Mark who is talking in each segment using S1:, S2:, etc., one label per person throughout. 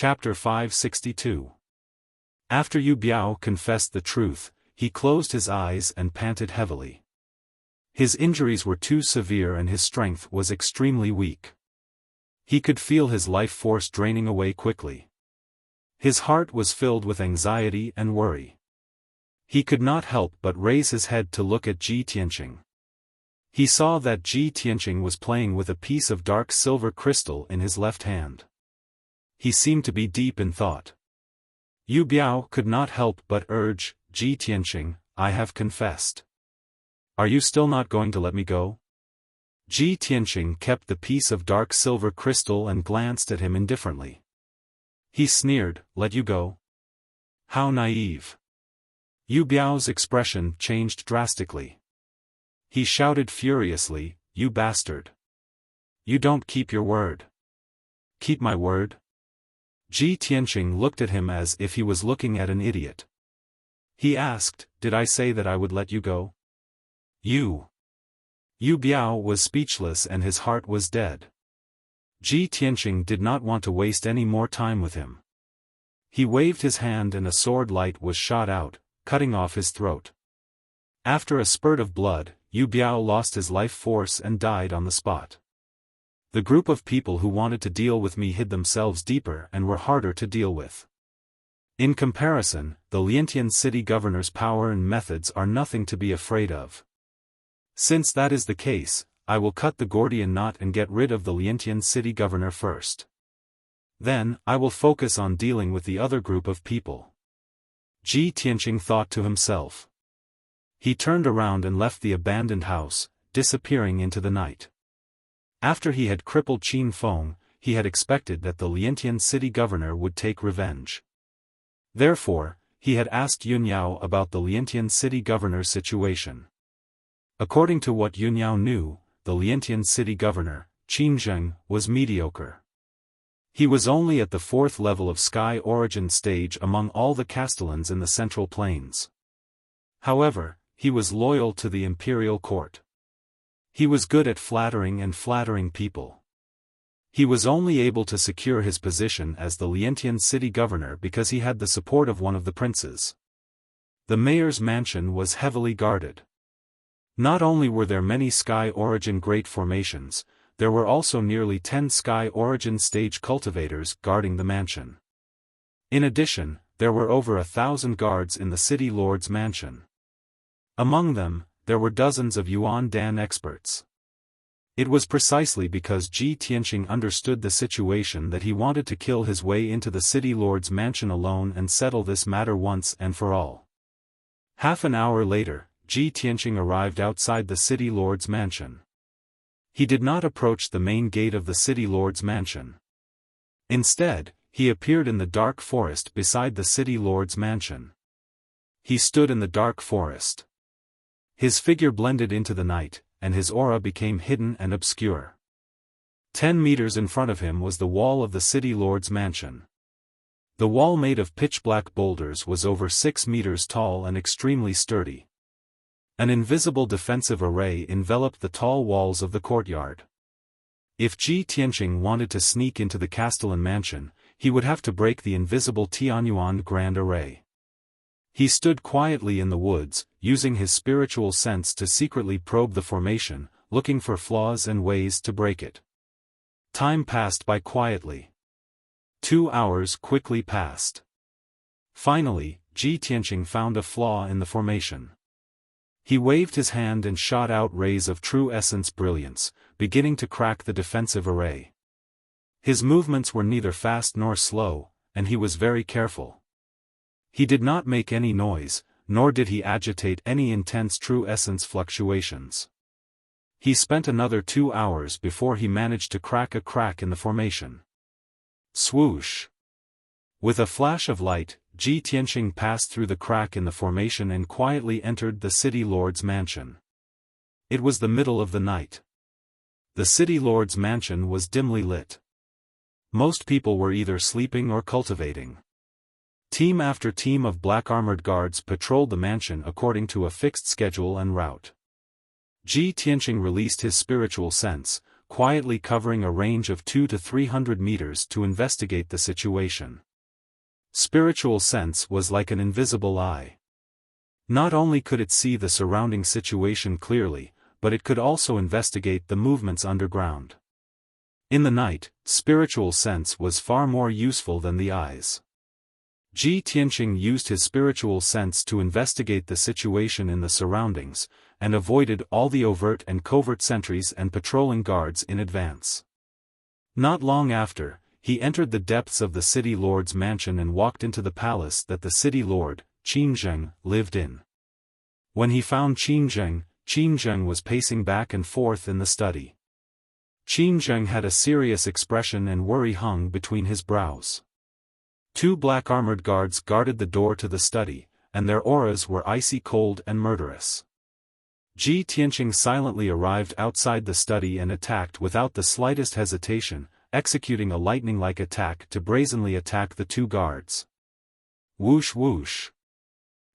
S1: Chapter 562. After Yu Biao confessed the truth, he closed his eyes and panted heavily. His injuries were too severe and his strength was extremely weak. He could feel his life force draining away quickly. His heart was filled with anxiety and worry. He could not help but raise his head to look at Ji Tianqing. He saw that Ji Tianqing was playing with a piece of dark silver crystal in his left hand. He seemed to be deep in thought. Yu Biao could not help but urge, "Ji Tianqing, I have confessed. Are you still not going to let me go?" Ji Tianqing kept the piece of dark silver crystal and glanced at him indifferently. He sneered, "Let you go? How naive." Yu Biao's expression changed drastically. He shouted furiously, "You bastard! You don't keep your word." "Keep my word?" Ji Tianqing looked at him as if he was looking at an idiot. He asked, "Did I say that I would let you go?" Yu Biao was speechless and his heart was dead. Ji Tianqing did not want to waste any more time with him. He waved his hand and a sword light was shot out, cutting off his throat. After a spurt of blood, Yu Biao lost his life force and died on the spot. The group of people who wanted to deal with me hid themselves deeper and were harder to deal with. In comparison, the Liantian city governor's power and methods are nothing to be afraid of. Since that is the case, I will cut the Gordian knot and get rid of the Liantian city governor first. Then, I will focus on dealing with the other group of people. Ji Tianqing thought to himself. He turned around and left the abandoned house, disappearing into the night. After he had crippled Qin Feng, he had expected that the Liantian city governor would take revenge. Therefore, he had asked Yun Yao about the Liantian city governor's situation. According to what Yun Yao knew, the Liantian city governor, Qin Zheng, was mediocre. He was only at the 4th level of Sky Origin stage among all the castellans in the Central Plains. However, he was loyal to the imperial court. He was good at flattering people. He was only able to secure his position as the Liantian city governor because he had the support of one of the princes. The mayor's mansion was heavily guarded. Not only were there many Sky Origin great formations, there were also nearly 10 Sky Origin stage cultivators guarding the mansion. In addition, there were over 1,000 guards in the city lord's mansion. Among them, there were dozens of Yuan Dan experts. It was precisely because Ji Tianqing understood the situation that he wanted to kill his way into the city lord's mansion alone and settle this matter once and for all. Half an hour later, Ji Tianqing arrived outside the city lord's mansion. He did not approach the main gate of the city lord's mansion. Instead, he appeared in the dark forest beside the city lord's mansion. He stood in the dark forest. His figure blended into the night, and his aura became hidden and obscure. 10 meters in front of him was the wall of the city lord's mansion. The wall made of pitch-black boulders was over 6 meters tall and extremely sturdy. An invisible defensive array enveloped the tall walls of the courtyard. If Ji Tianqing wanted to sneak into the Castellan mansion, he would have to break the invisible Tianyuan Grand Array. He stood quietly in the woods, using his spiritual sense to secretly probe the formation, looking for flaws and ways to break it. Time passed by quietly. 2 hours quickly passed. Finally, Ji Tianqing found a flaw in the formation. He waved his hand and shot out rays of true essence brilliance, beginning to crack the defensive array. His movements were neither fast nor slow, and he was very careful. He did not make any noise, nor did he agitate any intense true essence fluctuations. He spent another 2 hours before he managed to crack a crack in the formation. Swoosh! With a flash of light, Ji Tianqing passed through the crack in the formation and quietly entered the city lord's mansion. It was the middle of the night. The city lord's mansion was dimly lit. Most people were either sleeping or cultivating. Team after team of black-armored guards patrolled the mansion according to a fixed schedule and route. Ji Tianqing released his spiritual sense, quietly covering a range of 200 to 300 meters to investigate the situation. Spiritual sense was like an invisible eye. Not only could it see the surrounding situation clearly, but it could also investigate the movements underground. In the night, spiritual sense was far more useful than the eyes. Ji Tianqing used his spiritual sense to investigate the situation in the surroundings, and avoided all the overt and covert sentries and patrolling guards in advance. Not long after, he entered the depths of the city lord's mansion and walked into the palace that the city lord, Qin Zheng, lived in. When he found Qin Zheng was pacing back and forth in the study. Qin Zheng had a serious expression and worry hung between his brows. 2 black armored guards guarded the door to the study, and their auras were icy cold and murderous. Ji Tianqing silently arrived outside the study and attacked without the slightest hesitation, executing a lightning-like attack to brazenly attack the 2 guards. Whoosh whoosh.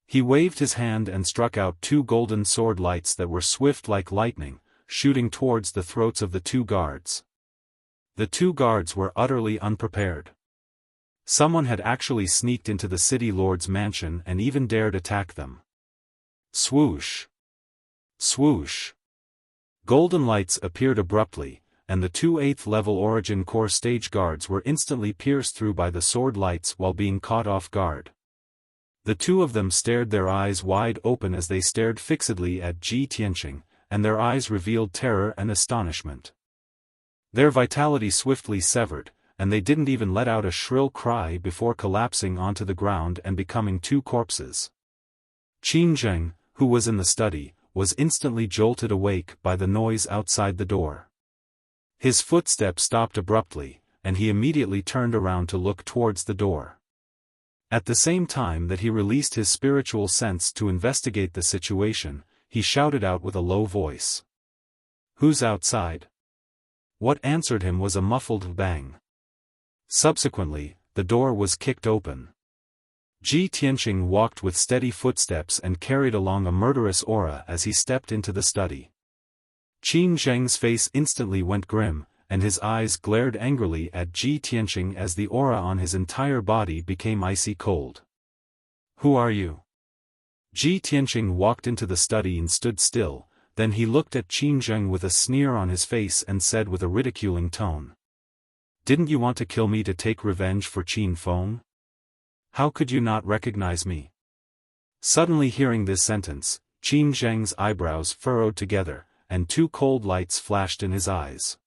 S1: He waved his hand and struck out 2 golden sword lights that were swift like lightning, shooting towards the throats of the 2 guards. The 2 guards were utterly unprepared. Someone had actually sneaked into the city lord's mansion and even dared attack them. Swoosh. Swoosh. Golden lights appeared abruptly, and the 2 8th-level Origin Core stage guards were instantly pierced through by the sword lights while being caught off guard. The 2 of them stared, their eyes wide open as they stared fixedly at Ji Tianqing, and their eyes revealed terror and astonishment. Their vitality swiftly severed, and they didn't even let out a shrill cry before collapsing onto the ground and becoming 2 corpses. Qin Zheng, who was in the study, was instantly jolted awake by the noise outside the door. His footsteps stopped abruptly, and he immediately turned around to look towards the door. At the same time that he released his spiritual sense to investigate the situation, he shouted out with a low voice. "Who's outside?" What answered him was a muffled bang. Subsequently, the door was kicked open. Ji Tianqing walked with steady footsteps and carried along a murderous aura as he stepped into the study. Qin Zheng's face instantly went grim, and his eyes glared angrily at Ji Tianqing as the aura on his entire body became icy cold. "Who are you?" Ji Tianqing walked into the study and stood still, then he looked at Qin Zheng with a sneer on his face and said with a ridiculing tone. "Didn't you want to kill me to take revenge for Qin Feng? How could you not recognize me?" Suddenly hearing this sentence, Qin Zheng's eyebrows furrowed together, and 2 cold lights flashed in his eyes.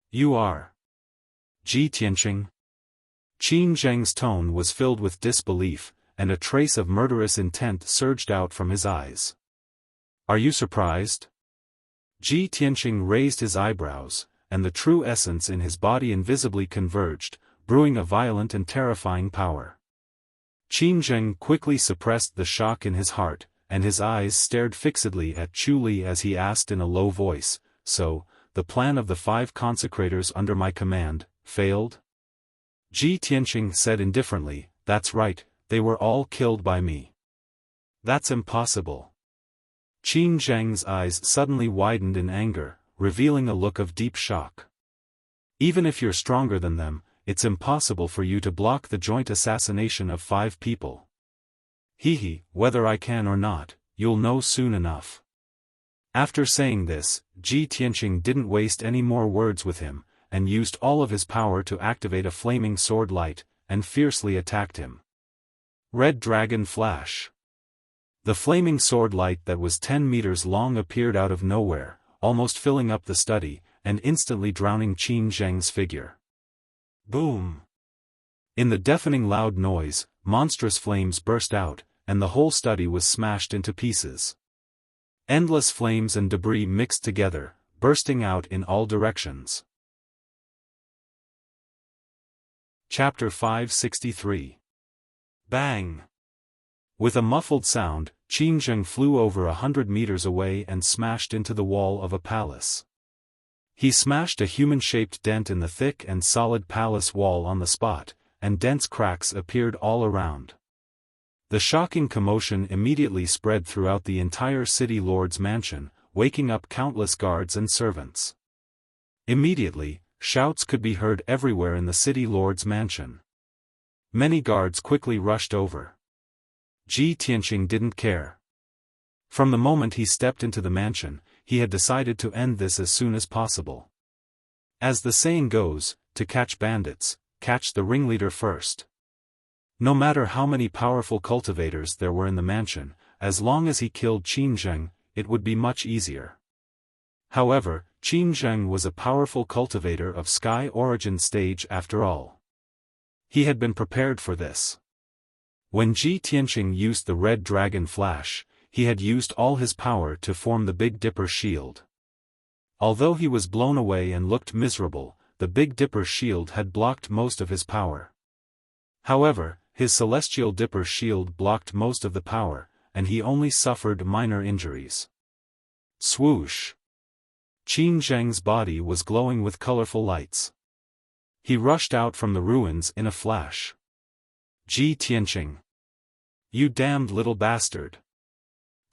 S1: "You are Ji Tianqing?" Qin Zheng's tone was filled with disbelief, and a trace of murderous intent surged out from his eyes. "Are you surprised?" Ji Tianqing raised his eyebrows, and the true essence in his body invisibly converged, brewing a violent and terrifying power. Qin Zheng quickly suppressed the shock in his heart, and his eyes stared fixedly at Chu Li as he asked in a low voice, "So, the plan of the 5 consecrators under my command failed?" Ji Tianqing said indifferently, "That's right, they were all killed by me." "That's impossible." Qin Zheng's eyes suddenly widened in anger, revealing a look of deep shock. "Even if you're stronger than them, it's impossible for you to block the joint assassination of 5 people. Whether I can or not, you'll know soon enough." After saying this, Ji Tianqing didn't waste any more words with him, and used all of his power to activate a flaming sword light, and fiercely attacked him. Red Dragon Flash. The flaming sword light that was 10 meters long appeared out of nowhere, almost filling up the study, and instantly drowning Qin Zheng's figure. Boom! In the deafening loud noise, monstrous flames burst out, and the whole study was smashed into pieces. Endless flames and debris mixed together, bursting out in all directions. Chapter 563. Bang! With a muffled sound, Qin Zheng flew over 100 meters away and smashed into the wall of a palace. He smashed a human-shaped dent in the thick and solid palace wall on the spot, and dense cracks appeared all around. The shocking commotion immediately spread throughout the entire city lord's mansion, waking up countless guards and servants. Immediately, shouts could be heard everywhere in the city lord's mansion. Many guards quickly rushed over. Ji Tianqing didn't care. From the moment he stepped into the mansion, he had decided to end this as soon as possible. As the saying goes, to catch bandits, catch the ringleader first. No matter how many powerful cultivators there were in the mansion, as long as he killed Qin Zheng, it would be much easier. However, Qin Zheng was a powerful cultivator of Sky Origin stage after all. He had been prepared for this. When Ji Tianqing used the Red Dragon Flash, he had used all his power to form the Big Dipper shield. Although he was blown away and looked miserable, the Big Dipper shield had blocked most of his power. However, his Celestial Dipper shield blocked most of the power, and he only suffered minor injuries. Swoosh! Qin Zheng's body was glowing with colorful lights. He rushed out from the ruins in a flash. Ji Tianqing! You damned little bastard!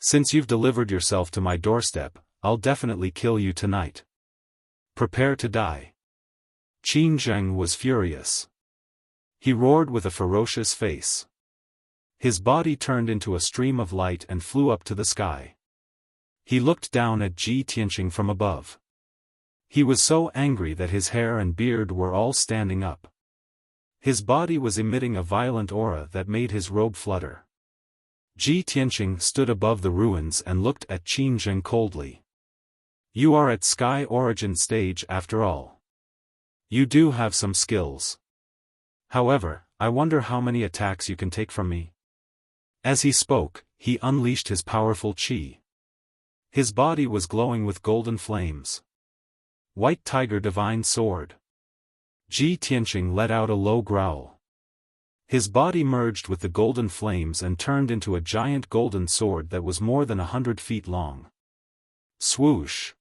S1: Since you've delivered yourself to my doorstep, I'll definitely kill you tonight. Prepare to die. Qin Zheng was furious. He roared with a ferocious face. His body turned into a stream of light and flew up to the sky. He looked down at Ji Tianqing from above. He was so angry that his hair and beard were all standing up. His body was emitting a violent aura that made his robe flutter. Ji Tianqing stood above the ruins and looked at Qin Zheng coldly. You are at Sky Origin stage after all. You do have some skills. However, I wonder how many attacks you can take from me. As he spoke, he unleashed his powerful qi. His body was glowing with golden flames. White Tiger Divine Sword. Ji Tianqing let out a low growl. His body merged with the golden flames and turned into a giant golden sword that was more than 100 feet long. Swoosh!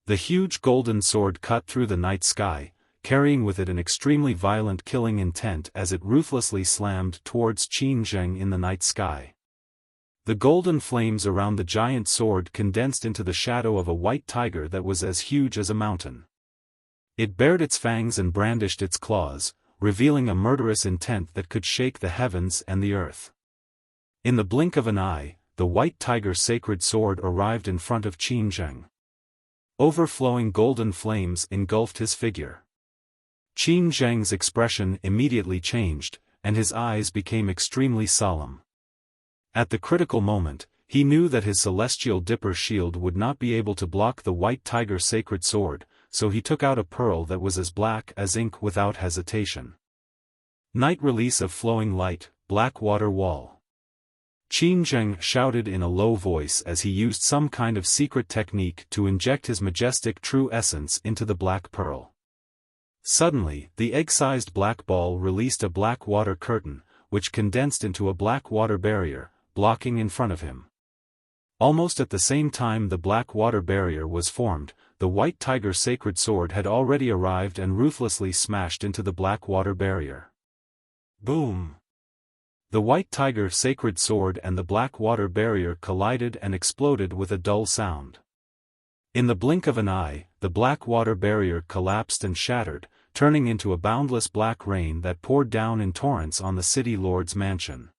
S1: The huge golden sword cut through the night sky, carrying with it an extremely violent killing intent as it ruthlessly slammed towards Qin Zheng in the night sky. The golden flames around the giant sword condensed into the shadow of a white tiger that was as huge as a mountain. It bared its fangs and brandished its claws, revealing a murderous intent that could shake the heavens and the earth. In the blink of an eye, the white tiger's sacred sword arrived in front of Qin Zheng. Overflowing golden flames engulfed his figure. Qin Zheng's expression immediately changed, and his eyes became extremely solemn. At the critical moment, he knew that his Celestial Dipper shield would not be able to block the white tiger's sacred sword, so he took out a pearl that was as black as ink without hesitation. Night release of flowing light, black water wall. Qin Zheng shouted in a low voice as he used some kind of secret technique to inject his majestic true essence into the black pearl. Suddenly, the egg-sized black ball released a black water curtain, which condensed into a black water barrier, blocking in front of him. Almost at the same time the black water barrier was formed, the white tiger's sacred sword had already arrived and ruthlessly smashed into the black water barrier. Boom! The white tiger's sacred sword and the black water barrier collided and exploded with a dull sound. In the blink of an eye, the black water barrier collapsed and shattered, turning into a boundless black rain that poured down in torrents on the city lord's mansion.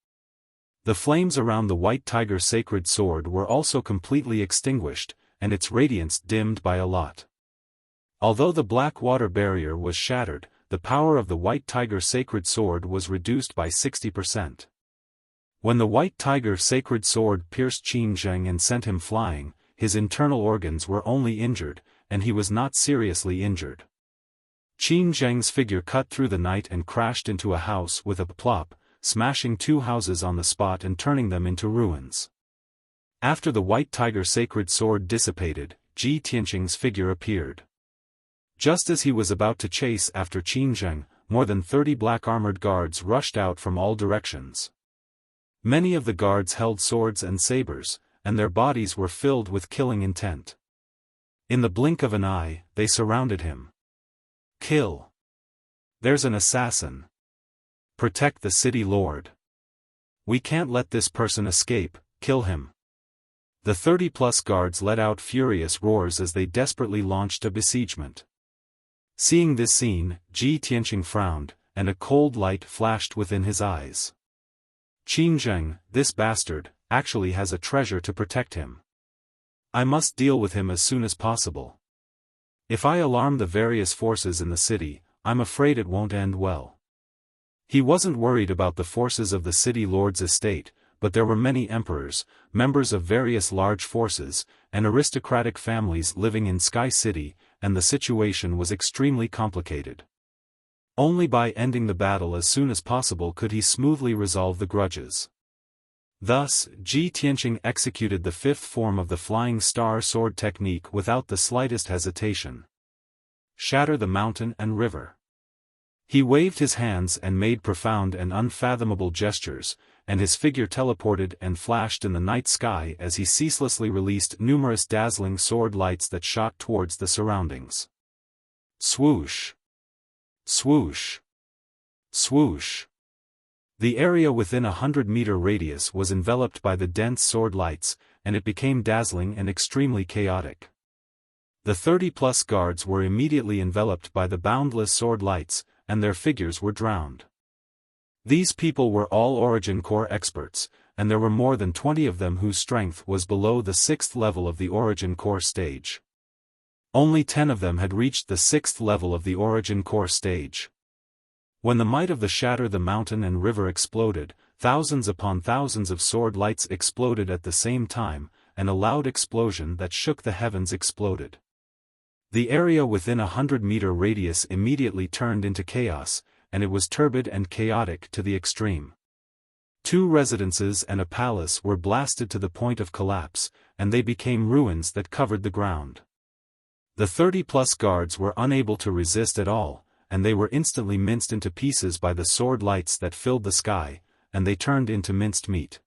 S1: The flames around the white tiger's sacred sword were also completely extinguished, and its radiance dimmed by a lot. Although the black water barrier was shattered, the power of the white tiger's sacred sword was reduced by 60%. When the white tiger's sacred sword pierced Qin Zheng and sent him flying, his internal organs were only injured, and he was not seriously injured. Qin Zheng's figure cut through the night and crashed into a house with a plop, smashing 2 houses on the spot and turning them into ruins. After the white tiger's sacred sword dissipated, Ji Tianqing's figure appeared. Just as he was about to chase after Qin Zheng, more than 30 black-armored guards rushed out from all directions. Many of the guards held swords and sabers, and their bodies were filled with killing intent. In the blink of an eye, they surrounded him. Kill! There's an assassin! Protect the city lord! We can't let this person escape, kill him! The 30-plus guards let out furious roars as they desperately launched a besiegement. Seeing this scene, Ji Tianqing frowned, and a cold light flashed within his eyes. Qin Zheng, this bastard, actually has a treasure to protect him. I must deal with him as soon as possible. If I alarm the various forces in the city, I'm afraid it won't end well. He wasn't worried about the forces of the city lord's estate, but there were many emperors, members of various large forces, and aristocratic families living in Sky City, and the situation was extremely complicated. Only by ending the battle as soon as possible could he smoothly resolve the grudges. Thus, Ji Tianqing executed the fifth form of the Flying Star Sword technique without the slightest hesitation. Shatter the mountain and river. He waved his hands and made profound and unfathomable gestures, and his figure teleported and flashed in the night sky as he ceaselessly released numerous dazzling sword lights that shot towards the surroundings. Swoosh! Swoosh! Swoosh! The area within a 100-meter radius was enveloped by the dense sword lights, and it became dazzling and extremely chaotic. The 30-plus guards were immediately enveloped by the boundless sword lights, and their figures were drowned. These people were all Origin Core experts, and there were more than 20 of them whose strength was below the 6th level of the Origin Core stage. Only 10 of them had reached the 6th level of the Origin Core stage. When the might of the Shatter the Mountain and River exploded, thousands upon thousands of sword lights exploded at the same time, and a loud explosion that shook the heavens exploded. The area within a 100-meter radius immediately turned into chaos, and it was turbid and chaotic to the extreme. 2 residences and a palace were blasted to the point of collapse, and they became ruins that covered the ground. The 30-plus guards were unable to resist at all, and they were instantly minced into pieces by the sword lights that filled the sky, and they turned into minced meat.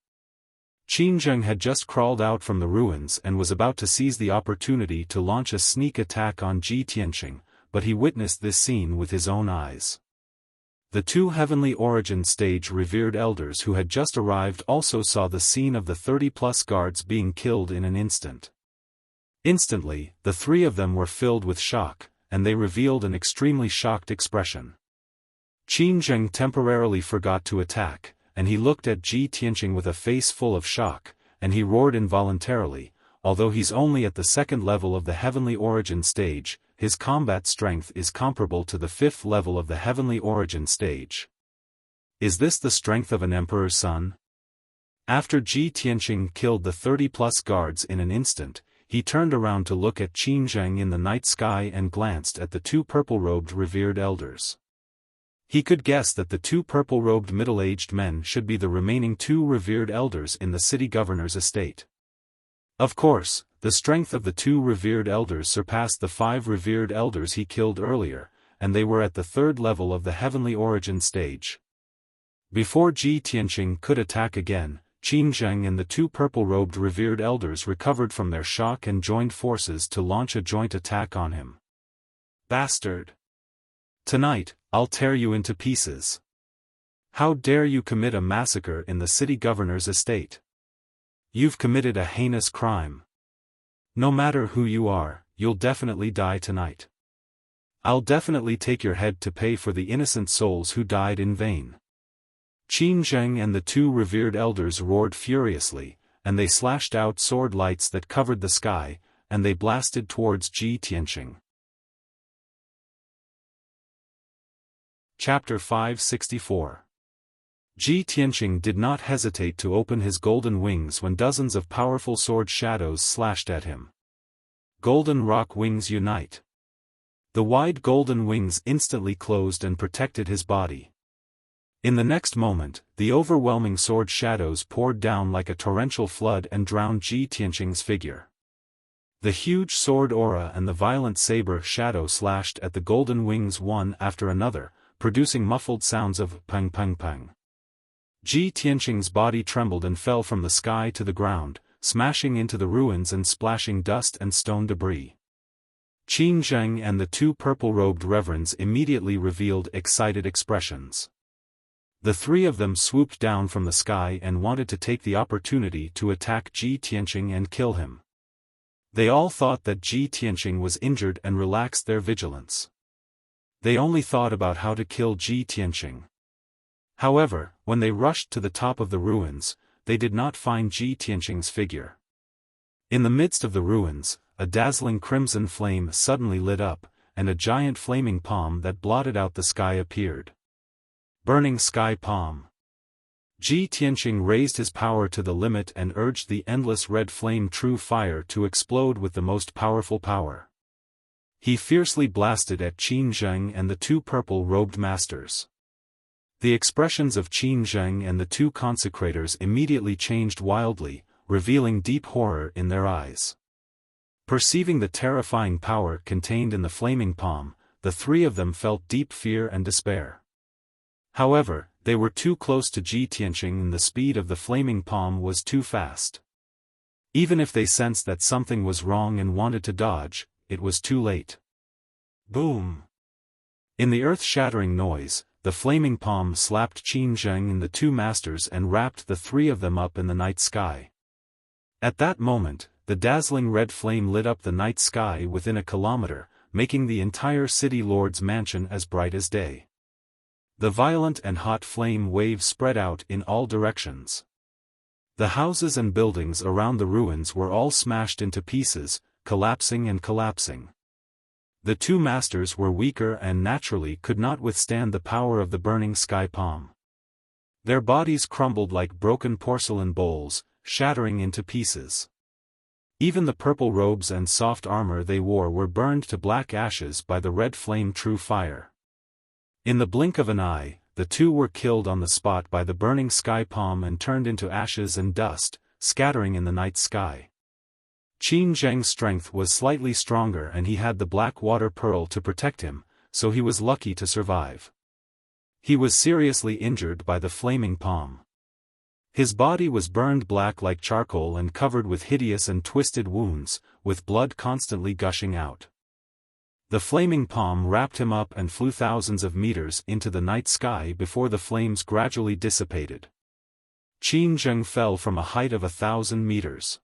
S1: Qin Zheng had just crawled out from the ruins and was about to seize the opportunity to launch a sneak attack on Ji Tianqing, but he witnessed this scene with his own eyes. The 2 Heavenly Origin Stage revered elders who had just arrived also saw the scene of the 30-plus guards being killed in an instant. Instantly, the 3 of them were filled with shock, and they revealed an extremely shocked expression. Qin Zheng temporarily forgot to attack, and he looked at Ji Tianqing with a face full of shock, and he roared involuntarily, although he's only at the 2nd level of the Heavenly Origin Stage, his combat strength is comparable to the 5th level of the Heavenly Origin Stage. Is this the strength of an emperor's son? After Ji Tianqing killed the 30-plus guards in an instant, he turned around to look at Qin Zheng in the night sky and glanced at the 2 purple-robed revered elders. He could guess that the 2 purple-robed middle-aged men should be the remaining 2 revered elders in the city governor's estate. Of course, the strength of the 2 revered elders surpassed the 5 revered elders he killed earlier, and they were at the 3rd level of the Heavenly Origin Stage. Before Ji Tianqing could attack again, Qin Zheng and the 2 purple-robed revered elders recovered from their shock and joined forces to launch a joint attack on him. Bastard! Tonight, I'll tear you into pieces. How dare you commit a massacre in the city governor's estate? You've committed a heinous crime. No matter who you are, you'll definitely die tonight. I'll definitely take your head to pay for the innocent souls who died in vain. Qin Zheng and the 2 revered elders roared furiously, and they slashed out sword lights that covered the sky, and they blasted towards Ji Tianqing. Chapter 564. Ji Tianqing did not hesitate to open his golden wings when dozens of powerful sword shadows slashed at him. Golden rock wings unite. The wide golden wings instantly closed and protected his body. In the next moment, the overwhelming sword shadows poured down like a torrential flood and drowned Ji Tianqing's figure. The huge sword aura and the violent saber shadow slashed at the golden wings one after another, producing muffled sounds of pang pang pang. Ji Tianqing's body trembled and fell from the sky to the ground, smashing into the ruins and splashing dust and stone debris. Qin Zheng and the 2 purple-robed reverends immediately revealed excited expressions. The 3 of them swooped down from the sky and wanted to take the opportunity to attack Ji Tianqing and kill him. They all thought that Ji Tianqing was injured and relaxed their vigilance. They only thought about how to kill Ji Tianqing. However, when they rushed to the top of the ruins, they did not find Ji Tianqing's figure. In the midst of the ruins, a dazzling crimson flame suddenly lit up, and a giant flaming palm that blotted out the sky appeared. Burning Sky Palm. Ji Tianqing raised his power to the limit and urged the endless red flame true fire to explode with the most powerful power. He fiercely blasted at Qin Zheng and the two purple-robed masters. The expressions of Qin Zheng and the two consecrators immediately changed wildly, revealing deep horror in their eyes. Perceiving the terrifying power contained in the flaming palm, the three of them felt deep fear and despair. However, they were too close to Ji Tianqing and the speed of the flaming palm was too fast. Even if they sensed that something was wrong and wanted to dodge, it was too late. Boom! In the earth-shattering noise, the flaming palm slapped Qin Zheng and the two masters and wrapped the three of them up in the night sky. At that moment, the dazzling red flame lit up the night sky within a kilometer, making the entire city lord's mansion as bright as day. The violent and hot flame waves spread out in all directions. The houses and buildings around the ruins were all smashed into pieces, collapsing and collapsing. The two masters were weaker and naturally could not withstand the power of the burning sky palm. Their bodies crumbled like broken porcelain bowls, shattering into pieces. Even the purple robes and soft armor they wore were burned to black ashes by the red flame true fire. In the blink of an eye, the two were killed on the spot by the burning sky palm and turned into ashes and dust, scattering in the night sky. Qin Zheng's strength was slightly stronger and he had the black water pearl to protect him, so he was lucky to survive. He was seriously injured by the flaming palm. His body was burned black like charcoal and covered with hideous and twisted wounds, with blood constantly gushing out. The flaming palm wrapped him up and flew thousands of meters into the night sky before the flames gradually dissipated. Qin Zheng fell from a height of 1,000 meters.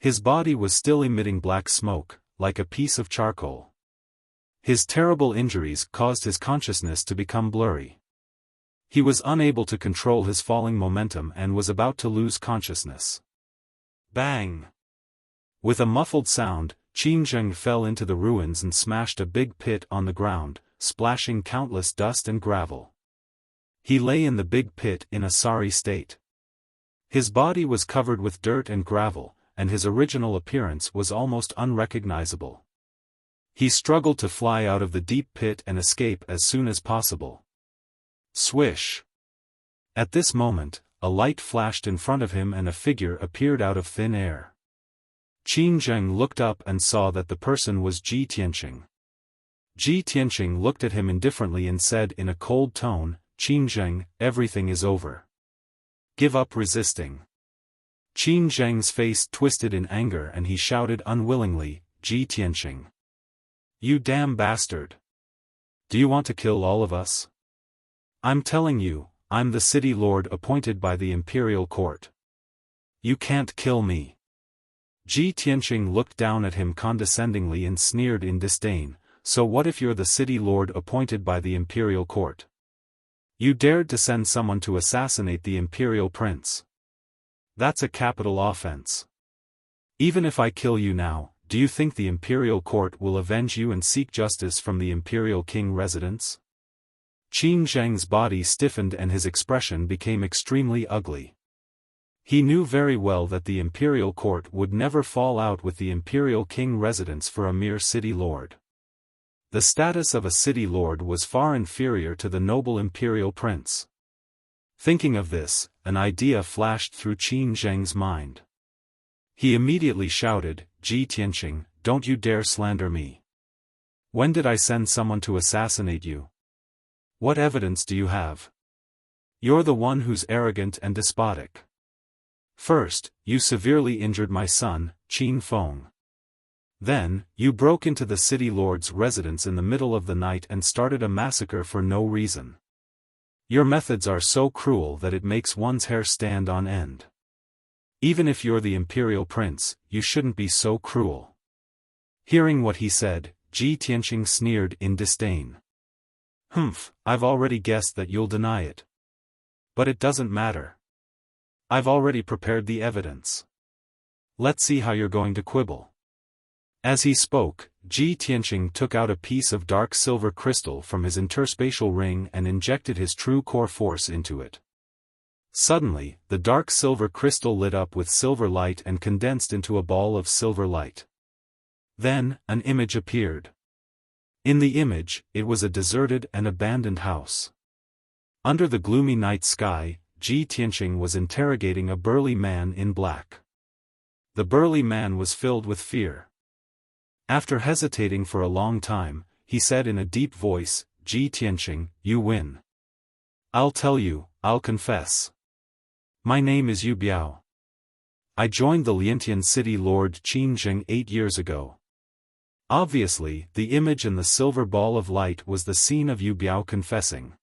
S1: His body was still emitting black smoke, like a piece of charcoal. His terrible injuries caused his consciousness to become blurry. He was unable to control his falling momentum and was about to lose consciousness. Bang! With a muffled sound, Qin Zheng fell into the ruins and smashed a big pit on the ground, splashing countless dust and gravel. He lay in the big pit in a sorry state. His body was covered with dirt and gravel, and his original appearance was almost unrecognizable. He struggled to fly out of the deep pit and escape as soon as possible. Swish! At this moment, a light flashed in front of him and a figure appeared out of thin air. Qin Zheng looked up and saw that the person was Ji Tianqing. Ji Tianqing looked at him indifferently and said in a cold tone, "Qin Zheng, everything is over. Give up resisting." Qin Zheng's face twisted in anger and he shouted unwillingly, "Ji Tianqing. You damn bastard! Do you want to kill all of us? I'm telling you, I'm the city lord appointed by the imperial court. You can't kill me." Ji Tianqing looked down at him condescendingly and sneered in disdain, "So what if you're the city lord appointed by the imperial court? You dared to send someone to assassinate the imperial prince. That's a capital offense. Even if I kill you now, do you think the imperial court will avenge you and seek justice from the imperial king residence?" Qin Zheng's body stiffened and his expression became extremely ugly. He knew very well that the imperial court would never fall out with the imperial king residence for a mere city lord. The status of a city lord was far inferior to the noble imperial prince. Thinking of this, an idea flashed through Qin Zheng's mind. He immediately shouted, "Ji Tianqing, don't you dare slander me. When did I send someone to assassinate you? What evidence do you have? You're the one who's arrogant and despotic. First, you severely injured my son, Qin Feng. Then, you broke into the city lord's residence in the middle of the night and started a massacre for no reason. Your methods are so cruel that it makes one's hair stand on end. Even if you're the imperial prince, you shouldn't be so cruel." Hearing what he said, Ji Tianqing sneered in disdain. Humph, I've already guessed that you'll deny it. But it doesn't matter. I've already prepared the evidence. Let's see how you're going to quibble. As he spoke, Ji Tianqing took out a piece of dark silver crystal from his interspatial ring and injected his true core force into it. Suddenly, the dark silver crystal lit up with silver light and condensed into a ball of silver light. Then, an image appeared. In the image, it was a deserted and abandoned house. Under the gloomy night sky, Ji Tianqing was interrogating a burly man in black. The burly man was filled with fear. After hesitating for a long time, he said in a deep voice, "Ji Tianqing, you win. I'll tell you, I'll confess. My name is Yu Biao. I joined the Liantian city Lord Qinzheng 8 years ago." Obviously, the image in the silver ball of light was the scene of Yu Biao confessing.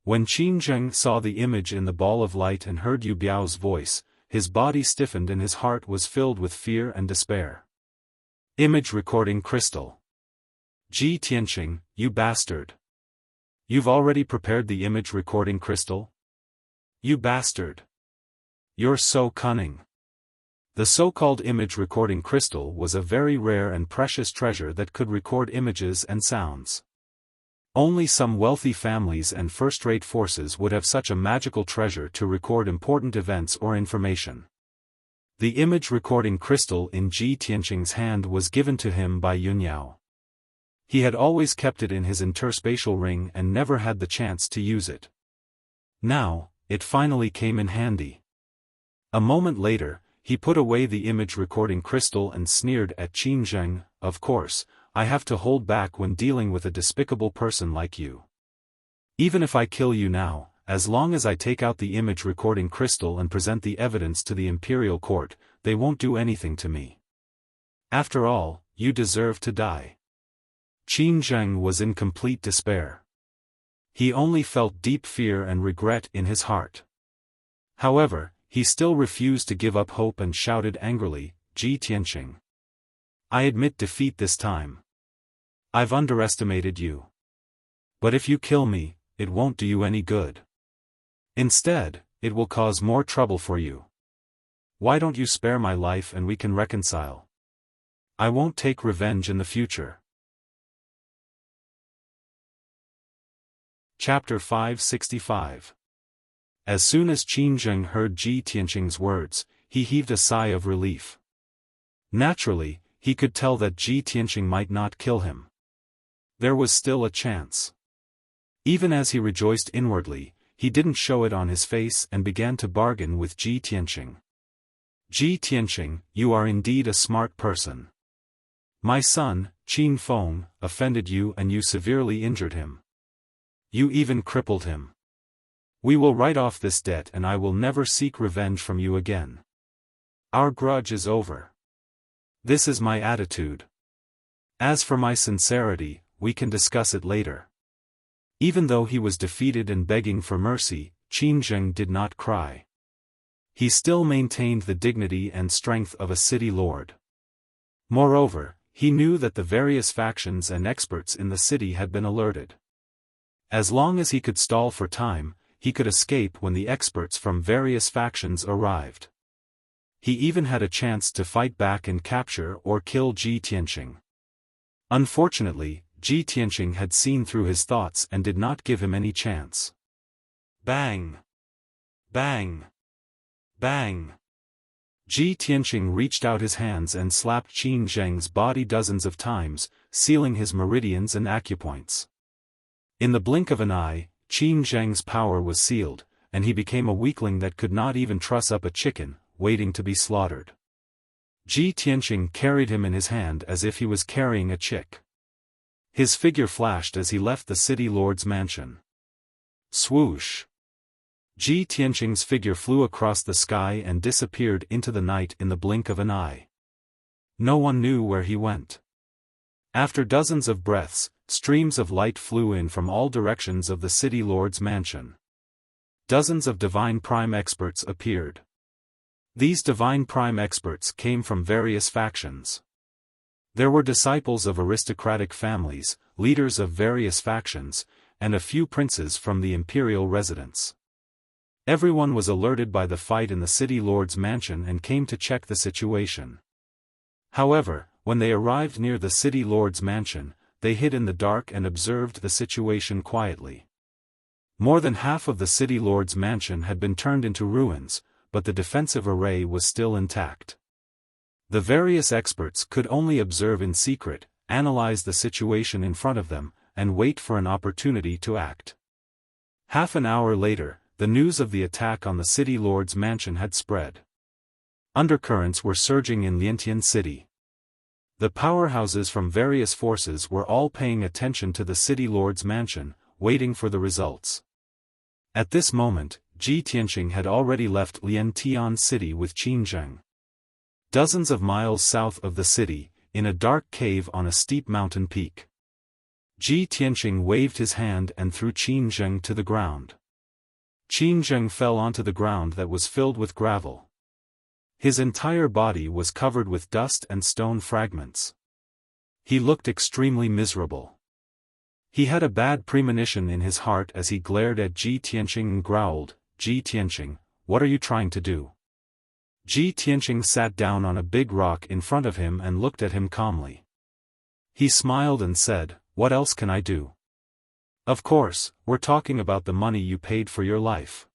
S1: When Qinzheng saw the image in the ball of light and heard Yu Biao's voice, his body stiffened and his heart was filled with fear and despair. Image recording crystal. Ji Tianqing, you bastard. You've already prepared the image recording crystal? You bastard. You're so cunning. The so-called image recording crystal was a very rare and precious treasure that could record images and sounds. Only some wealthy families and first-rate forces would have such a magical treasure to record important events or information. The image recording crystal in Ji Tianqing's hand was given to him by Yunyao. He had always kept it in his interspatial ring and never had the chance to use it. Now, it finally came in handy. A moment later, he put away the image recording crystal and sneered at Qinzheng, "Of course, I have to hold back when dealing with a despicable person like you. Even if I kill you now, as long as I take out the image recording crystal and present the evidence to the imperial court, they won't do anything to me. After all, you deserve to die." Qinzheng was in complete despair. He only felt deep fear and regret in his heart. However, he still refused to give up hope and shouted angrily, "Ji Tianqing. I admit defeat this time. I've underestimated you. But if you kill me, it won't do you any good. Instead, it will cause more trouble for you. Why don't you spare my life and we can reconcile? I won't take revenge in the future." Chapter 565. As soon as Qinzheng heard Ji Tianqing's words, he heaved a sigh of relief. Naturally, he could tell that Ji Tianqing might not kill him. There was still a chance. Even as he rejoiced inwardly, he didn't show it on his face and began to bargain with Ji Tianqing. "Ji Tianqing, you are indeed a smart person. My son, Qin Feng, offended you and you severely injured him. You even crippled him. We will write off this debt and I will never seek revenge from you again. Our grudge is over. This is my attitude. As for my sincerity, we can discuss it later." Even though he was defeated and begging for mercy, Qinzheng did not cry. He still maintained the dignity and strength of a city lord. Moreover, he knew that the various factions and experts in the city had been alerted. As long as he could stall for time, he could escape when the experts from various factions arrived. He even had a chance to fight back and capture or kill Ji Tianqing. Unfortunately, Ji Tianqing had seen through his thoughts and did not give him any chance. Bang! Bang! Bang! Ji Tianqing reached out his hands and slapped Qinzheng's body dozens of times, sealing his meridians and acupoints. In the blink of an eye, Qinzheng's power was sealed, and he became a weakling that could not even truss up a chicken, waiting to be slaughtered. Ji Tianqing carried him in his hand as if he was carrying a chick. His figure flashed as he left the city lord's mansion. Swoosh! Ji Tianqing's figure flew across the sky and disappeared into the night in the blink of an eye. No one knew where he went. After dozens of breaths, streams of light flew in from all directions of the city lord's mansion. Dozens of divine prime experts appeared. These divine prime experts came from various factions. There were disciples of aristocratic families, leaders of various factions, and a few princes from the imperial residence. Everyone was alerted by the fight in the city lord's mansion and came to check the situation. However, when they arrived near the city lord's mansion, they hid in the dark and observed the situation quietly. More than half of the city lord's mansion had been turned into ruins, but the defensive array was still intact. The various experts could only observe in secret, analyze the situation in front of them, and wait for an opportunity to act. Half an hour later, the news of the attack on the city lord's mansion had spread. Undercurrents were surging in Liantian City. The powerhouses from various forces were all paying attention to the city lord's mansion, waiting for the results. At this moment, Ji Tianqing had already left Liantian City with Qin Zheng. Dozens of miles south of the city, in a dark cave on a steep mountain peak. Ji Tianqing waved his hand and threw Qin Zheng to the ground. Qin Zheng fell onto the ground that was filled with gravel. His entire body was covered with dust and stone fragments. He looked extremely miserable. He had a bad premonition in his heart as he glared at Ji Tianqing and growled, "Ji Tianqing, what are you trying to do?" Ji Tianqing sat down on a big rock in front of him and looked at him calmly. He smiled and said, "What else can I do? Of course, we're talking about the money you paid for your life.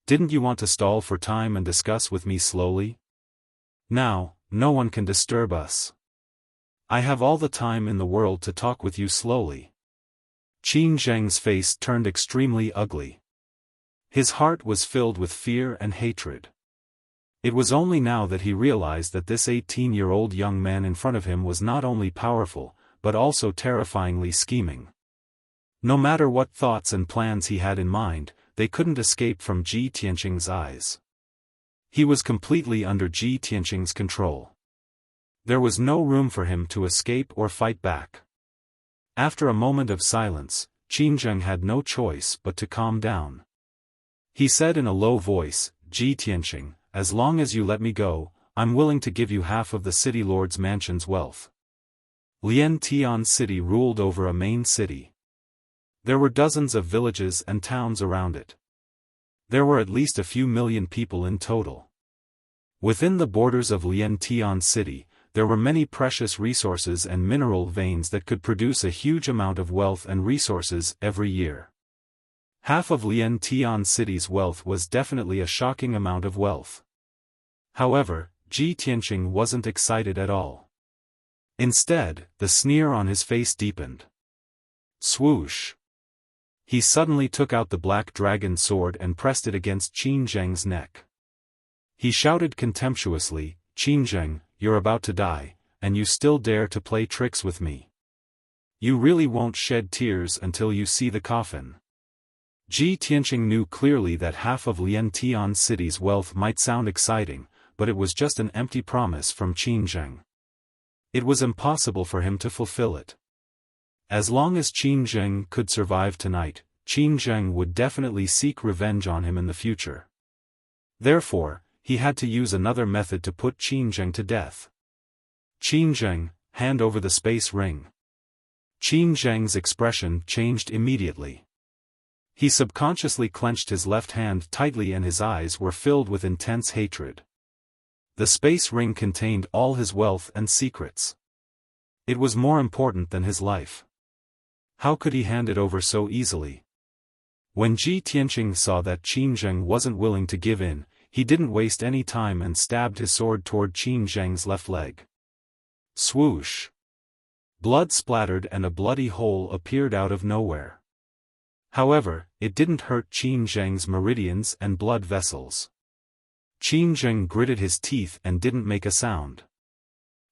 S1: Didn't you want to stall for time and discuss with me slowly? Now, no one can disturb us. I have all the time in the world to talk with you slowly." Qin Zheng's face turned extremely ugly. His heart was filled with fear and hatred. It was only now that he realized that this 18-year-old young man in front of him was not only powerful, but also terrifyingly scheming. No matter what thoughts and plans he had in mind, they couldn't escape from Ji Tianqing's eyes. He was completely under Ji Tianqing's control. There was no room for him to escape or fight back. After a moment of silence, Qin Zheng had no choice but to calm down. He said in a low voice, "Ji Tianqing, as long as you let me go, I'm willing to give you half of the city lord's mansion's wealth." Liantian City ruled over a main city. There were dozens of villages and towns around it. There were at least a few million people in total. Within the borders of Liantian City, there were many precious resources and mineral veins that could produce a huge amount of wealth and resources every year. Half of Liantian City's wealth was definitely a shocking amount of wealth. However, Ji Tianqing wasn't excited at all. Instead, the sneer on his face deepened. Swoosh! He suddenly took out the black dragon sword and pressed it against Qin Zheng's neck. He shouted contemptuously, "Qin Zheng, you're about to die, and you still dare to play tricks with me. You really won't shed tears until you see the coffin." Ji Tianqing knew clearly that half of Liantian City's wealth might sound exciting, but it was just an empty promise from Qin Zheng. It was impossible for him to fulfill it. As long as Qin Zheng could survive tonight, Qin Zheng would definitely seek revenge on him in the future. Therefore, he had to use another method to put Qin Zheng to death. "Qin Zheng, hand over the space ring." Qin Zheng's expression changed immediately. He subconsciously clenched his left hand tightly and his eyes were filled with intense hatred. The space ring contained all his wealth and secrets. It was more important than his life. How could he hand it over so easily? When Ji Tianqing saw that Qin Zheng wasn't willing to give in, he didn't waste any time and stabbed his sword toward Qin Zheng's left leg. Swoosh! Blood splattered and a bloody hole appeared out of nowhere. However, it didn't hurt Qin Zheng's meridians and blood vessels. Qin Zheng gritted his teeth and didn't make a sound.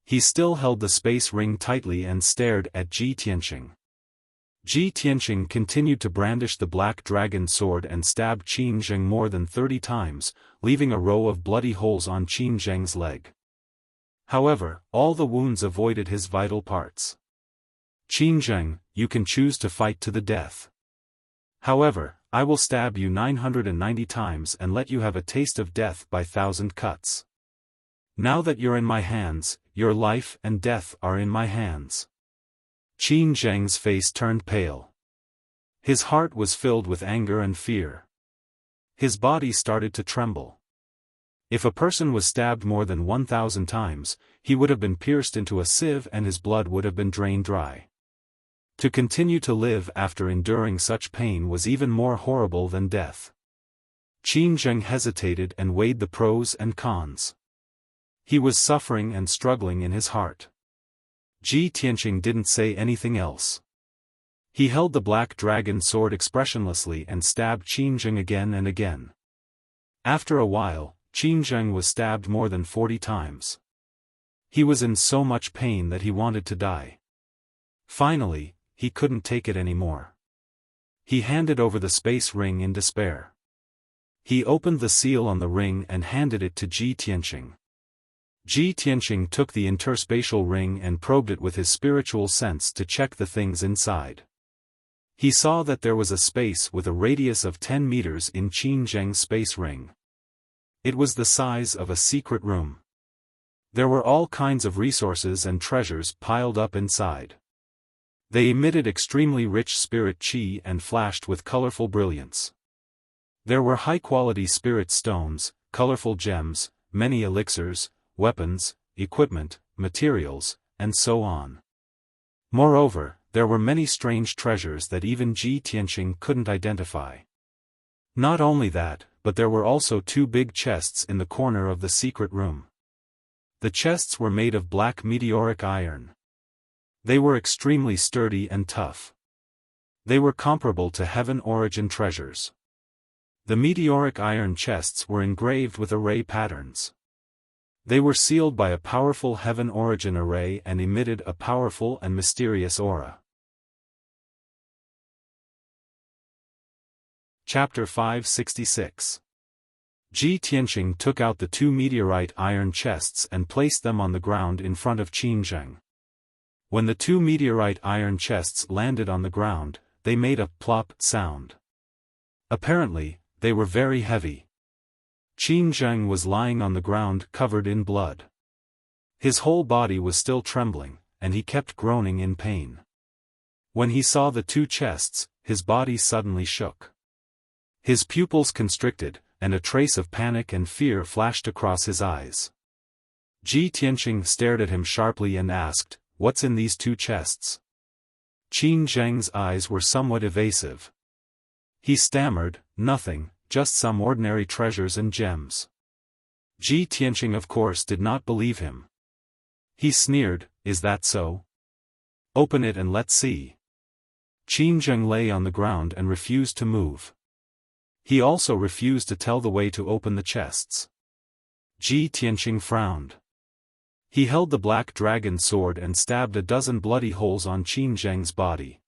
S1: He still held the space ring tightly and stared at Ji Tianqing. Ji Tianqing continued to brandish the black dragon sword and stabbed Qin Zheng more than 30 times, leaving a row of bloody holes on Qin Zheng's leg. However, all the wounds avoided his vital parts. "Qin Zheng, you can choose to fight to the death. However, I will stab you 990 times and let you have a taste of death by 1,000 cuts. Now that you're in my hands, your life and death are in my hands." Qin Zheng's face turned pale. His heart was filled with anger and fear. His body started to tremble. If a person was stabbed more than 1,000 times, he would have been pierced into a sieve and his blood would have been drained dry. To continue to live after enduring such pain was even more horrible than death. Qin Zheng hesitated and weighed the pros and cons. He was suffering and struggling in his heart. Ji Tianqing didn't say anything else. He held the black dragon sword expressionlessly and stabbed Qin Zheng again and again. After a while, Qin Zheng was stabbed more than 40 times. He was in so much pain that he wanted to die. Finally, he couldn't take it anymore. He handed over the space ring in despair. He opened the seal on the ring and handed it to Ji Tianqing. Ji Tianqing took the interspatial ring and probed it with his spiritual sense to check the things inside. He saw that there was a space with a radius of 10 meters in Qin Zheng's space ring. It was the size of a secret room. There were all kinds of resources and treasures piled up inside. They emitted extremely rich spirit qi and flashed with colorful brilliance. There were high-quality spirit stones, colorful gems, many elixirs, weapons, equipment, materials, and so on. Moreover, there were many strange treasures that even Ji Tianqing couldn't identify. Not only that, but there were also 2 big chests in the corner of the secret room. The chests were made of black meteoric iron. They were extremely sturdy and tough. They were comparable to Heaven Origin treasures. The meteoric iron chests were engraved with array patterns. They were sealed by a powerful Heaven Origin array and emitted a powerful and mysterious aura. Chapter 566. Ji Tianqing took out the 2 meteorite iron chests and placed them on the ground in front of Qin Zheng. When the 2 meteorite iron chests landed on the ground, they made a plop sound. Apparently, they were very heavy. Qin Zheng was lying on the ground covered in blood. His whole body was still trembling, and he kept groaning in pain. When he saw the 2 chests, his body suddenly shook. His pupils constricted, and a trace of panic and fear flashed across his eyes. Ji Tianqing stared at him sharply and asked, "What's in these 2 chests?" Qin Zheng's eyes were somewhat evasive. He stammered, "Nothing, just some ordinary treasures and gems." Ji Tianqing of course did not believe him. He sneered, "Is that so? Open it and let's see." Qin Zheng lay on the ground and refused to move. He also refused to tell the way to open the chests. Ji Tianqing frowned. He held the black dragon sword and stabbed a dozen bloody holes on Qin Zheng's body.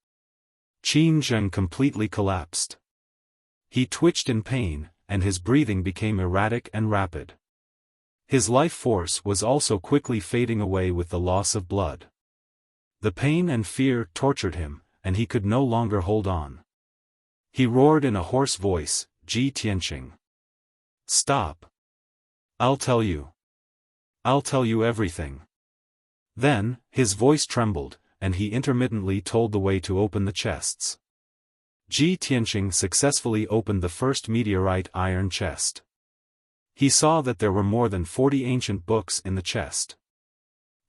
S1: Qin Zheng completely collapsed. He twitched in pain, and his breathing became erratic and rapid. His life force was also quickly fading away with the loss of blood. The pain and fear tortured him, and he could no longer hold on. He roared in a hoarse voice, "Ji Tianqing. Stop. I'll tell you. I'll tell you everything." Then, his voice trembled, and he intermittently told the way to open the chests. Ji Tianqing successfully opened the first meteorite iron chest. He saw that there were more than 40 ancient books in the chest.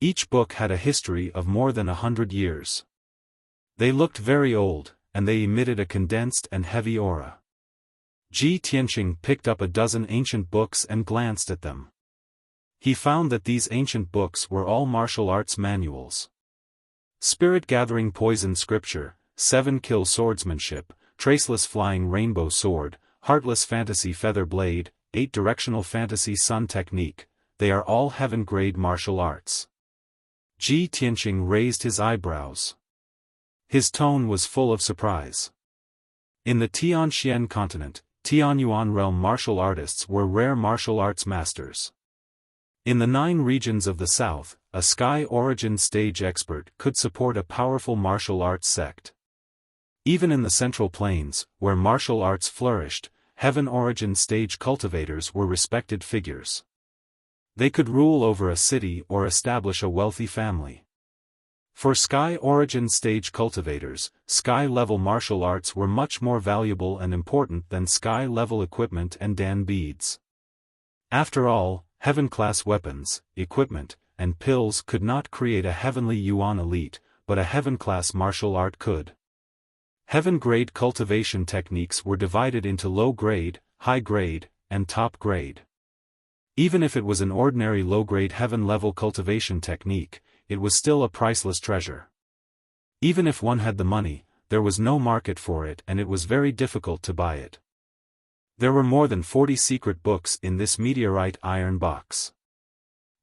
S1: Each book had a history of more than 100 years. They looked very old, and they emitted a condensed and heavy aura. Ji Tianqing picked up a dozen ancient books and glanced at them. He found that these ancient books were all martial arts manuals. Spirit Gathering Poison Scripture, 7 Kill Swordsmanship, Traceless Flying Rainbow Sword, Heartless Fantasy Feather Blade, 8 Directional Fantasy Sun Technique, they are all heaven-grade martial arts. Ji Tianqing raised his eyebrows. His tone was full of surprise. In the Tianxian continent, Tianyuan realm martial artists were rare martial arts masters. In the 9 regions of the south, a Sky Origin stage expert could support a powerful martial arts sect. Even in the Central Plains, where martial arts flourished, Heaven Origin stage cultivators were respected figures. They could rule over a city or establish a wealthy family. For Sky Origin stage cultivators, Sky-level martial arts were much more valuable and important than Sky-level equipment and Dan beads. After all, Heaven-class weapons, equipment, and pills could not create a heavenly Yuan elite, but a Heaven-class martial art could. Heaven-grade cultivation techniques were divided into low-grade, high-grade, and top-grade. Even if it was an ordinary low-grade Heaven-level cultivation technique, it was still a priceless treasure. Even if one had the money, there was no market for it and it was very difficult to buy it. There were more than 40 secret books in this meteorite iron box.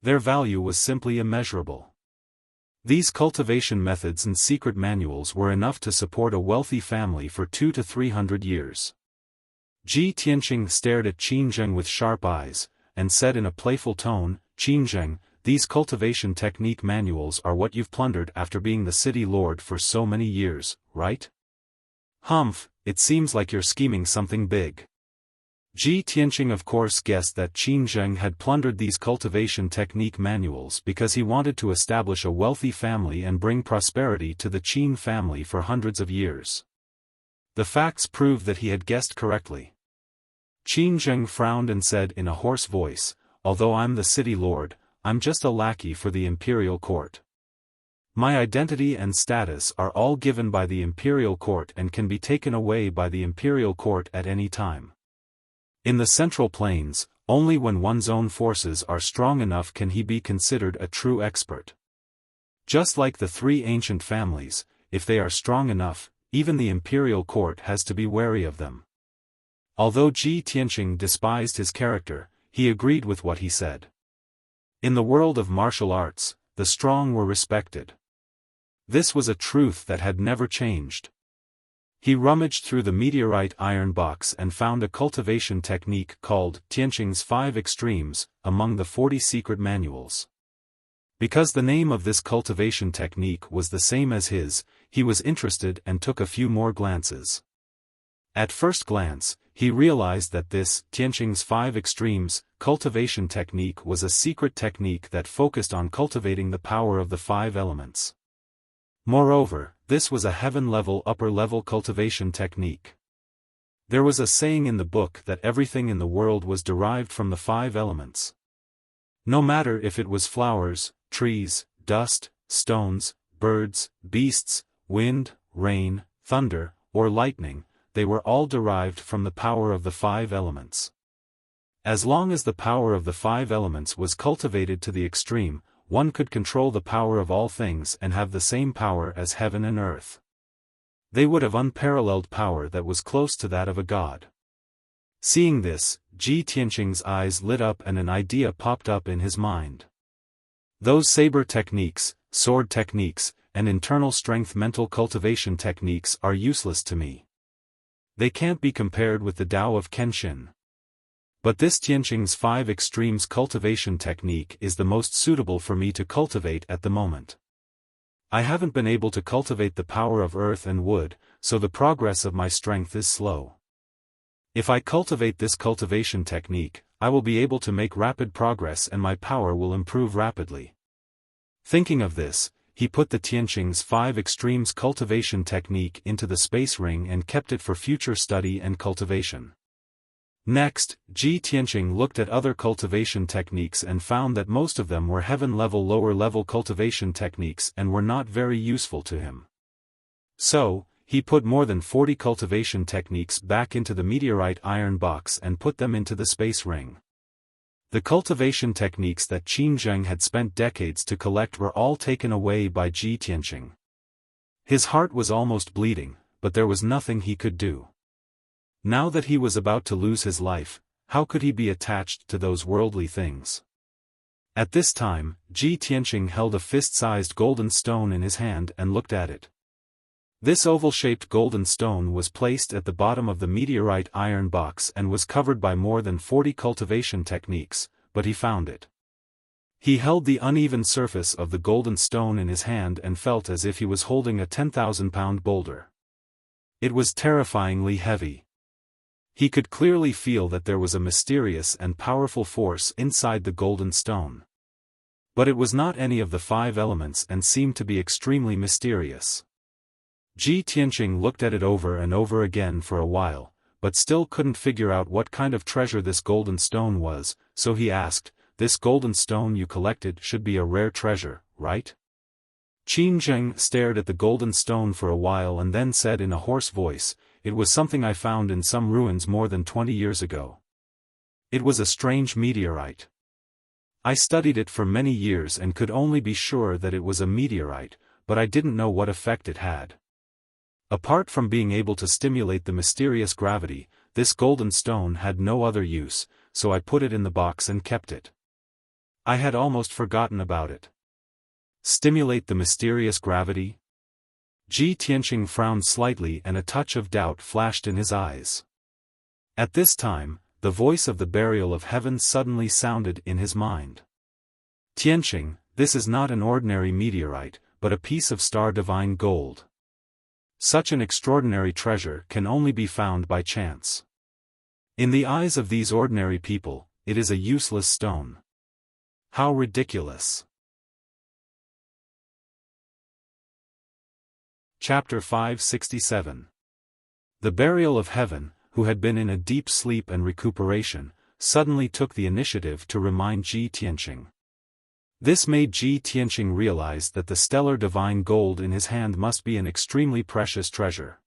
S1: Their value was simply immeasurable. These cultivation methods and secret manuals were enough to support a wealthy family for 200 to 300 years. Ji Tianqing stared at Qin Zheng with sharp eyes, and said in a playful tone, "Qin Zheng, these cultivation technique manuals are what you've plundered after being the city lord for so many years, right? Humph, it seems like you're scheming something big." Ji Tianqing of course guessed that Qin Zheng had plundered these cultivation technique manuals because he wanted to establish a wealthy family and bring prosperity to the Qin family for hundreds of years. The facts proved that he had guessed correctly. Qin Zheng frowned and said in a hoarse voice, "Although I'm the city lord, I'm just a lackey for the imperial court. My identity and status are all given by the imperial court and can be taken away by the imperial court at any time. In the Central Plains, only when one's own forces are strong enough can he be considered a true expert. Just like the three ancient families, if they are strong enough, even the imperial court has to be wary of them." Although Ji Tianqing despised his character, he agreed with what he said. In the world of martial arts, the strong were respected. This was a truth that had never changed. He rummaged through the meteorite iron box and found a cultivation technique called Tianqing's 5 Extremes among the 40 secret manuals. Because the name of this cultivation technique was the same as his, he was interested and took a few more glances. At first glance, he realized that this Tianqing's 5 Extremes cultivation technique was a secret technique that focused on cultivating the power of the 5 elements. Moreover, this was a heaven-level upper-level cultivation technique. There was a saying in the book that everything in the world was derived from the 5 elements. No matter if it was flowers, trees, dust, stones, birds, beasts, wind, rain, thunder, or lightning, they were all derived from the power of the 5 elements. As long as the power of the 5 elements was cultivated to the extreme, one could control the power of all things and have the same power as heaven and earth. They would have unparalleled power that was close to that of a god. Seeing this, Ji Tianqing's eyes lit up and an idea popped up in his mind. Those saber techniques, sword techniques, and internal strength mental cultivation techniques are useless to me. They can't be compared with the Tao of Kenshin. But this Tianqing's 5 Extremes cultivation technique is the most suitable for me to cultivate at the moment. I haven't been able to cultivate the power of earth and wood, so the progress of my strength is slow. If I cultivate this cultivation technique, I will be able to make rapid progress and my power will improve rapidly." Thinking of this, he put the Tianqing's 5 Extremes cultivation technique into the space ring and kept it for future study and cultivation. Next, Ji Tianqing looked at other cultivation techniques and found that most of them were heaven-level lower-level cultivation techniques and were not very useful to him. So, he put more than 40 cultivation techniques back into the meteorite iron box and put them into the space ring. The cultivation techniques that Qin Zheng had spent decades to collect were all taken away by Ji Tianqing. His heart was almost bleeding, but there was nothing he could do. Now that he was about to lose his life, how could he be attached to those worldly things? At this time, Ji Tianqing held a fist-sized golden stone in his hand and looked at it. This oval-shaped golden stone was placed at the bottom of the meteorite iron box and was covered by more than 40 cultivation techniques, but he found it. He held the uneven surface of the golden stone in his hand and felt as if he was holding a 10,000-pound boulder. It was terrifyingly heavy. He could clearly feel that there was a mysterious and powerful force inside the golden stone. But it was not any of the 5 elements and seemed to be extremely mysterious. Ji Tianqing looked at it over and over again for a while, but still couldn't figure out what kind of treasure this golden stone was, so he asked, "This golden stone you collected should be a rare treasure, right?" Qin Zheng stared at the golden stone for a while and then said in a hoarse voice, "It was something I found in some ruins more than 20 years ago. It was a strange meteorite. I studied it for many years and could only be sure that it was a meteorite, but I didn't know what effect it had. Apart from being able to stimulate the mysterious gravity, this golden stone had no other use, so I put it in the box and kept it. I had almost forgotten about it." Stimulate the mysterious gravity? Ji Tianqing frowned slightly and a touch of doubt flashed in his eyes. At this time, the voice of the burial of heaven suddenly sounded in his mind. "Tianqing, this is not an ordinary meteorite, but a piece of star divine gold. Such an extraordinary treasure can only be found by chance. In the eyes of these ordinary people, it is a useless stone. How ridiculous." Chapter 567. The burial of heaven, who had been in a deep sleep and recuperation, suddenly took the initiative to remind Ji Tianqing. This made Ji Tianqing realize that the stellar divine gold in his hand must be an extremely precious treasure.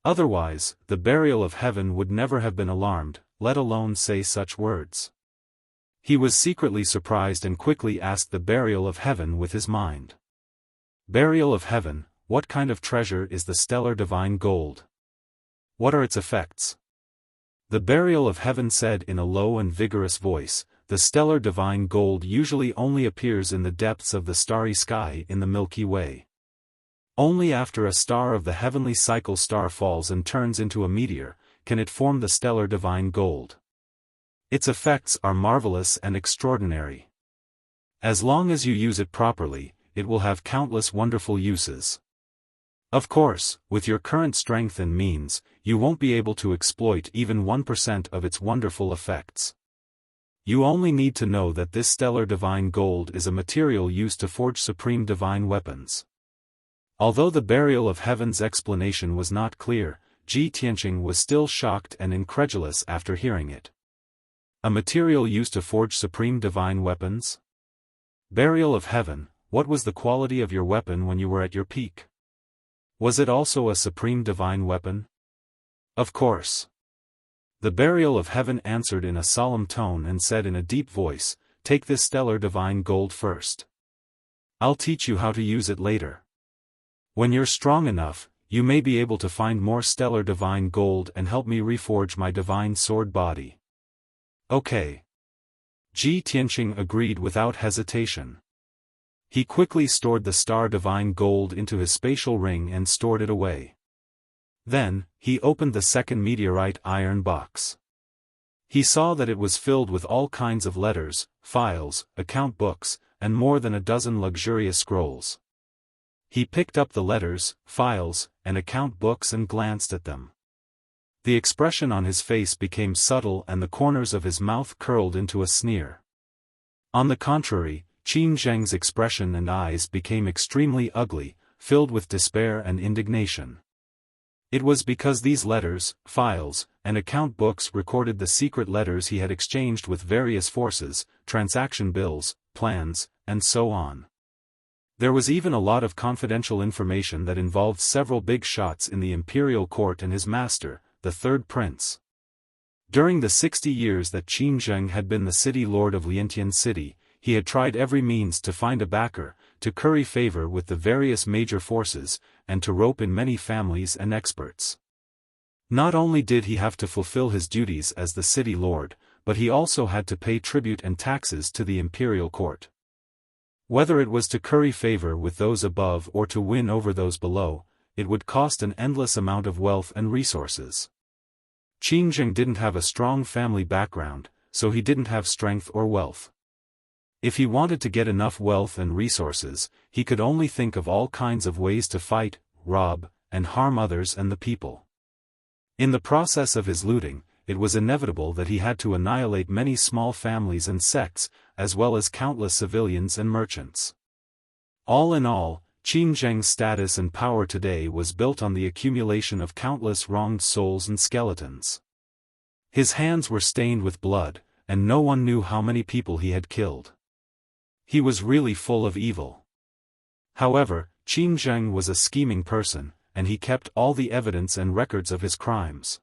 S1: Otherwise, the burial of heaven would never have been alarmed, let alone say such words. He was secretly surprised and quickly asked the burial of heaven with his mind. "Burial of heaven, what kind of treasure is the stellar divine gold? What are its effects?" The burial of heaven said in a low and vigorous voice, "The stellar divine gold usually only appears in the depths of the starry sky in the Milky Way. Only after a star of the heavenly cycle star falls and turns into a meteor, can it form the stellar divine gold. Its effects are marvelous and extraordinary. As long as you use it properly, it will have countless wonderful uses. Of course, with your current strength and means, you won't be able to exploit even 1% of its wonderful effects. You only need to know that this stellar divine gold is a material used to forge supreme divine weapons." Although the burial of heaven's explanation was not clear, Ji Tianqing was still shocked and incredulous after hearing it. A material used to forge supreme divine weapons? Burial of heaven, what was the quality of your weapon when you were at your peak? Was it also a supreme divine weapon? Of course. The burial of heaven answered in a solemn tone and said in a deep voice, "Take this stellar divine gold first. I'll teach you how to use it later. When you're strong enough, you may be able to find more stellar divine gold and help me reforge my divine sword body." Okay. Ji Tianqing agreed without hesitation. He quickly stored the star divine gold into his spatial ring and stored it away. Then, he opened the second meteorite iron box. He saw that it was filled with all kinds of letters, files, account books, and more than a dozen luxurious scrolls. He picked up the letters, files, and account books and glanced at them. The expression on his face became subtle and the corners of his mouth curled into a sneer. On the contrary, Qin Zheng's expression and eyes became extremely ugly, filled with despair and indignation. It was because these letters, files, and account books recorded the secret letters he had exchanged with various forces, transaction bills, plans, and so on. There was even a lot of confidential information that involved several big shots in the imperial court and his master, the third prince. During the 60 years that Qin Zheng had been the city lord of Liantian City, he had tried every means to find a backer, to curry favor with the various major forces, and to rope in many families and experts. Not only did he have to fulfill his duties as the city lord, but he also had to pay tribute and taxes to the imperial court. Whether it was to curry favor with those above or to win over those below, it would cost an endless amount of wealth and resources. Qin Zheng didn't have a strong family background, so he didn't have strength or wealth. If he wanted to get enough wealth and resources, he could only think of all kinds of ways to fight, rob, and harm others and the people. In the process of his looting, it was inevitable that he had to annihilate many small families and sects, as well as countless civilians and merchants. All in all, Qin Zheng's status and power today was built on the accumulation of countless wronged souls and skeletons. His hands were stained with blood, and no one knew how many people he had killed. He was really full of evil. However, Qin Zheng was a scheming person, and he kept all the evidence and records of his crimes.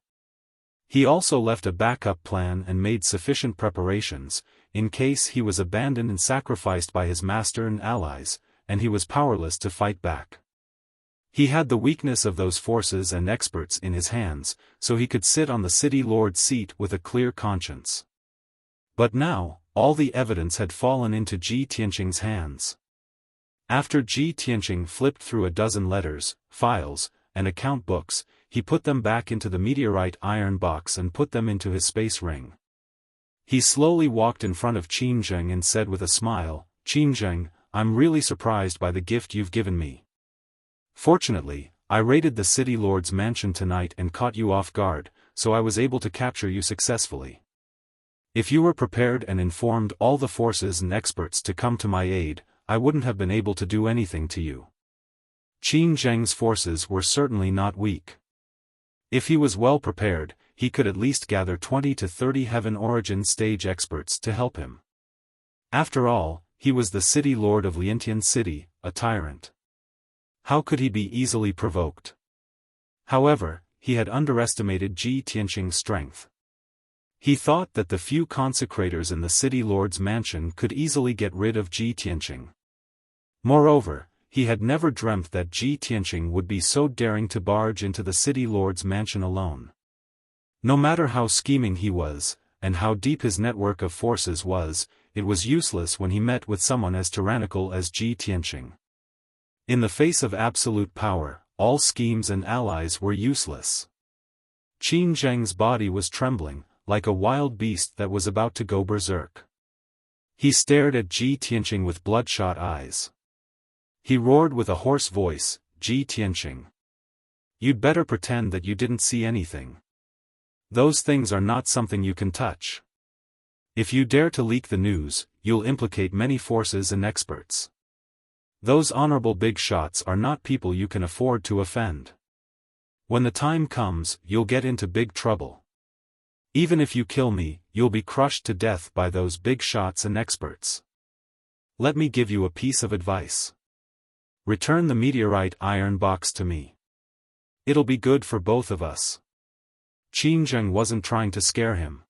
S1: He also left a backup plan and made sufficient preparations, in case he was abandoned and sacrificed by his master and allies, and he was powerless to fight back. He had the weakness of those forces and experts in his hands, so he could sit on the city lord's seat with a clear conscience. But now, all the evidence had fallen into Ji Tianqing's hands. After Ji Tianqing flipped through a dozen letters, files, and account books, he put them back into the meteorite iron box and put them into his space ring. He slowly walked in front of Qin Zheng and said with a smile, "Qin Zheng, I'm really surprised by the gift you've given me. Fortunately, I raided the city lord's mansion tonight and caught you off guard, so I was able to capture you successfully. If you were prepared and informed all the forces and experts to come to my aid, I wouldn't have been able to do anything to you." Qin Zheng's forces were certainly not weak. If he was well prepared, he could at least gather 20 to 30 Heaven Origin stage experts to help him. After all, he was the city lord of Liantian City, a tyrant. How could he be easily provoked? However, he had underestimated Ji Tianqing's strength. He thought that the few consecrators in the city lord's mansion could easily get rid of Ji Tianqing. Moreover, he had never dreamt that Ji Tianqing would be so daring to barge into the city lord's mansion alone. No matter how scheming he was, and how deep his network of forces was, it was useless when he met with someone as tyrannical as Ji Tianqing. In the face of absolute power, all schemes and allies were useless. Qin Zheng's body was trembling, like a wild beast that was about to go berserk. He stared at Ji Tianqing with bloodshot eyes. He roared with a hoarse voice, "Ji Tianqing. You'd better pretend that you didn't see anything. Those things are not something you can touch. If you dare to leak the news, you'll implicate many forces and experts. Those honorable big shots are not people you can afford to offend. When the time comes, you'll get into big trouble. Even if you kill me, you'll be crushed to death by those big shots and experts. Let me give you a piece of advice. Return the meteorite iron box to me. It'll be good for both of us." Qin Zheng wasn't trying to scare him.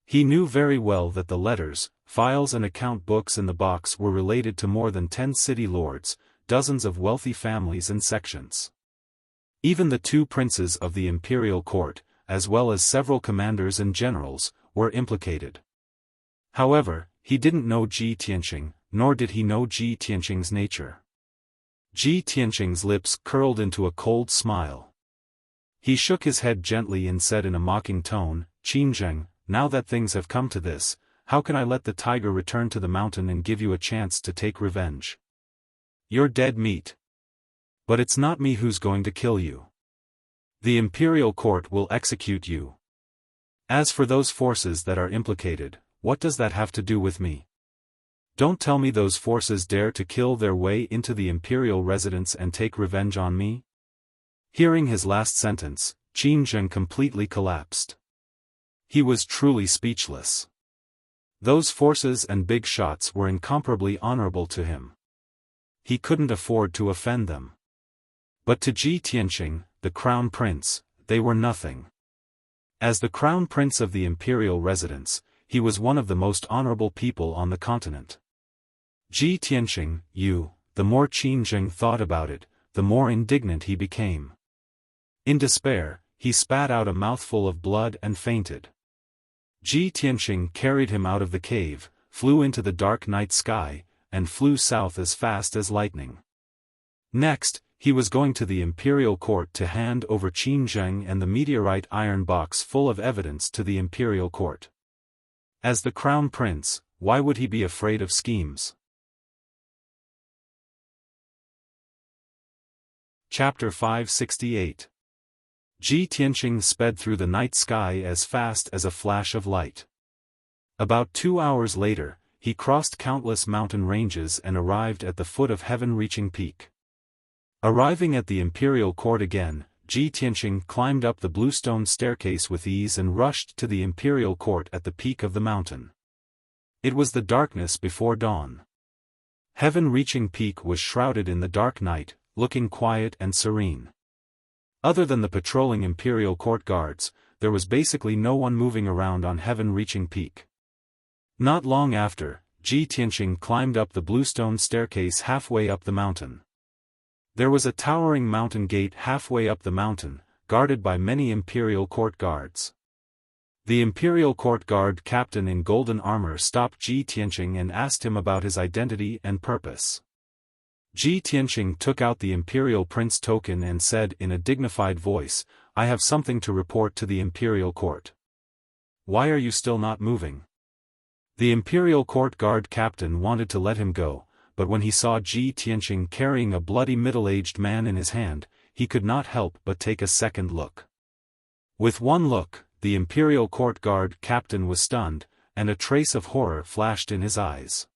S1: He knew very well that the letters, files and account books in the box were related to more than 10 city lords, dozens of wealthy families and sections. Even the 2 princes of the imperial court, as well as several commanders and generals, were implicated. However, he didn't know Ji Tianqing, nor did he know Ji Tianqing's nature. Ji Tianqing's lips curled into a cold smile. He shook his head gently and said in a mocking tone, "Qin Zheng, now that things have come to this, how can I let the tiger return to the mountain and give you a chance to take revenge? You're dead meat. But it's not me who's going to kill you. The imperial court will execute you. As for those forces that are implicated, what does that have to do with me? Don't tell me those forces dare to kill their way into the imperial residence and take revenge on me?" Hearing his last sentence, Qin Zheng completely collapsed. He was truly speechless. Those forces and big shots were incomparably honorable to him. He couldn't afford to offend them. But to Ji Tianqing, the crown prince, they were nothing. As the crown prince of the imperial residence, he was one of the most honorable people on the continent. Ji Tianqing, the more Qin Zheng thought about it, the more indignant he became. In despair, he spat out a mouthful of blood and fainted. Ji Tianqing carried him out of the cave, flew into the dark night sky, and flew south as fast as lightning. Next, he was going to the imperial court to hand over Qin Zheng and the meteorite iron box full of evidence to the imperial court. As the crown prince, why would he be afraid of schemes? Chapter 568. Ji Tianqing sped through the night sky as fast as a flash of light. About 2 hours later, he crossed countless mountain ranges and arrived at the foot of heaven-reaching peak. Arriving at the imperial court again, Ji Tianqing climbed up the bluestone staircase with ease and rushed to the imperial court at the peak of the mountain. It was the darkness before dawn. Heaven-reaching peak was shrouded in the dark night, looking quiet and serene. Other than the patrolling imperial court guards, there was basically no one moving around on heaven-reaching peak. Not long after, Ji Tianqing climbed up the bluestone staircase halfway up the mountain. There was a towering mountain gate halfway up the mountain, guarded by many imperial court guards. The imperial court guard captain in golden armor stopped Ji Tianqing and asked him about his identity and purpose. Ji Tianqing took out the imperial prince token and said in a dignified voice, "I have something to report to the imperial court." "Why are you still not moving?" The imperial court guard captain wanted to let him go, but when he saw Ji Tianqing carrying a bloody middle-aged man in his hand, he could not help but take a second look. With one look, the imperial court guard captain was stunned, and a trace of horror flashed in his eyes.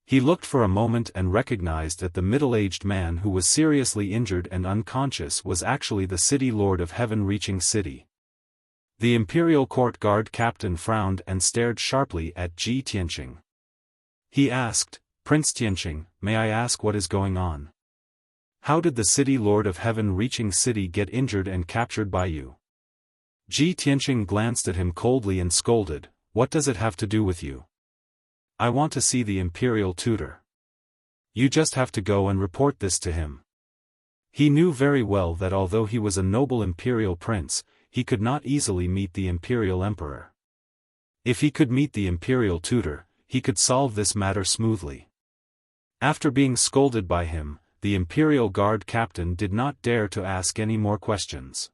S1: He looked for a moment and recognized that the middle-aged man who was seriously injured and unconscious was actually the city lord of heaven-reaching city. The imperial court guard captain frowned and stared sharply at Ji Tianqing. He asked, "Prince Tianqing, may I ask what is going on? How did the city lord of heaven-reaching city get injured and captured by you?" Ji Tianqing glanced at him coldly and scolded, "What does it have to do with you? I want to see the imperial tutor. You just have to go and report this to him." He knew very well that although he was a noble imperial prince, he could not easily meet the imperial emperor. If he could meet the imperial tutor, he could solve this matter smoothly. After being scolded by him, the imperial guard captain did not dare to ask any more questions.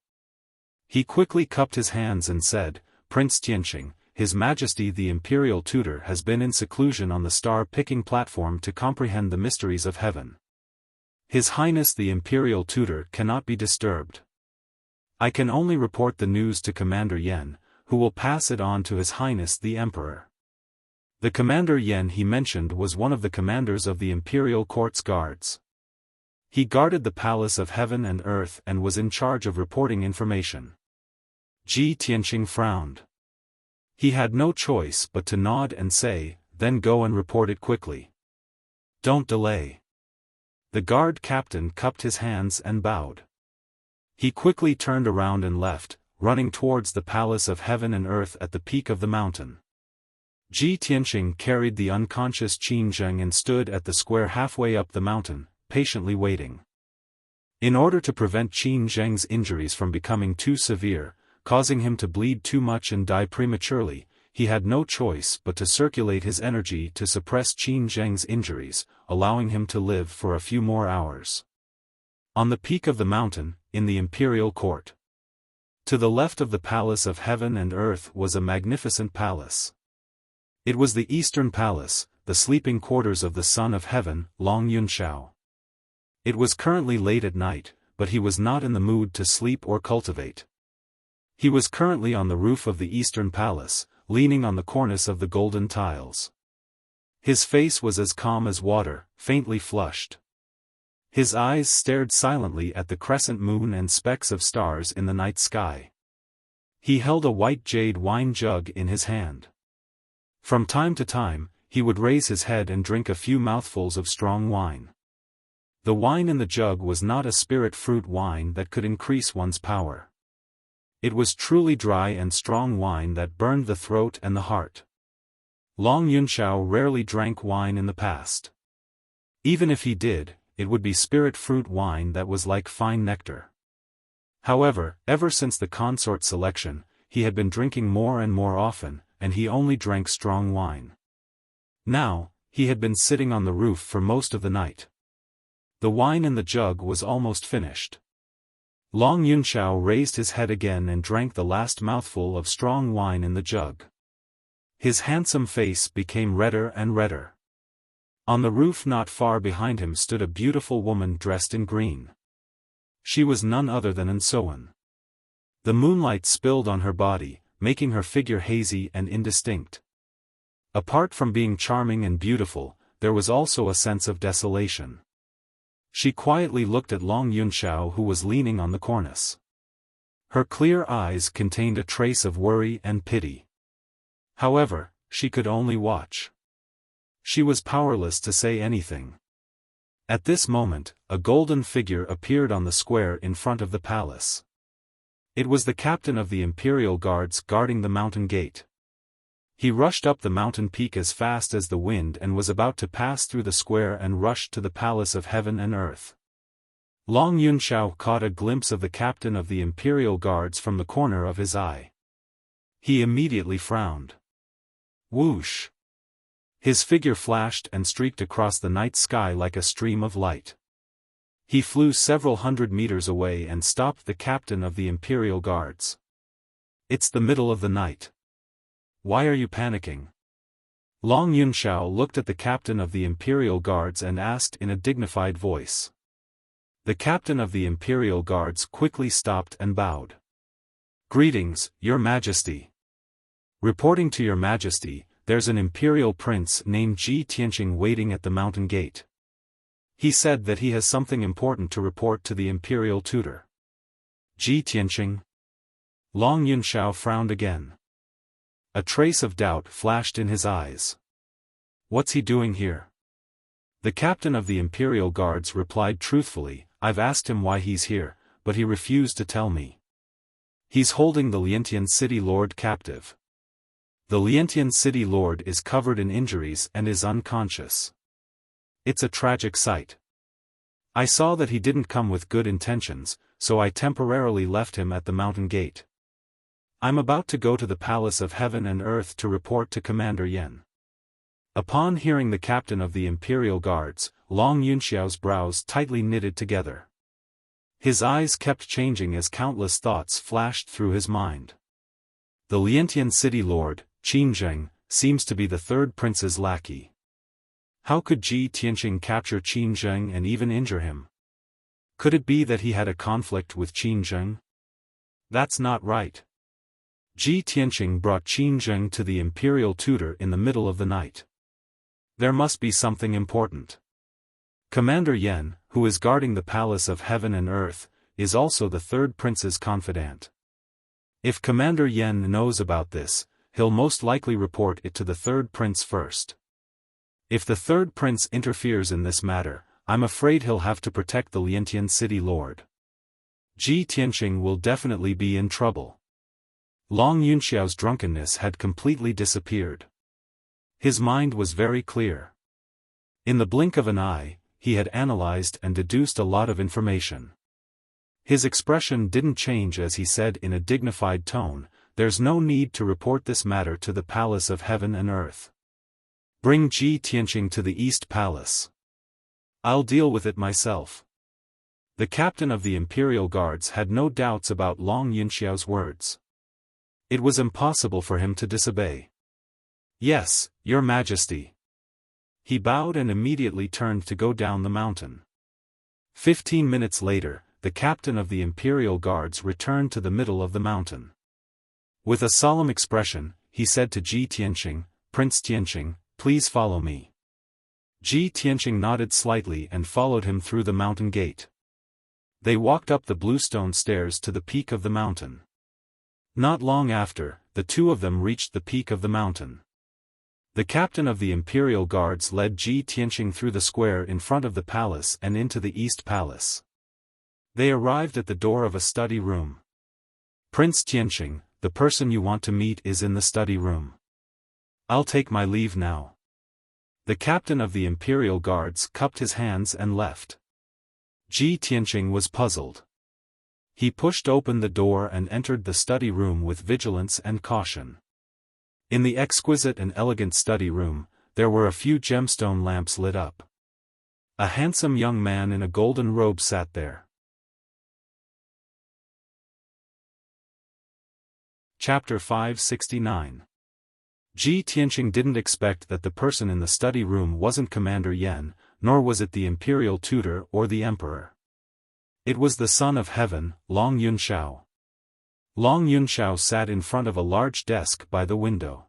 S1: He quickly cupped his hands and said, "Prince Tianqing, His Majesty the Imperial Tutor has been in seclusion on the star-picking platform to comprehend the mysteries of heaven. His Highness the Imperial Tutor cannot be disturbed. I can only report the news to Commander Yan, who will pass it on to His Highness the Emperor." The Commander Yan he mentioned was one of the commanders of the Imperial Court's guards. He guarded the Palace of Heaven and Earth and was in charge of reporting information. Ji Tianqing frowned. He had no choice but to nod and say, "Then go and report it quickly. Don't delay." The guard captain cupped his hands and bowed. He quickly turned around and left, running towards the Palace of Heaven and Earth at the peak of the mountain. Ji Tianqing carried the unconscious Qin Zheng and stood at the square halfway up the mountain, patiently waiting. In order to prevent Qin Zheng's injuries from becoming too severe, causing him to bleed too much and die prematurely, he had no choice but to circulate his energy to suppress Qin Zheng's injuries, allowing him to live for a few more hours. On the peak of the mountain, in the imperial court. To the left of the Palace of Heaven and Earth was a magnificent palace. It was the Eastern Palace, the sleeping quarters of the Son of Heaven, Long Yunxiao. It was currently late at night, but he was not in the mood to sleep or cultivate. He was currently on the roof of the Eastern Palace, leaning on the cornice of the golden tiles. His face was as calm as water, faintly flushed. His eyes stared silently at the crescent moon and specks of stars in the night sky. He held a white jade wine jug in his hand. From time to time, he would raise his head and drink a few mouthfuls of strong wine. The wine in the jug was not a spirit fruit wine that could increase one's power. It was truly dry and strong wine that burned the throat and the heart. Long Yunxiao rarely drank wine in the past. Even if he did, it would be spirit fruit wine that was like fine nectar. However, ever since the consort selection, he had been drinking more and more often, and he only drank strong wine. Now, he had been sitting on the roof for most of the night. The wine in the jug was almost finished. Long Yunxiao raised his head again and drank the last mouthful of strong wine in the jug. His handsome face became redder and redder. On the roof not far behind him stood a beautiful woman dressed in green. She was none other than An Soan. The moonlight spilled on her body, making her figure hazy and indistinct. Apart from being charming and beautiful, there was also a sense of desolation. She quietly looked at Long Yunxiao, who was leaning on the cornice. Her clear eyes contained a trace of worry and pity. However, she could only watch. She was powerless to say anything. At this moment, a golden figure appeared on the square in front of the palace. It was the captain of the Imperial Guards guarding the mountain gate. He rushed up the mountain peak as fast as the wind and was about to pass through the square and rushed to the palace of heaven and earth. Long Yunxiao caught a glimpse of the captain of the Imperial Guards from the corner of his eye. He immediately frowned. Whoosh! His figure flashed and streaked across the night sky like a stream of light. He flew several hundred meters away and stopped the captain of the Imperial Guards. It's the middle of the night. Why are you panicking? Long Yunxiao looked at the captain of the Imperial Guards and asked in a dignified voice. The captain of the Imperial Guards quickly stopped and bowed. Greetings, Your Majesty. Reporting to Your Majesty, there's an imperial prince named Ji Tianqing waiting at the mountain gate. He said that he has something important to report to the imperial tutor. Ji Tianqing? Long Yunxiao frowned again. A trace of doubt flashed in his eyes. What's he doing here? The captain of the Imperial Guards replied truthfully, I've asked him why he's here, but he refused to tell me. He's holding the Liantian city lord captive. The Liantian city lord is covered in injuries and is unconscious. It's a tragic sight. I saw that he didn't come with good intentions, so I temporarily left him at the mountain gate. I'm about to go to the palace of heaven and earth to report to Commander Yan. Upon hearing the captain of the Imperial Guards, Long Yunxiao's brows tightly knitted together. His eyes kept changing as countless thoughts flashed through his mind. The Liantian city lord, Qin Zheng, seems to be the third prince's lackey. How could Ji Tianqing capture Qin Zheng and even injure him? Could it be that he had a conflict with Qin Zheng? That's not right. Ji Tianqing brought Qin Zheng to the imperial tutor in the middle of the night. There must be something important. Commander Yan, who is guarding the palace of heaven and earth, is also the third prince's confidant. If Commander Yan knows about this, he'll most likely report it to the third prince first. If the third prince interferes in this matter, I'm afraid he'll have to protect the Liantian city lord. Ji Tianqing will definitely be in trouble. Long Yunxiao's drunkenness had completely disappeared. His mind was very clear. In the blink of an eye, he had analyzed and deduced a lot of information. His expression didn't change as he said in a dignified tone, There's no need to report this matter to the palace of heaven and earth. Bring Ji Tianqing to the East Palace. I'll deal with it myself. The captain of the Imperial Guards had no doubts about Long Yunxiao's words. It was impossible for him to disobey. Yes, Your Majesty. He bowed and immediately turned to go down the mountain. 15 minutes later, the captain of the Imperial Guards returned to the middle of the mountain. With a solemn expression, he said to Ji Tianqing, Prince Tianqing, please follow me. Ji Tianqing nodded slightly and followed him through the mountain gate. They walked up the bluestone stairs to the peak of the mountain. Not long after, the two of them reached the peak of the mountain. The captain of the Imperial Guards led Ji Tianqing through the square in front of the palace and into the East Palace. They arrived at the door of a study room. Prince Tianqing, the person you want to meet is in the study room. I'll take my leave now. The captain of the Imperial Guards cupped his hands and left. Ji Tianqing was puzzled. He pushed open the door and entered the study room with vigilance and caution. In the exquisite and elegant study room, there were a few gemstone lamps lit up. A handsome young man in a golden robe sat there. Chapter 569. Ji Tianqing didn't expect that the person in the study room wasn't Commander Yan, nor was it the imperial tutor or the emperor. It was the son of heaven, Long Yunxiao. Long Yunxiao sat in front of a large desk by the window.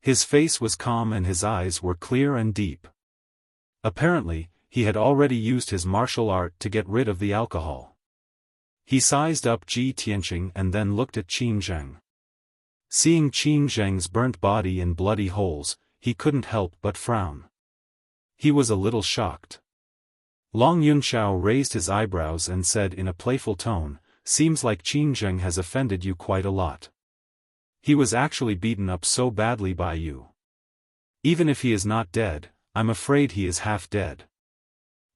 S1: His face was calm and his eyes were clear and deep. Apparently, he had already used his martial art to get rid of the alcohol. He sized up Ji Tianqing and then looked at Qin Zheng. Seeing Qin Zheng's burnt body in bloody holes, he couldn't help but frown. He was a little shocked. Long Yunxiao raised his eyebrows and said in a playful tone, "Seems like Qin Zheng has offended you quite a lot. He was actually beaten up so badly by you. Even if he is not dead, I'm afraid he is half dead."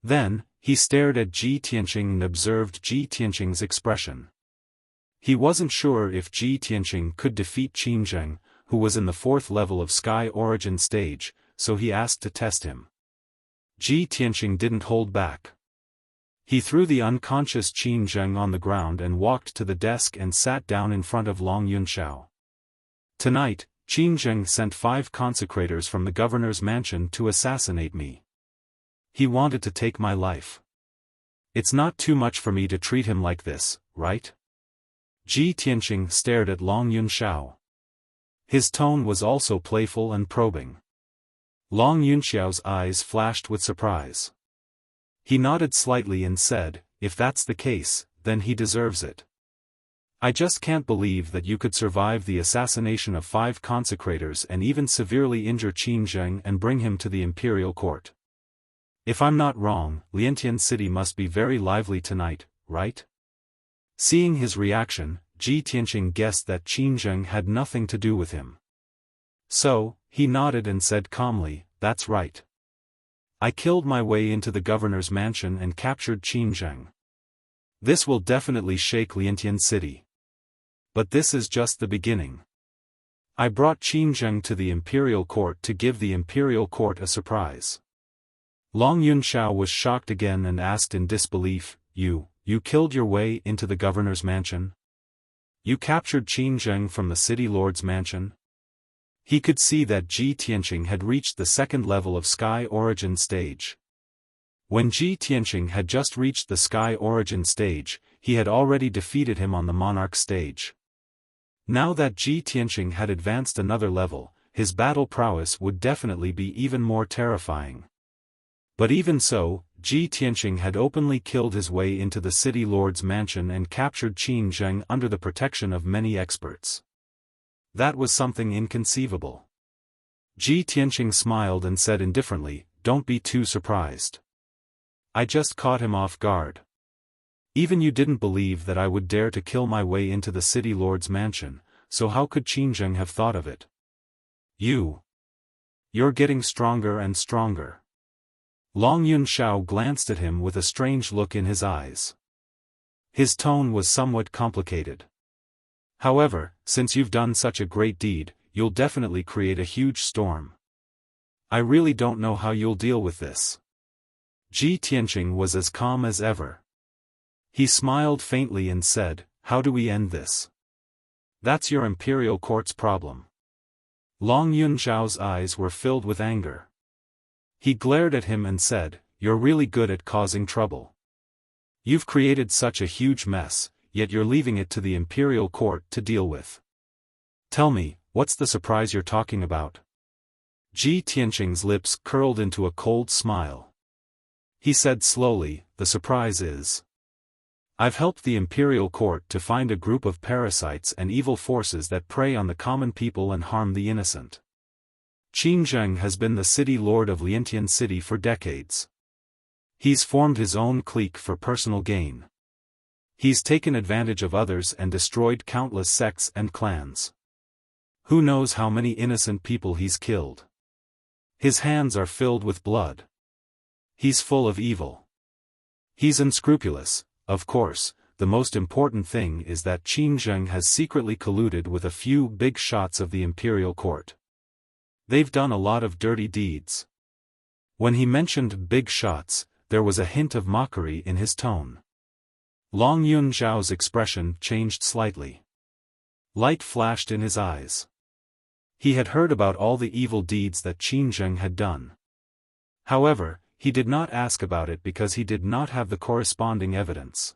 S1: Then, he stared at Ji Tianqing and observed Ji Tianqing's expression. He wasn't sure if Ji Tianqing could defeat Qin Zheng, who was in the 4th level of Sky Origin stage, so he asked to test him. Ji Tianqing didn't hold back. He threw the unconscious Qin Zheng on the ground and walked to the desk and sat down in front of Long Yunxiao. "Tonight, Qin Zheng sent 5 consecrators from the governor's mansion to assassinate me. He wanted to take my life. It's not too much for me to treat him like this, right?" Ji Tianqing stared at Long Yunxiao. His tone was also playful and probing. Long Yunxiao's eyes flashed with surprise. He nodded slightly and said, "If that's the case, then he deserves it. I just can't believe that you could survive the assassination of 5 consecrators and even severely injure Qin Zheng and bring him to the imperial court. If I'm not wrong, Liantian City must be very lively tonight, right?" Seeing his reaction, Ji Tianqing guessed that Qin Zheng had nothing to do with him. So, he nodded and said calmly, "That's right. I killed my way into the governor's mansion and captured Qin Zheng. This will definitely shake Liantian City. But this is just the beginning. I brought Qin Zheng to the imperial court to give the imperial court a surprise." Long Yunxiao was shocked again and asked in disbelief, You killed your way into the governor's mansion? You captured Qin Zheng from the city lord's mansion?" He could see that Ji Tianqing had reached the 2nd level of Sky Origin stage. When Ji Tianqing had just reached the Sky Origin stage, he had already defeated him on the Monarch stage. Now that Ji Tianqing had advanced another level, his battle prowess would definitely be even more terrifying. But even so, Ji Tianqing had openly killed his way into the city lord's mansion and captured Qin Zheng under the protection of many experts. That was something inconceivable. Ji Tianqing smiled and said indifferently, "Don't be too surprised. I just caught him off guard. Even you didn't believe that I would dare to kill my way into the city lord's mansion, so how could Qin Zheng have thought of it? You're getting stronger and stronger." Long Yunxiao glanced at him with a strange look in his eyes. His tone was somewhat complicated. "However, since you've done such a great deed, you'll definitely create a huge storm. I really don't know how you'll deal with this." Ji Tianqing was as calm as ever. He smiled faintly and said, "How do we end this? That's your imperial court's problem." Long Yunxiao's eyes were filled with anger. He glared at him and said, "You're really good at causing trouble. You've created such a huge mess, yet you're leaving it to the imperial court to deal with. Tell me, what's the surprise you're talking about?" Ji Tianqing's lips curled into a cold smile. He said slowly, "The surprise is, I've helped the imperial court to find a group of parasites and evil forces that prey on the common people and harm the innocent. Qin Zheng has been the city lord of Liantian City for decades. He's formed his own clique for personal gain. He's taken advantage of others and destroyed countless sects and clans. Who knows how many innocent people he's killed. His hands are filled with blood. He's full of evil. He's unscrupulous. Of course, the most important thing is that Qin Zheng has secretly colluded with a few big shots of the imperial court. They've done a lot of dirty deeds." When he mentioned big shots, there was a hint of mockery in his tone. Long Yunxiao's expression changed slightly. Light flashed in his eyes. He had heard about all the evil deeds that Qin Zheng had done. However, he did not ask about it because he did not have the corresponding evidence.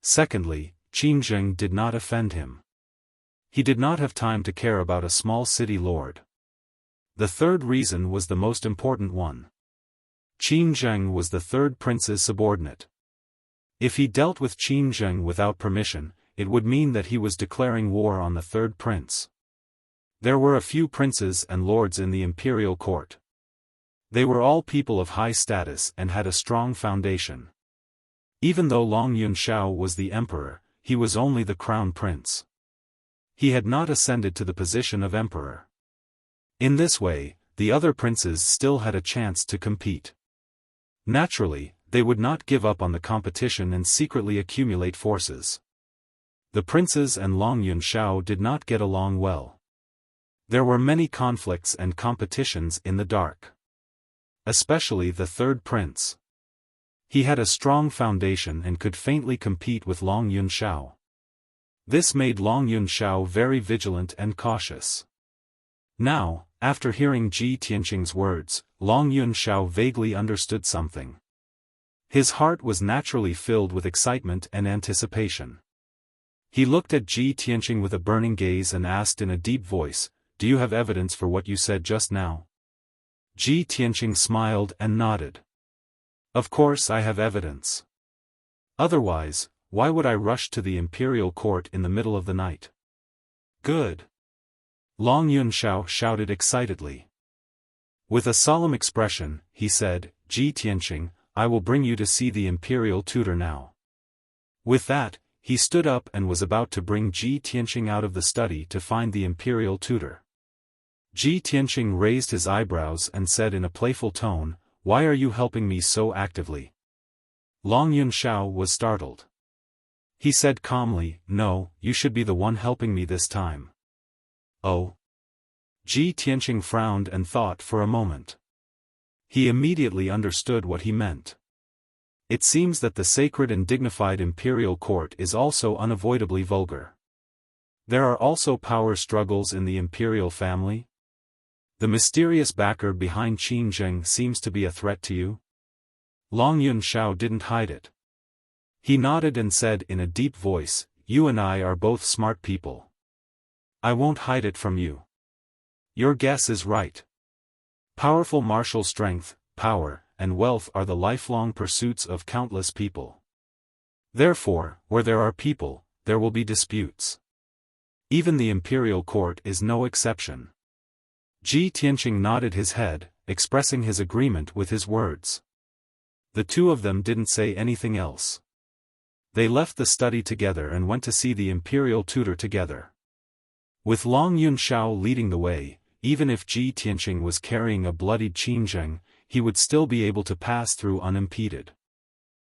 S1: Secondly, Qin Zheng did not offend him. He did not have time to care about a small city lord. The third reason was the most important one. Qin Zheng was the third prince's subordinate. If he dealt with Qin Zheng without permission, it would mean that he was declaring war on the third prince. There were a few princes and lords in the imperial court. They were all people of high status and had a strong foundation. Even though Long Yunxiao was the emperor, he was only the crown prince. He had not ascended to the position of emperor. In this way, the other princes still had a chance to compete. Naturally, they would not give up on the competition and secretly accumulate forces. The princes and Long Yunxiao did not get along well. There were many conflicts and competitions in the dark. Especially the third prince. He had a strong foundation and could faintly compete with Long Yunxiao. This made Long Yunxiao very vigilant and cautious. Now, after hearing Ji Tianqing's words, Long Yunxiao vaguely understood something. His heart was naturally filled with excitement and anticipation. He looked at Ji Tianqing with a burning gaze and asked in a deep voice, "Do you have evidence for what you said just now?" Ji Tianqing smiled and nodded. "Of course I have evidence. Otherwise, why would I rush to the imperial court in the middle of the night?" "Good!" Long Yunxiao shouted excitedly. With a solemn expression, he said, "Ji Tianqing, I will bring you to see the imperial tutor now." With that, he stood up and was about to bring Ji Tianqing out of the study to find the imperial tutor. Ji Tianqing raised his eyebrows and said in a playful tone, "Why are you helping me so actively?" Long Yunxiao was startled. He said calmly, "No, you should be the one helping me this time." "Oh?" Ji Tianqing frowned and thought for a moment. He immediately understood what he meant. It seems that the sacred and dignified imperial court is also unavoidably vulgar. There are also power struggles in the imperial family? The mysterious backer behind Qin Zheng seems to be a threat to you? Long Yunxiao didn't hide it. He nodded and said in a deep voice, "You and I are both smart people. I won't hide it from you. Your guess is right. Powerful martial strength, power, and wealth are the lifelong pursuits of countless people. Therefore, where there are people, there will be disputes. Even the imperial court is no exception." Ji Tianqing nodded his head, expressing his agreement with his words. The two of them didn't say anything else. They left the study together and went to see the imperial tutor together. With Long Yunxiao leading the way, even if Ji Tianqing was carrying a bloodied Qin Zheng, he would still be able to pass through unimpeded.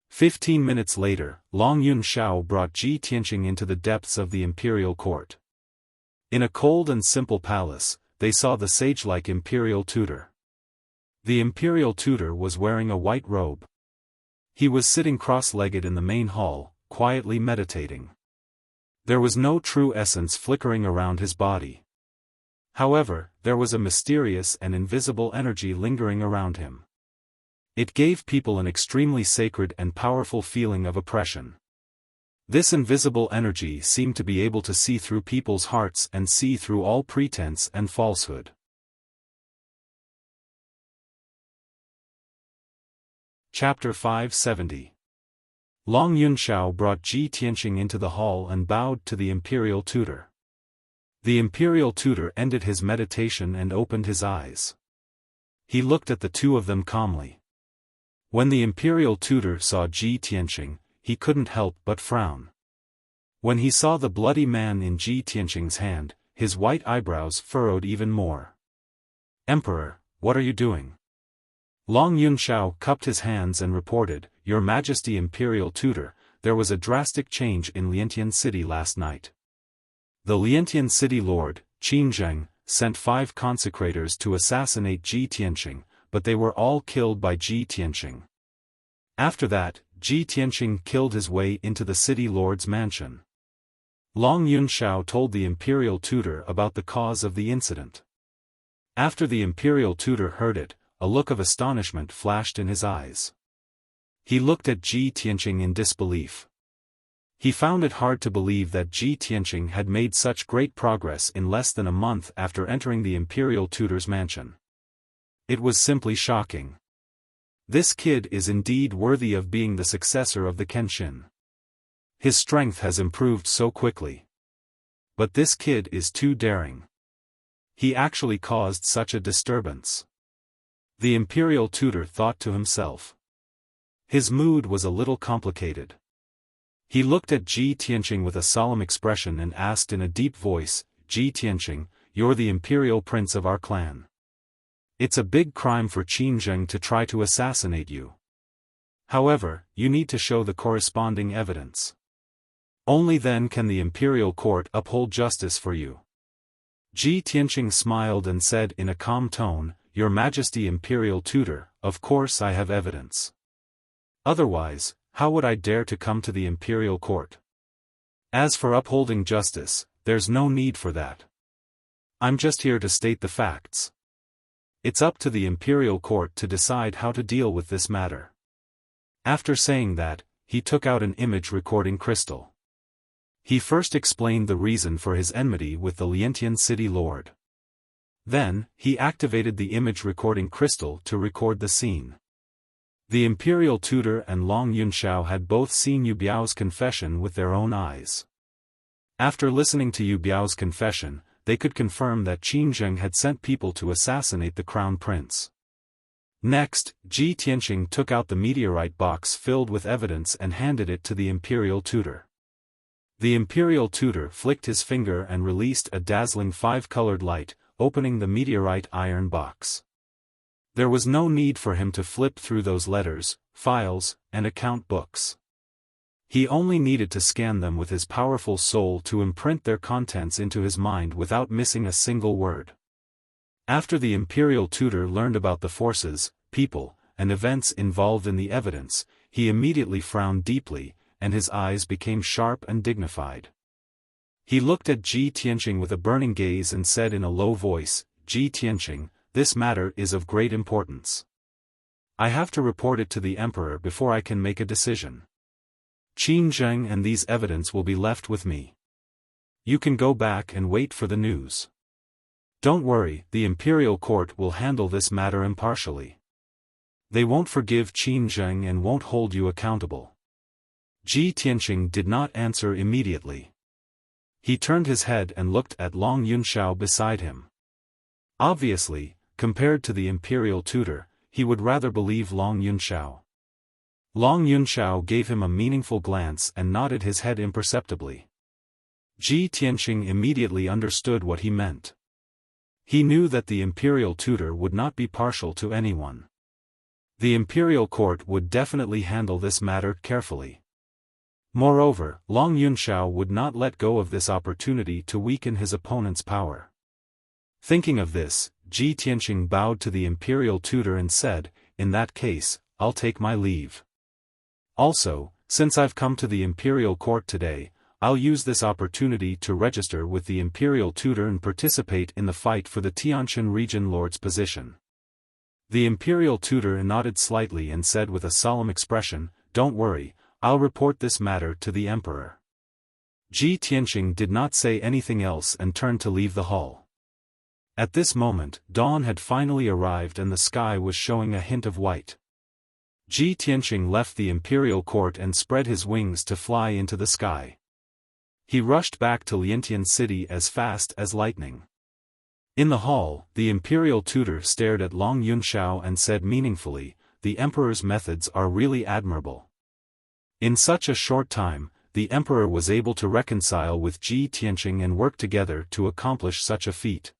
S1: 15 minutes later, Long Yunxiao brought Ji Tianqing into the depths of the imperial court. In a cold and simple palace, they saw the sage-like imperial tutor. The imperial tutor was wearing a white robe. He was sitting cross-legged in the main hall, quietly meditating. There was no true essence flickering around his body. However, there was a mysterious and invisible energy lingering around him. It gave people an extremely sacred and powerful feeling of oppression. This invisible energy seemed to be able to see through people's hearts and see through all pretense and falsehood. Chapter 570. Long Yunxiao brought Ji Tianqing into the hall and bowed to the imperial tutor. The imperial tutor ended his meditation and opened his eyes. He looked at the two of them calmly. When the imperial tutor saw Ji Tianqing, he couldn't help but frown. When he saw the bloody man in Ji Tianqing's hand, his white eyebrows furrowed even more. "Emperor, what are you doing?" Long Yunxiao cupped his hands and reported, "Your Majesty Imperial Tutor, there was a drastic change in Liantian City last night. The Liantian City Lord, Qin Zheng, sent 5 consecrators to assassinate Ji Tianqing, but they were all killed by Ji Tianqing. After that, Ji Tianqing killed his way into the city lord's mansion." Long Yunxiao told the imperial tutor about the cause of the incident. After the imperial tutor heard it, a look of astonishment flashed in his eyes. He looked at Ji Tianqing in disbelief. He found it hard to believe that Ji Tianqing had made such great progress in less than a month after entering the imperial tutor's mansion. It was simply shocking. This kid is indeed worthy of being the successor of the Kenshin. His strength has improved so quickly. But this kid is too daring. He actually caused such a disturbance. The imperial tutor thought to himself. His mood was a little complicated. He looked at Ji Tianqing with a solemn expression and asked in a deep voice, "Ji Tianqing, you're the imperial prince of our clan. It's a big crime for Qin Zheng to try to assassinate you. However, you need to show the corresponding evidence. Only then can the imperial court uphold justice for you." Ji Tianqing smiled and said in a calm tone, "Your Majesty imperial tutor, of course I have evidence. Otherwise, how would I dare to come to the imperial court? As for upholding justice, there's no need for that. I'm just here to state the facts. It's up to the imperial court to decide how to deal with this matter." After saying that, he took out an image recording crystal. He first explained the reason for his enmity with the Liantian city lord. Then, he activated the image recording crystal to record the scene. The imperial tutor and Long Yunxiao had both seen Yu Biao's confession with their own eyes. After listening to Yu Biao's confession, they could confirm that Qin Zheng had sent people to assassinate the crown prince. Next, Ji Tianqing took out the meteorite box filled with evidence and handed it to the imperial tutor. The imperial tutor flicked his finger and released a dazzling 5-colored light, opening the meteorite iron box. There was no need for him to flip through those letters, files, and account books. He only needed to scan them with his powerful soul to imprint their contents into his mind without missing a single word. After the imperial tutor learned about the forces, people, and events involved in the evidence, he immediately frowned deeply, and his eyes became sharp and dignified. He looked at Ji Tianqing with a burning gaze and said in a low voice, "Ji Tianqing, this matter is of great importance. I have to report it to the emperor before I can make a decision. Qin Zheng and these evidence will be left with me. You can go back and wait for the news. Don't worry, the imperial court will handle this matter impartially. They won't forgive Qin Zheng and won't hold you accountable." Ji Tianqing did not answer immediately. He turned his head and looked at Long Yunxiao beside him. Obviously, compared to the imperial tutor, he would rather believe Long Yunxiao. Long Yunxiao gave him a meaningful glance and nodded his head imperceptibly. Ji Tianqing immediately understood what he meant. He knew that the imperial tutor would not be partial to anyone. The imperial court would definitely handle this matter carefully. Moreover, Long Yunxiao would not let go of this opportunity to weaken his opponent's power. Thinking of this, Ji Tianqing bowed to the imperial tutor and said, "In that case, I'll take my leave. Also, since I've come to the imperial court today, I'll use this opportunity to register with the imperial tutor and participate in the fight for the Tianshan region lord's position." The imperial tutor nodded slightly and said with a solemn expression, "Don't worry, I'll report this matter to the emperor." Ji Tianqing did not say anything else and turned to leave the hall. At this moment, dawn had finally arrived and the sky was showing a hint of white. Ji Tianqing left the imperial court and spread his wings to fly into the sky. He rushed back to Liantian city as fast as lightning. In the hall, the imperial tutor stared at Long Yunxiao and said meaningfully, "The emperor's methods are really admirable." In such a short time, the emperor was able to reconcile with Ji Tianqing and work together to accomplish such a feat.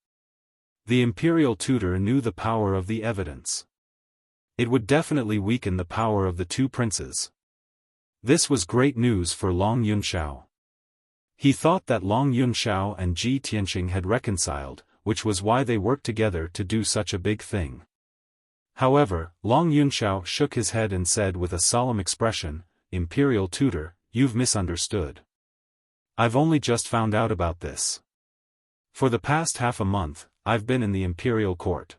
S1: The imperial tutor knew the power of the evidence. It would definitely weaken the power of the two princes. This was great news for Long Yunxiao. He thought that Long Yunxiao and Ji Tianqing had reconciled, which was why they worked together to do such a big thing. However, Long Yunxiao shook his head and said with a solemn expression, "Imperial tutor, you've misunderstood. I've only just found out about this. For the past half a month, I've been in the imperial court.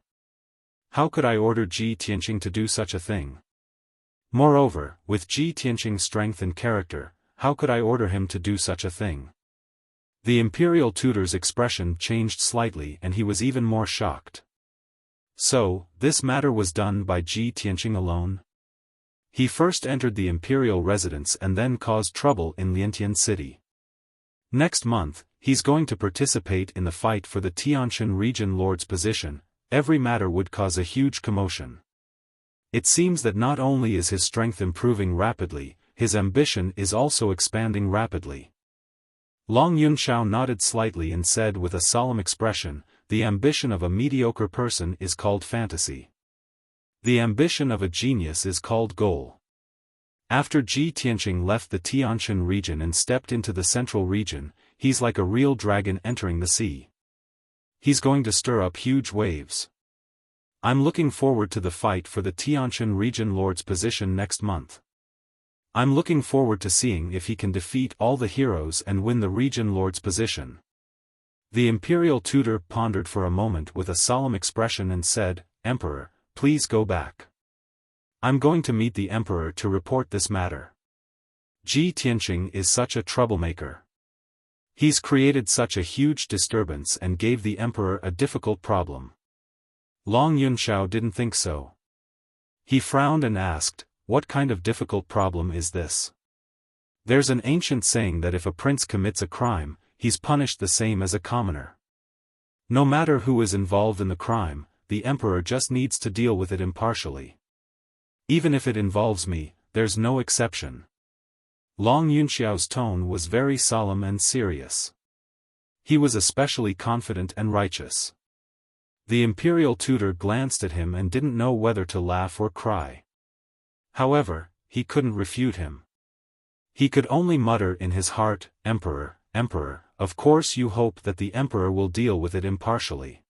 S1: How could I order Ji Tianqing to do such a thing? Moreover, with Ji Tianqing's strength and character, how could I order him to do such a thing? The imperial tutor's expression changed slightly and he was even more shocked. So, this matter was done by Ji Tianqing alone? He first entered the imperial residence and then caused trouble in Liantian city. Next month, he's going to participate in the fight for the Tianshan region lord's position. Every matter would cause a huge commotion. It seems that not only is his strength improving rapidly, his ambition is also expanding rapidly. Long Yunxiao nodded slightly and said with a solemn expression, the ambition of a mediocre person is called fantasy. The ambition of a genius is called goal. After Ji Tianqing left the Tianshan region and stepped into the central region, he's like a real dragon entering the sea. He's going to stir up huge waves. I'm looking forward to the fight for the Tianshan region lord's position next month. I'm looking forward to seeing if he can defeat all the heroes and win the region lord's position. The imperial tutor pondered for a moment with a solemn expression and said, Emperor, please go back. I'm going to meet the emperor to report this matter. Ji Tianqing is such a troublemaker. He's created such a huge disturbance and gave the emperor a difficult problem. Long Yunxiao didn't think so. He frowned and asked, what kind of difficult problem is this? There's an ancient saying that if a prince commits a crime, he's punished the same as a commoner. No matter who is involved in the crime, the emperor just needs to deal with it impartially. Even if it involves me, there's no exception. Long Yunxiao's tone was very solemn and serious. He was especially confident and righteous. The imperial tutor glanced at him and didn't know whether to laugh or cry. However, he couldn't refute him. He could only mutter in his heart, Emperor, Emperor, of course you hope that the emperor will deal with it impartially.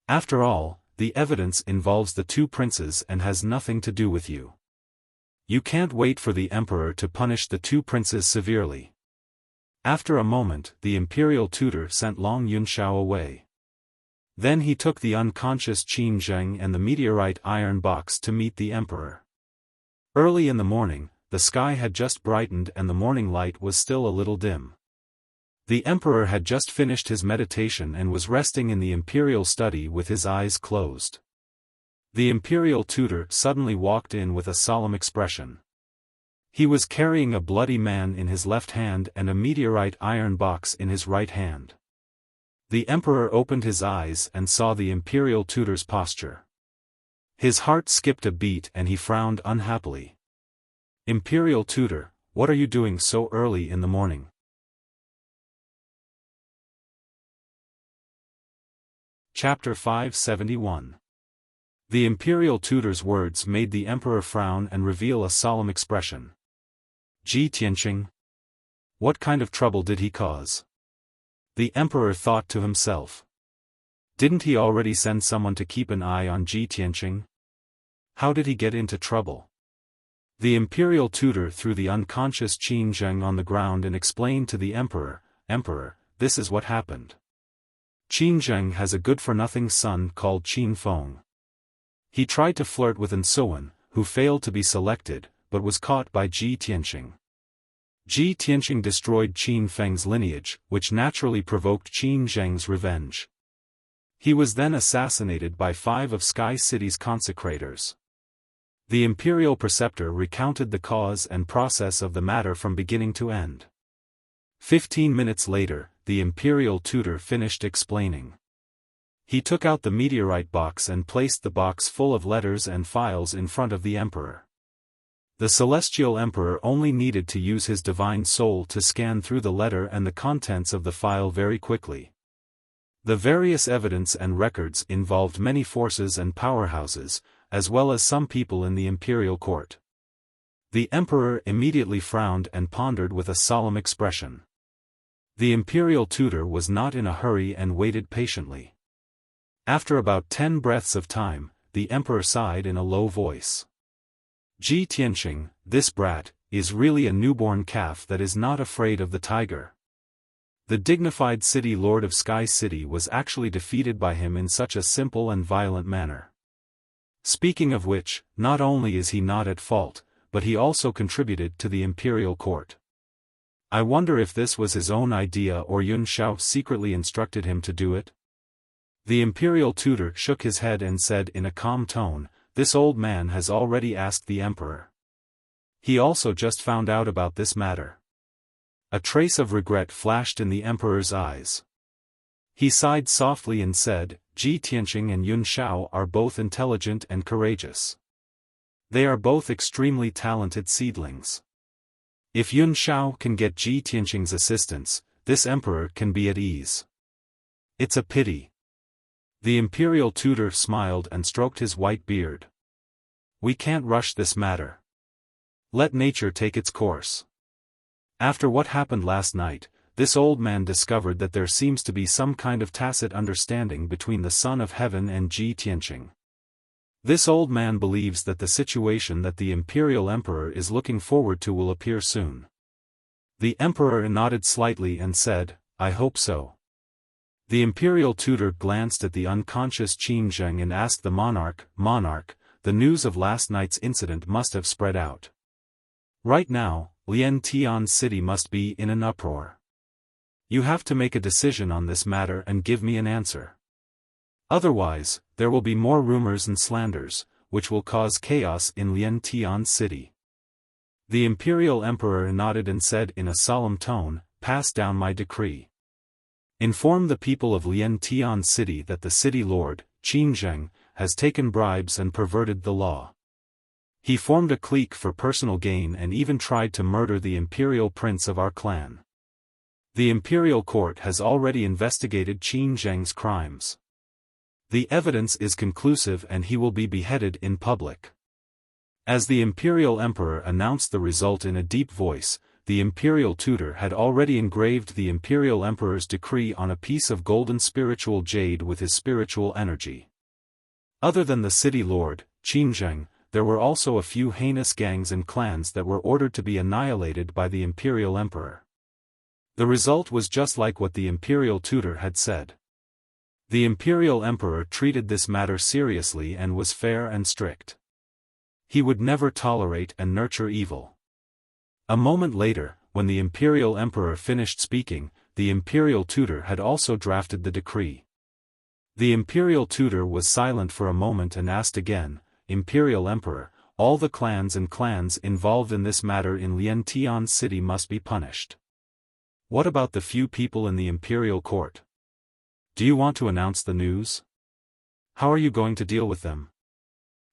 S1: After all, the evidence involves the two princes and has nothing to do with you. You can't wait for the emperor to punish the two princes severely. After a moment, the imperial tutor sent Long Yunxiao away. Then he took the unconscious Qin Zheng and the meteorite iron box to meet the emperor. Early in the morning, the sky had just brightened and the morning light was still a little dim. The emperor had just finished his meditation and was resting in the imperial study with his eyes closed. The imperial tutor suddenly walked in with a solemn expression. He was carrying a bloody man in his left hand and a meteorite iron box in his right hand. The emperor opened his eyes and saw the imperial tutor's posture. His heart skipped a beat and he frowned unhappily. Imperial tutor, what are you doing so early in the morning? Chapter 571. The imperial tutor's words made the emperor frown and reveal a solemn expression. Ji Tianqing? What kind of trouble did he cause? The emperor thought to himself. Didn't he already send someone to keep an eye on Ji Tianqing? How did he get into trouble? The imperial tutor threw the unconscious Qin Zheng on the ground and explained to the emperor, Emperor, this is what happened. Qin Zheng has a good-for-nothing son called Qin Feng. He tried to flirt with An Suwen, who failed to be selected, but was caught by Ji Tianqing. Ji Tianqing destroyed Qin Feng's lineage, which naturally provoked Qin Zheng's revenge. He was then assassinated by 5 of Sky City's consecrators. The imperial preceptor recounted the cause and process of the matter from beginning to end. 15 minutes later, the imperial tutor finished explaining. He took out the meteorite box and placed the box full of letters and files in front of the emperor. The celestial emperor only needed to use his divine soul to scan through the letter and the contents of the file very quickly. The various evidence and records involved many forces and powerhouses, as well as some people in the imperial court. The emperor immediately frowned and pondered with a solemn expression. The imperial tutor was not in a hurry and waited patiently. After about 10 breaths of time, the emperor sighed in a low voice. Ji Tianqing, this brat, is really a newborn calf that is not afraid of the tiger. The dignified city lord of Sky City was actually defeated by him in such a simple and violent manner. Speaking of which, not only is he not at fault, but he also contributed to the imperial court. I wonder if this was his own idea or Yun Shao secretly instructed him to do it? The imperial tutor shook his head and said in a calm tone, "This old man has already asked the emperor. He also just found out about this matter." A trace of regret flashed in the emperor's eyes. He sighed softly and said, "Ji Tianqing and Yun Shao are both intelligent and courageous. They are both extremely talented seedlings. If Yun Shao can get Ji Tianqing's assistance, this emperor can be at ease. It's a pity." The imperial tutor smiled and stroked his white beard. "We can't rush this matter. Let nature take its course. After what happened last night, this old man discovered that there seems to be some kind of tacit understanding between the Son of Heaven and Ji Tianqing. This old man believes that the situation that the imperial emperor is looking forward to will appear soon." The emperor nodded slightly and said, "I hope so." The imperial tutor glanced at the unconscious Qin Zheng and asked the monarch, "Monarch, the news of last night's incident must have spread out. Right now, Lian Tian City must be in an uproar. You have to make a decision on this matter and give me an answer. Otherwise, there will be more rumors and slanders, which will cause chaos in Lian Tian City." The imperial emperor nodded and said in a solemn tone, "Pass down my decree. Inform the people of Lian Tian City that the city lord, Qin Zheng, has taken bribes and perverted the law. He formed a clique for personal gain and even tried to murder the imperial prince of our clan. The imperial court has already investigated Qin Zheng's crimes. The evidence is conclusive and he will be beheaded in public." As the imperial emperor announced the result in a deep voice, the imperial tutor had already engraved the imperial emperor's decree on a piece of golden spiritual jade with his spiritual energy. Other than the city lord, Qin Zheng, there were also a few heinous gangs and clans that were ordered to be annihilated by the imperial emperor. The result was just like what the imperial tutor had said. The imperial emperor treated this matter seriously and was fair and strict. He would never tolerate and nurture evil. A moment later, when the imperial emperor finished speaking, the imperial tutor had also drafted the decree. The imperial tutor was silent for a moment and asked again, "Imperial emperor, all the clans and clans involved in this matter in Lian Tian City must be punished. What about the few people in the imperial court? Do you want to announce the news? How are you going to deal with them?"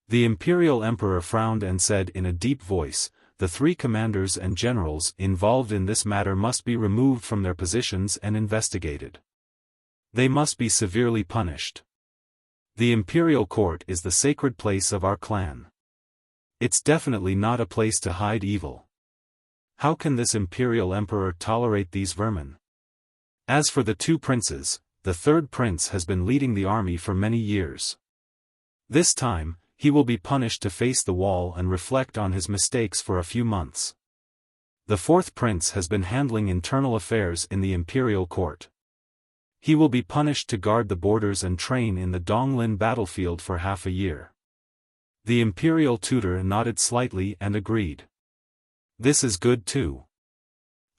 S1: The imperial emperor frowned and said in a deep voice, "The 3 commanders and generals involved in this matter must be removed from their positions and investigated. They must be severely punished. The imperial court is the sacred place of our clan. It's definitely not a place to hide evil. How can this imperial emperor tolerate these vermin? As for the 2 princes, the 3rd prince has been leading the army for many years. This time, he will be punished to face the wall and reflect on his mistakes for a few months. The 4th prince has been handling internal affairs in the imperial court. He will be punished to guard the borders and train in the Donglin battlefield for half a year." The imperial tutor nodded slightly and agreed. "This is good too.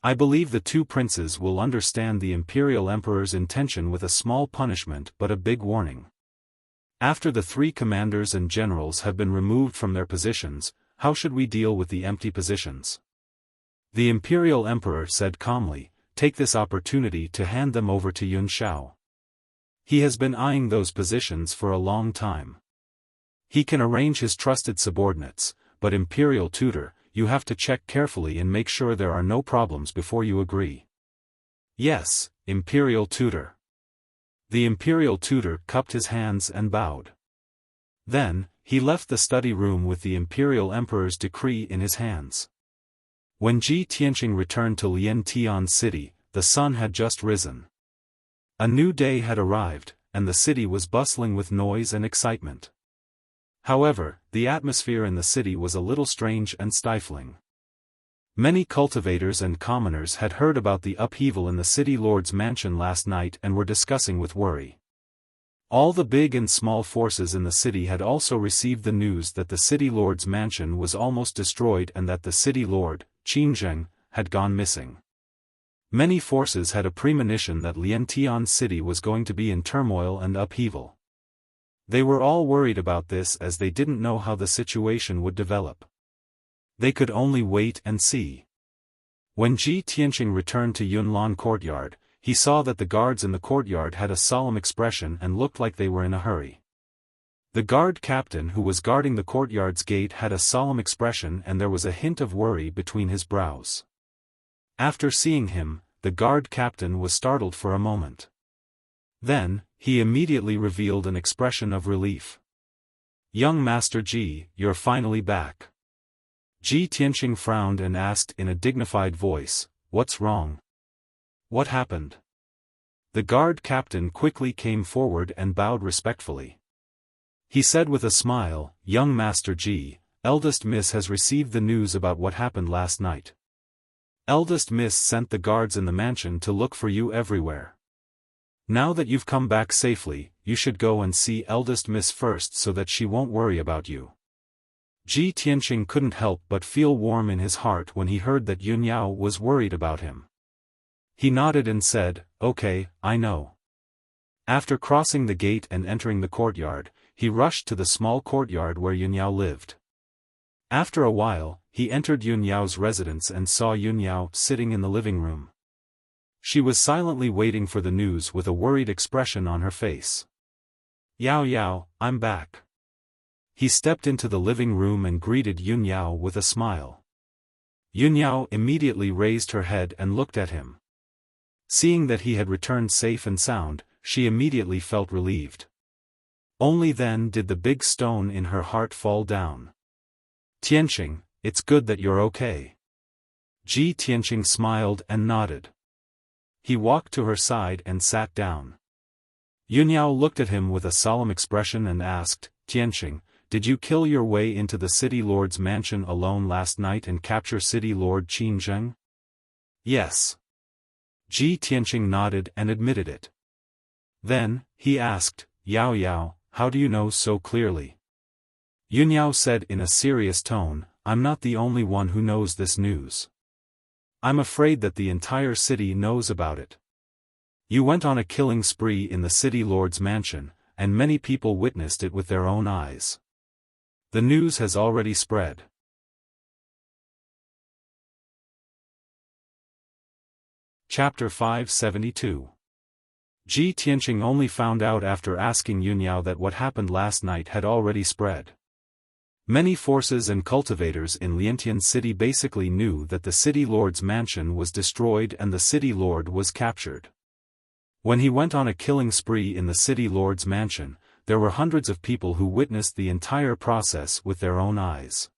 S1: I believe the 2 princes will understand the imperial emperor's intention with a small punishment but a big warning. After the 3 commanders and generals have been removed from their positions, how should we deal with the empty positions?" The imperial emperor said calmly, "Take this opportunity to hand them over to Yun Shao. He has been eyeing those positions for a long time. He can arrange his trusted subordinates, but imperial tutor, you have to check carefully and make sure there are no problems before you agree." "Yes, imperial tutor." The imperial tutor cupped his hands and bowed. Then, he left the study room with the imperial emperor's decree in his hands. When Ji Tianqing returned to Lian Tian City, the sun had just risen. A new day had arrived, and the city was bustling with noise and excitement. However, the atmosphere in the city was a little strange and stifling. Many cultivators and commoners had heard about the upheaval in the city lord's mansion last night and were discussing with worry. All the big and small forces in the city had also received the news that the city lord's mansion was almost destroyed and that the city lord, Qin Zheng, had gone missing. Many forces had a premonition that Liantian city was going to be in turmoil and upheaval. They were all worried about this as they didn't know how the situation would develop. They could only wait and see. When Ji Tianqing returned to Yunlan courtyard, he saw that the guards in the courtyard had a solemn expression and looked like they were in a hurry. The guard captain who was guarding the courtyard's gate had a solemn expression and there was a hint of worry between his brows. After seeing him, the guard captain was startled for a moment. Then, he immediately revealed an expression of relief. "Young Master Ji, you're finally back." Ji Tianqing frowned and asked in a dignified voice, "What's wrong? What happened?" The guard captain quickly came forward and bowed respectfully. He said with a smile, "Young Master Ji, Eldest Miss has received the news about what happened last night. Eldest Miss sent the guards in the mansion to look for you everywhere. Now that you've come back safely, you should go and see Eldest Miss first so that she won't worry about you." Ji Tianqing couldn't help but feel warm in his heart when he heard that Yun Yao was worried about him. He nodded and said, "Okay, I know." After crossing the gate and entering the courtyard, he rushed to the small courtyard where Yun Yao lived. After a while, he entered Yun Yao's residence and saw Yun Yao sitting in the living room. She was silently waiting for the news with a worried expression on her face. "Yao Yao, I'm back." He stepped into the living room and greeted Yun Yao with a smile. Yun Yao immediately raised her head and looked at him. Seeing that he had returned safe and sound, she immediately felt relieved. Only then did the big stone in her heart fall down. "Tianqing, it's good that you're okay." Ji Tianqing smiled and nodded. He walked to her side and sat down. Yun Yao looked at him with a solemn expression and asked, "Tianqing, did you kill your way into the city lord's mansion alone last night and capture city lord Qin Zheng?" "Yes." Ji Tianqing nodded and admitted it. Then, he asked, "Yao Yao, how do you know so clearly?" Yun Yao said in a serious tone, "I'm not the only one who knows this news. I'm afraid that the entire city knows about it. You went on a killing spree in the city lord's mansion, and many people witnessed it with their own eyes. The news has already spread." Chapter 572. Ji Tianqing only found out after asking Yun Yao that what happened last night had already spread. Many forces and cultivators in Liantian city basically knew that the city lord's mansion was destroyed and the city lord was captured. When he went on a killing spree in the city lord's mansion, there were hundreds of people who witnessed the entire process with their own eyes.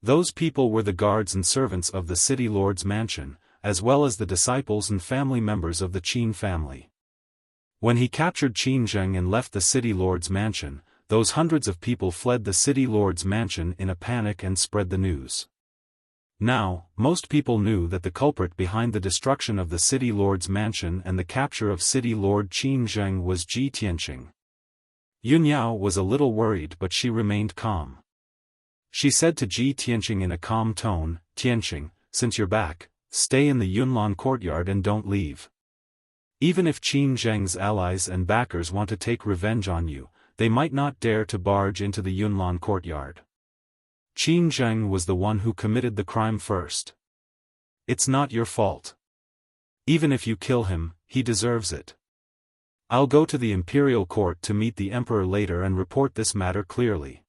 S1: Those people were the guards and servants of the city lord's mansion, as well as the disciples and family members of the Qin family. When he captured Qin Zheng and left the city lord's mansion, those hundreds of people fled the city lord's mansion in a panic and spread the news. Now, most people knew that the culprit behind the destruction of the city lord's mansion and the capture of city lord Qin Zheng was Ji Tianqing. Yun Yao was a little worried but she remained calm. She said to Ji Tianqing in a calm tone, "Tianqing, since you're back, stay in the Yunlan courtyard and don't leave. Even if Qin Zheng's allies and backers want to take revenge on you, they might not dare to barge into the Yunlan courtyard. Qin Zheng was the one who committed the crime first. It's not your fault. Even if you kill him, he deserves it. I'll go to the imperial court to meet the emperor later and report this matter clearly.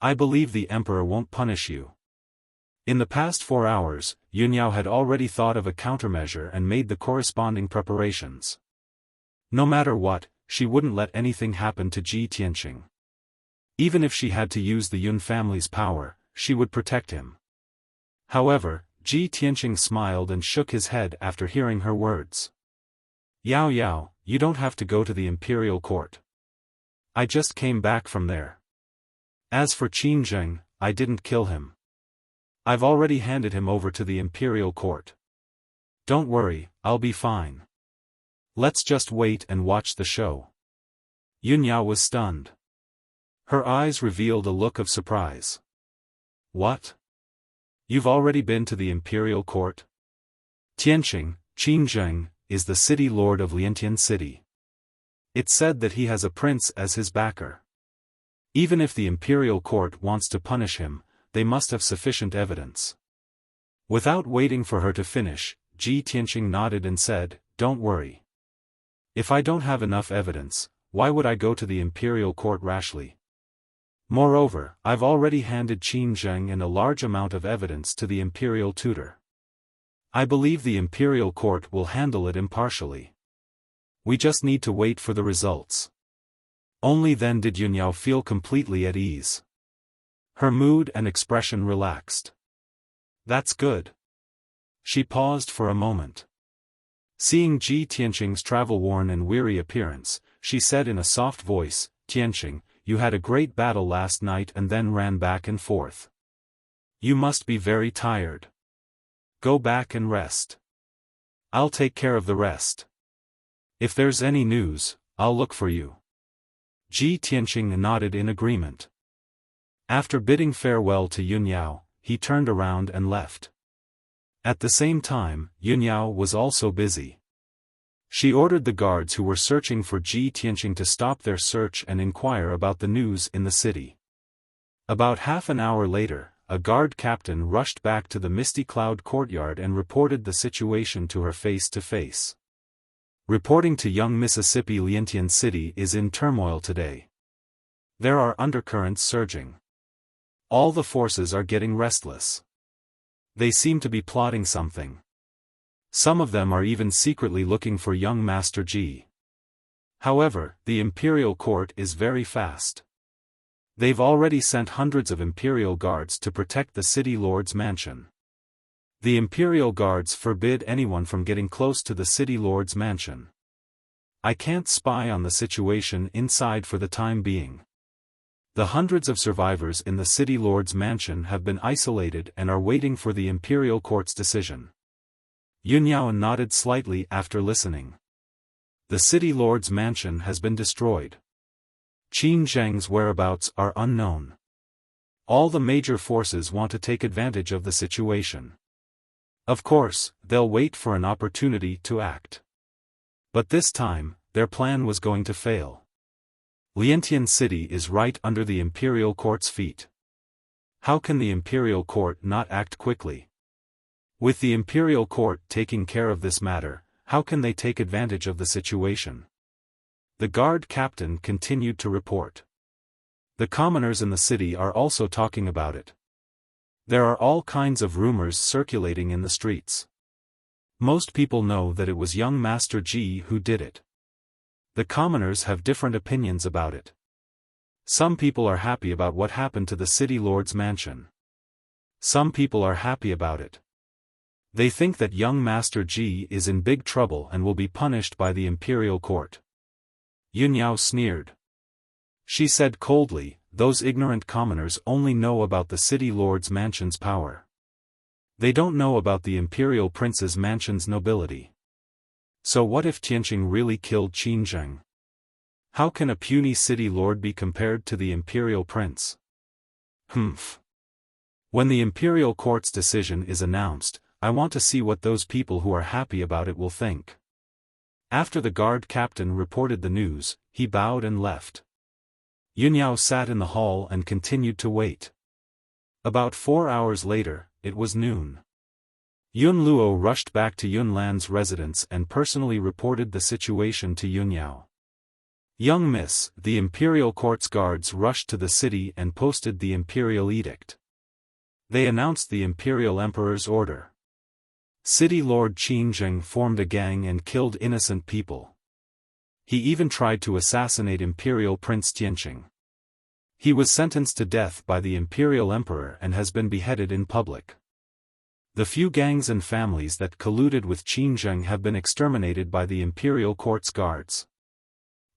S1: I believe the emperor won't punish you." In the past 4 hours, Yun Yao had already thought of a countermeasure and made the corresponding preparations. No matter what, she wouldn't let anything happen to Ji Tianqing. Even if she had to use the Yun family's power, she would protect him. However, Ji Tianqing smiled and shook his head after hearing her words. "Yao Yao, you don't have to go to the imperial court. I just came back from there. As for Qin Zheng, I didn't kill him. I've already handed him over to the imperial court. Don't worry, I'll be fine. Let's just wait and watch the show." Yun Yao was stunned. Her eyes revealed a look of surprise. "What? You've already been to the imperial court?" "Tianqing, Qin Zheng, is the city lord of Liantian City. It's said that he has a prince as his backer. Even if the imperial court wants to punish him, they must have sufficient evidence. Without waiting for her to finish, Ji Tianqing nodded and said, "Don't worry. If I don't have enough evidence, why would I go to the imperial court rashly? Moreover, I've already handed Qin Zheng and a large amount of evidence to the imperial tutor. I believe the imperial court will handle it impartially. We just need to wait for the results." Only then did Yunyao feel completely at ease. Her mood and expression relaxed. "That's good." She paused for a moment. Seeing Ji Tianqing's travel-worn and weary appearance, she said in a soft voice, "Tianqing, you had a great battle last night and then ran back and forth. You must be very tired. Go back and rest. I'll take care of the rest. If there's any news, I'll look for you." Ji Tianqing nodded in agreement. After bidding farewell to Yunyao, he turned around and left. At the same time, Yunyao was also busy. She ordered the guards who were searching for Ji Tianqing to stop their search and inquire about the news in the city. About half an hour later, a guard captain rushed back to the Misty Cloud courtyard and reported the situation to her face to face. Reporting to young Mississippi, Liantian City is in turmoil today. There are undercurrents surging. All the forces are getting restless. They seem to be plotting something. Some of them are even secretly looking for young Master Ji. However, the imperial court is very fast. They've already sent hundreds of imperial guards to protect the city lord's mansion. The imperial guards forbid anyone from getting close to the city lord's mansion. I can't spy on the situation inside for the time being. The hundreds of survivors in the city lord's mansion have been isolated and are waiting for the imperial court's decision. Yunyao nodded slightly after listening. The city lord's mansion has been destroyed. Qin Zheng's whereabouts are unknown. All the major forces want to take advantage of the situation. Of course, they'll wait for an opportunity to act. But this time, their plan was going to fail. Liantian City is right under the imperial court's feet. How can the imperial court not act quickly? With the imperial court taking care of this matter, how can they take advantage of the situation? The guard captain continued to report. The commoners in the city are also talking about it. There are all kinds of rumors circulating in the streets. Most people know that it was young Master Ji who did it. The commoners have different opinions about it. Some people are happy about what happened to the city lord's mansion. Some people are happy about it. They think that young Master Ji is in big trouble and will be punished by the imperial court. Yunyao sneered. She said coldly, "Those ignorant commoners only know about the city lord's mansion's power. They don't know about the imperial prince's mansion's nobility. So what if Tianqing really killed Qin Zheng? How can a puny city lord be compared to the imperial prince? Humph. When the imperial court's decision is announced, I want to see what those people who are happy about it will think." After the guard captain reported the news, he bowed and left. Yunyao sat in the hall and continued to wait. About 4 hours later, it was noon. Yun Luo rushed back to Yun Lan's residence and personally reported the situation to Yunyao. "Young miss, the imperial court's guards rushed to the city and posted the imperial edict. They announced the imperial emperor's order. City lord Qin Zheng formed a gang and killed innocent people. He even tried to assassinate imperial prince Tianqing. He was sentenced to death by the imperial emperor and has been beheaded in public. The few gangs and families that colluded with Qin Zheng have been exterminated by the imperial court's guards.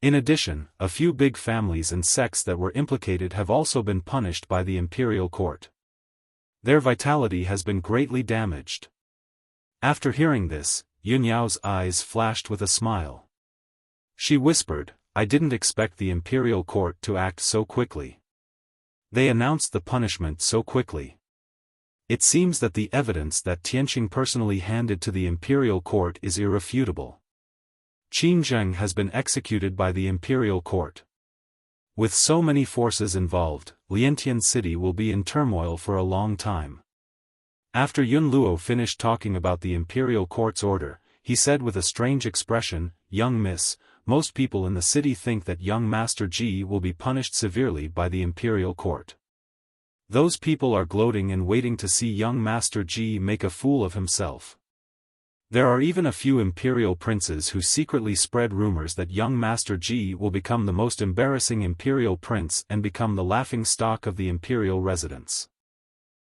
S1: In addition, a few big families and sects that were implicated have also been punished by the imperial court. Their vitality has been greatly damaged." After hearing this, Yunyao's eyes flashed with a smile. She whispered, "I didn't expect the imperial court to act so quickly. They announced the punishment so quickly. It seems that the evidence that Tianqing personally handed to the imperial court is irrefutable. Qin Zheng has been executed by the imperial court. With so many forces involved, Liantian City will be in turmoil for a long time. After Yun Luo finished talking about the imperial court's order, he said with a strange expression, "Young miss, most people in the city think that young Master Ji will be punished severely by the imperial court. Those people are gloating and waiting to see young Master Ji make a fool of himself. There are even a few imperial princes who secretly spread rumors that young Master Ji will become the most embarrassing imperial prince and become the laughing stock of the imperial residence."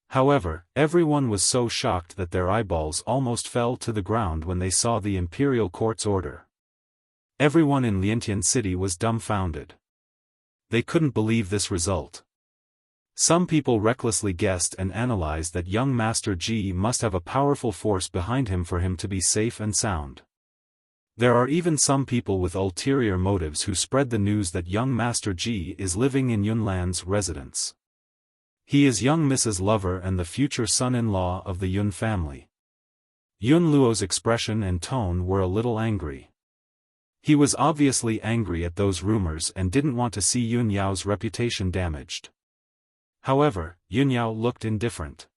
S1: However, everyone was so shocked that their eyeballs almost fell to the ground when they saw the imperial court's order. Everyone in Liantian City was dumbfounded. They couldn't believe this result. Some people recklessly guessed and analyzed that young Master Ji must have a powerful force behind him for him to be safe and sound. There are even some people with ulterior motives who spread the news that young Master Ji is living in Yunlan's residence. He is young Mrs. Lover and the future son-in-law of the Yun family. Yun Luo's expression and tone were a little angry. He was obviously angry at those rumors and didn't want to see Yun Yao's reputation damaged. However, Yun Yao looked indifferent.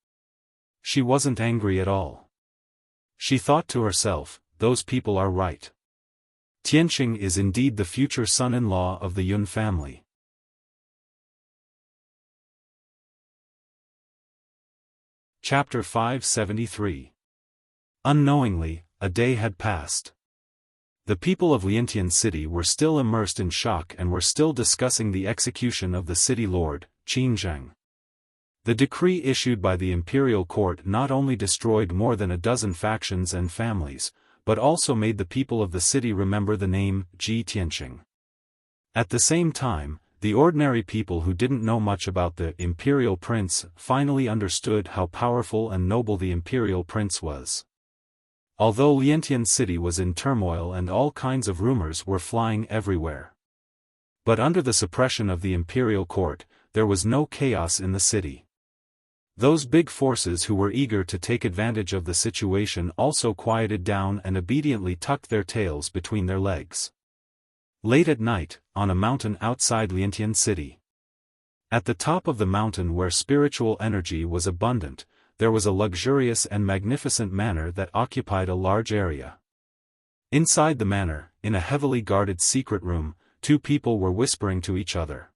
S1: She wasn't angry at all. She thought to herself, those people are right. Tianqing is indeed the future son-in-law of the Yun family. Chapter 573. Unknowingly, a day had passed. The people of Liantian City were still immersed in shock and were still discussing the execution of the city lord, Qin Zheng. The decree issued by the imperial court not only destroyed more than a dozen factions and families, but also made the people of the city remember the name Ji Tianqing. At the same time, the ordinary people who didn't know much about the imperial prince finally understood how powerful and noble the imperial prince was. Although Liantian City was in turmoil and all kinds of rumors were flying everywhere. But under the suppression of the imperial court, there was no chaos in the city. Those big forces who were eager to take advantage of the situation also quieted down and obediently tucked their tails between their legs. Late at night, on a mountain outside Liantian City. At the top of the mountain where spiritual energy was abundant, there was a luxurious and magnificent manor that occupied a large area. Inside the manor, in a heavily guarded secret room, two people were whispering to each other.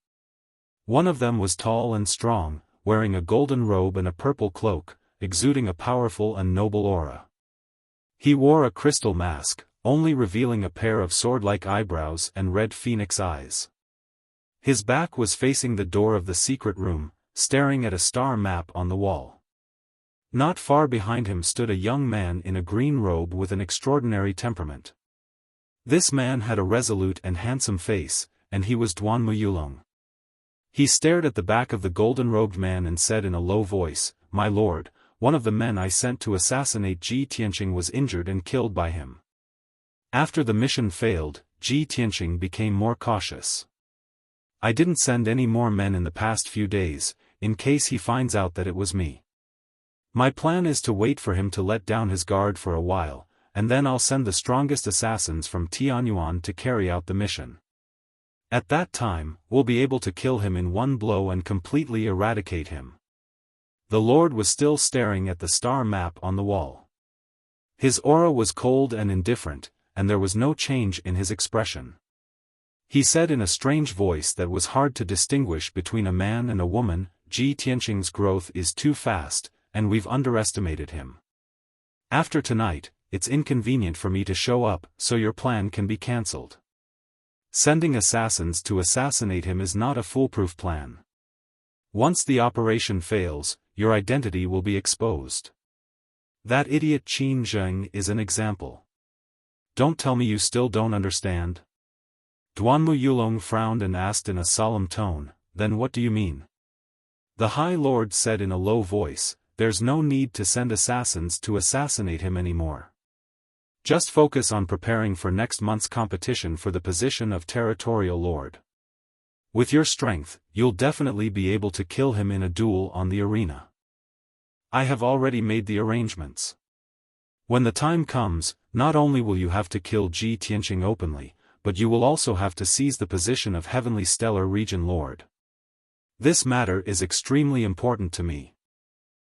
S1: One of them was tall and strong, wearing a golden robe and a purple cloak, exuding a powerful and noble aura. He wore a crystal mask, only revealing a pair of sword-like eyebrows and red phoenix eyes. His back was facing the door of the secret room, staring at a star map on the wall. Not far behind him stood a young man in a green robe with an extraordinary temperament. This man had a resolute and handsome face, and he was Duanmu Yulong. He stared at the back of the golden-robed man and said in a low voice, "My lord, one of the men I sent to assassinate Ji Tianqing was injured and killed by him." After the mission failed, Ji Tianqing became more cautious. "I didn't send any more men in the past few days, in case he finds out that it was me. My plan is to wait for him to let down his guard for a while, and then I'll send the strongest assassins from Tianyuan to carry out the mission. At that time, we'll be able to kill him in one blow and completely eradicate him." The Lord was still staring at the star map on the wall. His aura was cold and indifferent, and there was no change in his expression. He said in a strange voice that was hard to distinguish between a man and a woman, "Ji Tianqing's growth is too fast, and we've underestimated him. After tonight, it's inconvenient for me to show up, so your plan can be cancelled. Sending assassins to assassinate him is not a foolproof plan. Once the operation fails, your identity will be exposed. That idiot Qin Zheng is an example. Don't tell me you still don't understand." Duanmu Yulong frowned and asked in a solemn tone, "Then what do you mean?" The High Lord said in a low voice, "There's no need to send assassins to assassinate him anymore. Just focus on preparing for next month's competition for the position of Territorial Lord. With your strength, you'll definitely be able to kill him in a duel on the arena. I have already made the arrangements. When the time comes, not only will you have to kill Ji Tianqing openly, but you will also have to seize the position of Heavenly Stellar Region Lord. This matter is extremely important to me.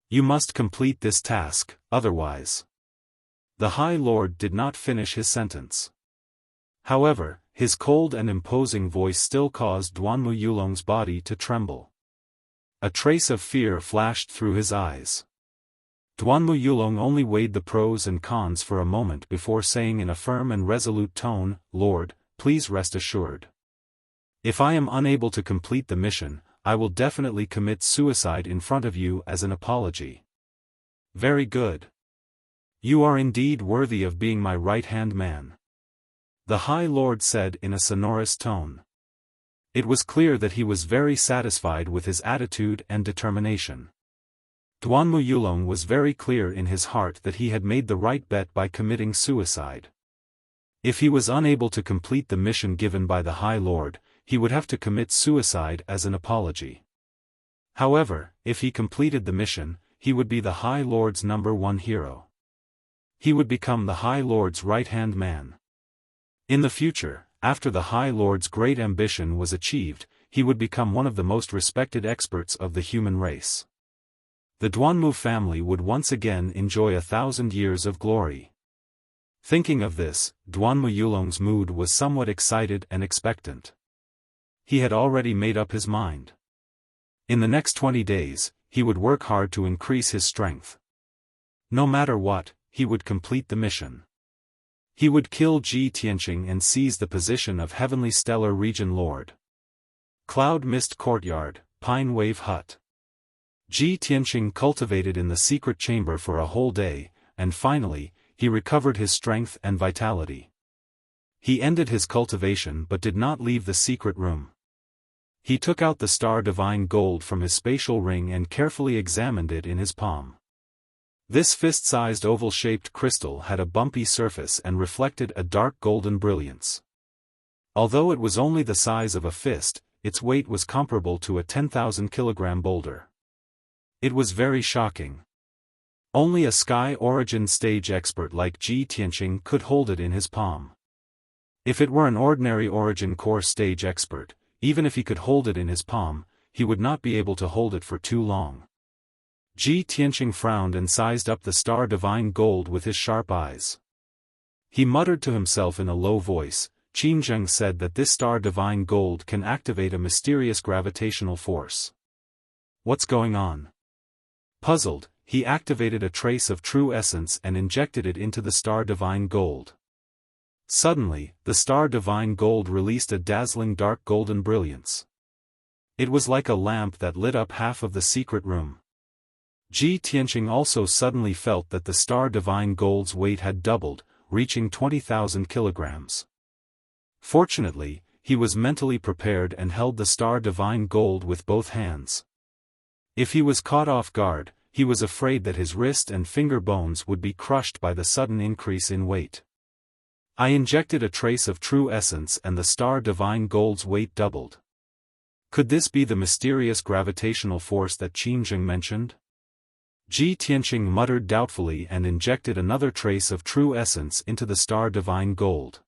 S1: You must complete this task, otherwise. The High Lord did not finish his sentence. However, his cold and imposing voice still caused Duanmu Yulong's body to tremble. A trace of fear flashed through his eyes. Duanmu Yulong only weighed the pros and cons for a moment before saying in a firm and resolute tone, "Lord, please rest assured. If I am unable to complete the mission, I will definitely commit suicide in front of you as an apology." "Very good. You are indeed worthy of being my right-hand man," the High Lord said in a sonorous tone. It was clear that he was very satisfied with his attitude and determination. Duanmu Yulong was very clear in his heart that he had made the right bet by committing suicide. If he was unable to complete the mission given by the High Lord, he would have to commit suicide as an apology. However, if he completed the mission, he would be the High Lord's #1 hero. He would become the High Lord's right-hand man. In the future, after the High Lord's great ambition was achieved, he would become one of the most respected experts of the human race. The Duanmu family would once again enjoy 1,000 years of glory. Thinking of this, Duanmu Yulong's mood was somewhat excited and expectant. He had already made up his mind. In the next 20 days, he would work hard to increase his strength. No matter what, he would complete the mission. He would kill Ji Tianqing and seize the position of Heavenly Stellar Region Lord. Cloud Mist Courtyard, Pine Wave Hut. Ji Tianqing cultivated in the secret chamber for a whole day, and finally, he recovered his strength and vitality. He ended his cultivation but did not leave the secret room. He took out the Star Divine Gold from his spatial ring and carefully examined it in his palm. This fist-sized oval-shaped crystal had a bumpy surface and reflected a dark golden brilliance. Although it was only the size of a fist, its weight was comparable to a 10,000-kilogram boulder. It was very shocking. Only a Sky Origin stage expert like Ji Tianqing could hold it in his palm. If it were an ordinary Origin Core stage expert, even if he could hold it in his palm, he would not be able to hold it for too long. Ji Tianqing frowned and sized up the Star Divine Gold with his sharp eyes. He muttered to himself in a low voice. Qinzheng said that this Star Divine Gold can activate a mysterious gravitational force. What's going on? Puzzled, he activated a trace of true essence and injected it into the Star Divine Gold. Suddenly, the Star Divine Gold released a dazzling dark golden brilliance. It was like a lamp that lit up half of the secret room. Ji Tianqing also suddenly felt that the Star Divine Gold's weight had doubled, reaching 20,000 kilograms. Fortunately, he was mentally prepared and held the Star Divine Gold with both hands. If he was caught off guard, he was afraid that his wrist and finger bones would be crushed by the sudden increase in weight. I injected a trace of true essence and the Star Divine Gold's weight doubled. Could this be the mysterious gravitational force that Qinzheng mentioned? Ji Tianqing muttered doubtfully and injected another trace of true essence into the Star Divine Gold.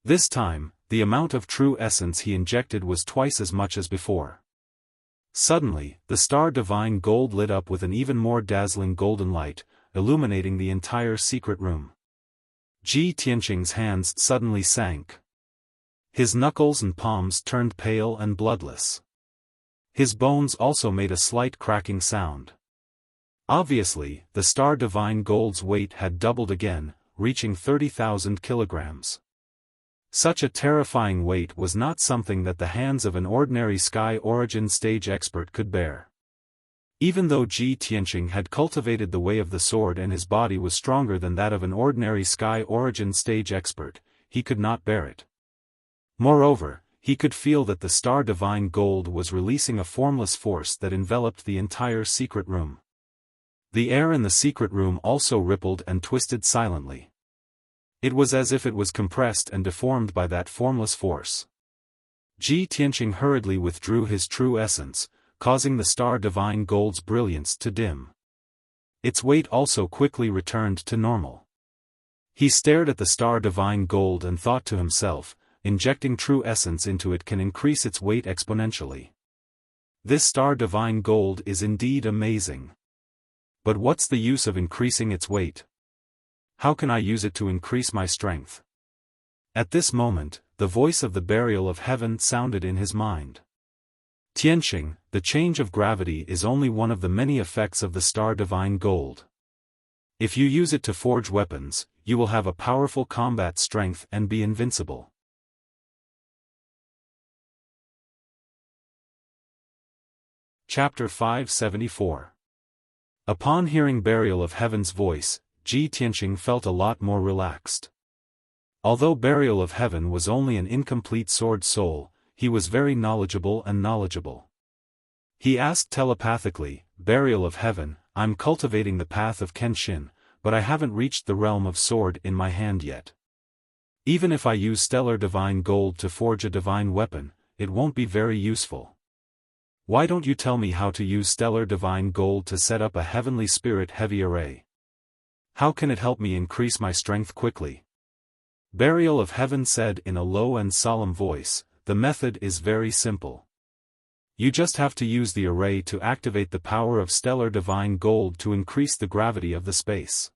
S1: This time, the amount of true essence he injected was twice as much as before. Suddenly, the Star Divine Gold lit up with an even more dazzling golden light, illuminating the entire secret room. Ji Tianqing's hands suddenly sank. His knuckles and palms turned pale and bloodless. His bones also made a slight cracking sound. Obviously, the Star Divine Gold's weight had doubled again, reaching 30,000 kilograms. Such a terrifying weight was not something that the hands of an ordinary Sky Origin stage expert could bear. Even though Ji Tianqing had cultivated the way of the sword and his body was stronger than that of an ordinary Sky Origin stage expert, he could not bear it. Moreover, he could feel that the Star Divine Gold was releasing a formless force that enveloped the entire secret room. The air in the secret room also rippled and twisted silently. It was as if it was compressed and deformed by that formless force. Ji Tianqing hurriedly withdrew his true essence, causing the Star Divine Gold's brilliance to dim. Its weight also quickly returned to normal. He stared at the star divine gold and thought to himself, injecting true essence into it can increase its weight exponentially. This star divine gold is indeed amazing. But what's the use of increasing its weight? How can I use it to increase my strength? At this moment, the voice of the burial of heaven sounded in his mind. Tianqing, the change of gravity is only one of the many effects of the star divine gold. If you use it to forge weapons, you will have a powerful combat strength and be invincible. Chapter 574. Upon hearing Burial of Heaven's voice, Ji Tianqing felt a lot more relaxed. Although Burial of Heaven was only an incomplete sword soul, he was very knowledgeable. He asked telepathically, Burial of Heaven, I'm cultivating the path of Kenshin, but I haven't reached the realm of sword in my hand yet. Even if I use stellar divine gold to forge a divine weapon, it won't be very useful. Why don't you tell me how to use stellar divine gold to set up a heavenly spirit heavy array? How can it help me increase my strength quickly? Burial of Heaven said in a low and solemn voice, the method is very simple. You just have to use the array to activate the power of stellar divine gold to increase the gravity of the space.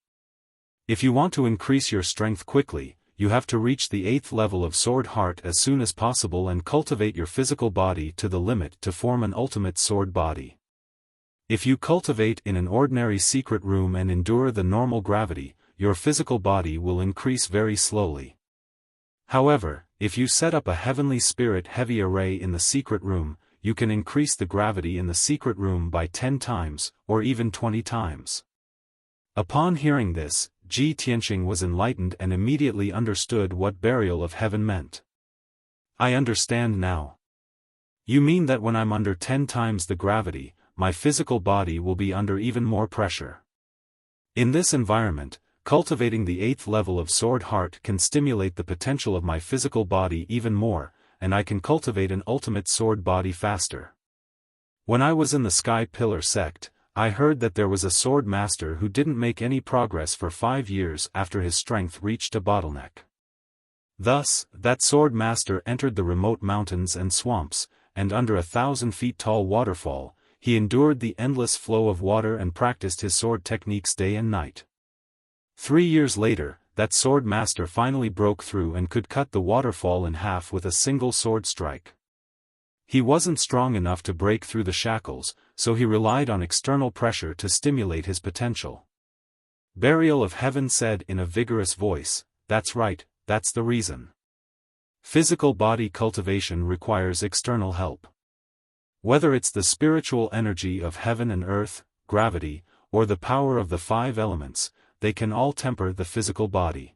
S1: If you want to increase your strength quickly, you have to reach the 8th level of sword heart as soon as possible and cultivate your physical body to the limit to form an ultimate sword body. If you cultivate in an ordinary secret room and endure the normal gravity, your physical body will increase very slowly. However, if you set up a heavenly spirit heavy array in the secret room, you can increase the gravity in the secret room by 10 times, or even 20 times. Upon hearing this, Ji Tianqing was enlightened and immediately understood what Burial of Heaven meant. I understand now. You mean that when I'm under 10 times the gravity, my physical body will be under even more pressure. In this environment, cultivating the 8th level of sword heart can stimulate the potential of my physical body even more, and I can cultivate an ultimate sword body faster. When I was in the Sky Pillar sect, I heard that there was a sword master who didn't make any progress for 5 years after his strength reached a bottleneck. Thus, that sword master entered the remote mountains and swamps, and under 1,000 feet tall waterfall, he endured the endless flow of water and practiced his sword techniques day and night. 3 years later, that sword master finally broke through and could cut the waterfall in half with a single sword strike. He wasn't strong enough to break through the shackles, so he relied on external pressure to stimulate his potential. Burial of Heaven said in a vigorous voice, that's right, that's the reason. Physical body cultivation requires external help. Whether it's the spiritual energy of heaven and earth, gravity, or the power of the 5 elements, they can all temper the physical body.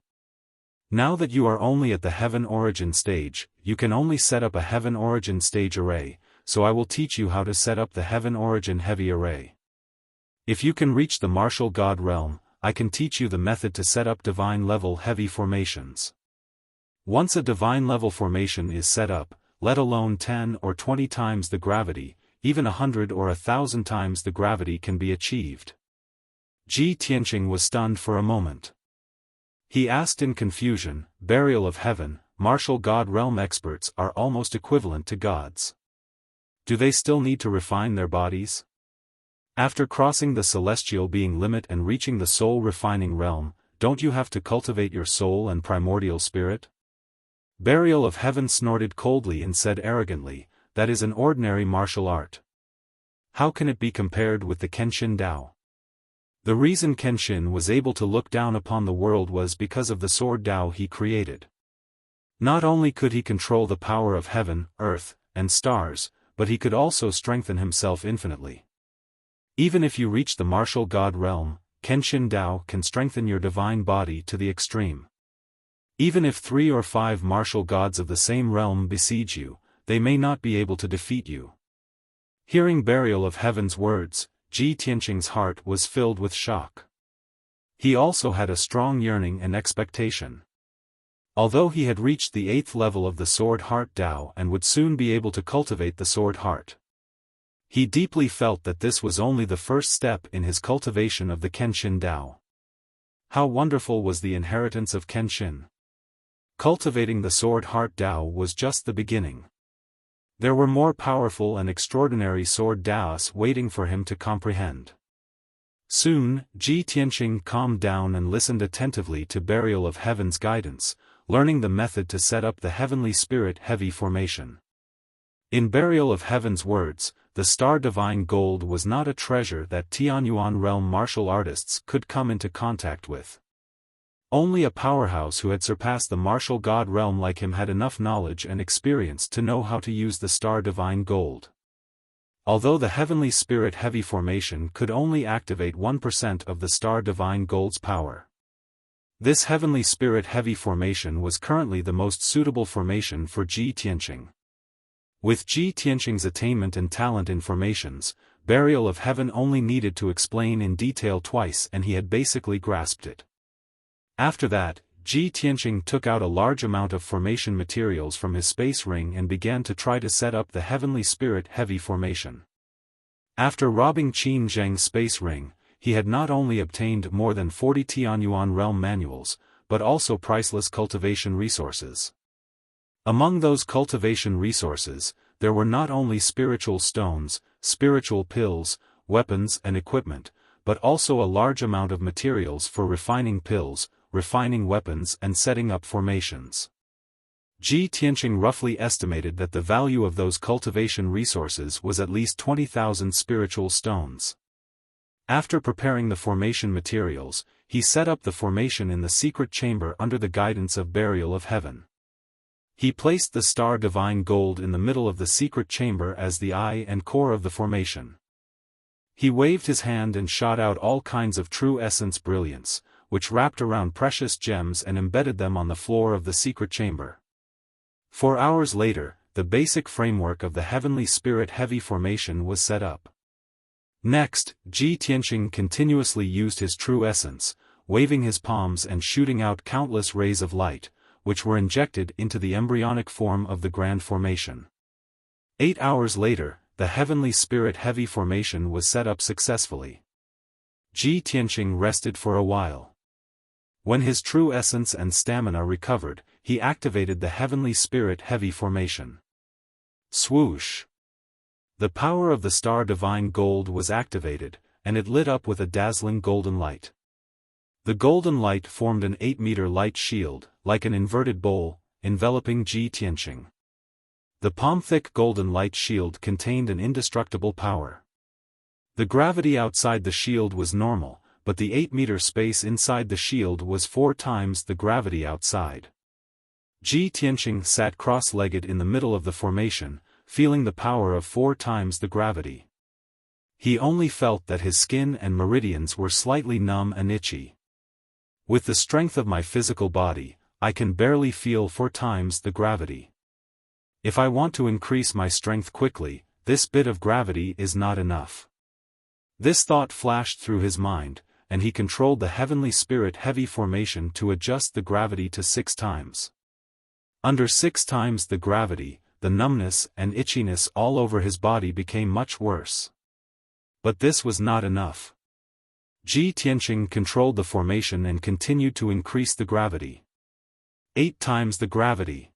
S1: Now that you are only at the heaven origin stage, you can only set up a heaven origin stage array, so I will teach you how to set up the heaven origin heavy array. If you can reach the martial god realm, I can teach you the method to set up divine level heavy formations. Once a divine level formation is set up, let alone 10 or 20 times the gravity, even 100 or 1,000 times the gravity can be achieved. Ji Tianqing was stunned for a moment. He asked in confusion, Burial of Heaven, martial god realm experts are almost equivalent to gods. Do they still need to refine their bodies? After crossing the celestial being limit and reaching the soul refining realm, don't you have to cultivate your soul and primordial spirit? Burial of Heaven snorted coldly and said arrogantly, that is an ordinary martial art. How can it be compared with the Kenshin Dao? The reason Kenshin was able to look down upon the world was because of the sword Dao he created. Not only could he control the power of heaven, earth, and stars, but he could also strengthen himself infinitely. Even if you reach the martial god realm, Kenshin Dao can strengthen your divine body to the extreme. Even if 3 or 5 martial gods of the same realm besiege you, they may not be able to defeat you. Hearing Burial of Heaven's words, Ji Tianqing's heart was filled with shock. He also had a strong yearning and expectation. Although he had reached the 8th level of the Sword Heart Dao and would soon be able to cultivate the Sword Heart, He deeply felt that this was only the first step in his cultivation of the Kenshin Dao. How wonderful was the inheritance of Kenshin! Cultivating the Sword Heart Dao was just the beginning. There were more powerful and extraordinary Sword Daos waiting for him to comprehend. Soon, Ji Tianqing calmed down and listened attentively to Burial of Heaven's guidance, learning the method to set up the Heavenly Spirit Heavy formation. In Burial of Heaven's words, the Star Divine Gold was not a treasure that Tianyuan realm martial artists could come into contact with. Only a powerhouse who had surpassed the martial god realm like him had enough knowledge and experience to know how to use the Star Divine Gold. Although the Heavenly Spirit Heavy formation could only activate 1% of the Star Divine Gold's power. This Heavenly Spirit Heavy formation was currently the most suitable formation for Ji Tianqing. With Ji Tianqing's attainment and talent in formations, Burial of Heaven only needed to explain in detail twice and he had basically grasped it. After that, Ji Tianqing took out a large amount of formation materials from his space ring and began to try to set up the Heavenly Spirit Heavy formation. After robbing Qin Zheng's space ring, he had not only obtained more than 40 Tianyuan realm manuals, but also priceless cultivation resources. Among those cultivation resources, there were not only spiritual stones, spiritual pills, weapons and equipment, but also a large amount of materials for refining pills, refining weapons and setting up formations. Ji Tianqing roughly estimated that the value of those cultivation resources was at least 20,000 spiritual stones. After preparing the formation materials, he set up the formation in the secret chamber under the guidance of Burial of Heaven. He placed the Star Divine Gold in the middle of the secret chamber as the eye and core of the formation. He waved his hand and shot out all kinds of true essence brilliance, which wrapped around precious gems and embedded them on the floor of the secret chamber. 4 hours later, the basic framework of the Heavenly Spirit Heavy formation was set up. Next, Ji Tianqing continuously used his true essence, waving his palms and shooting out countless rays of light, which were injected into the embryonic form of the grand formation. 8 hours later, the Heavenly Spirit Heavy formation was set up successfully. Ji Tianqing rested for a while. When his true essence and stamina recovered, he activated the Heavenly Spirit Heavy formation. Swoosh! The power of the Star Divine Gold was activated, and it lit up with a dazzling golden light. The golden light formed an 8-meter light shield, like an inverted bowl, enveloping Ji Tianqing. The palm-thick golden light shield contained an indestructible power. The gravity outside the shield was normal, but the 8-meter space inside the shield was 4 times the gravity outside. Ji Tianqing sat cross-legged in the middle of the formation, feeling the power of 4 times the gravity. He only felt that his skin and meridians were slightly numb and itchy. With the strength of my physical body, I can barely feel 4 times the gravity. If I want to increase my strength quickly, this bit of gravity is not enough. This thought flashed through his mind, and he controlled the Heavenly Spirit Heavy formation to adjust the gravity to 6 times. Under 6 times the gravity, the numbness and itchiness all over his body became much worse. But this was not enough. Ji Tianqing controlled the formation and continued to increase the gravity. 8 times the gravity.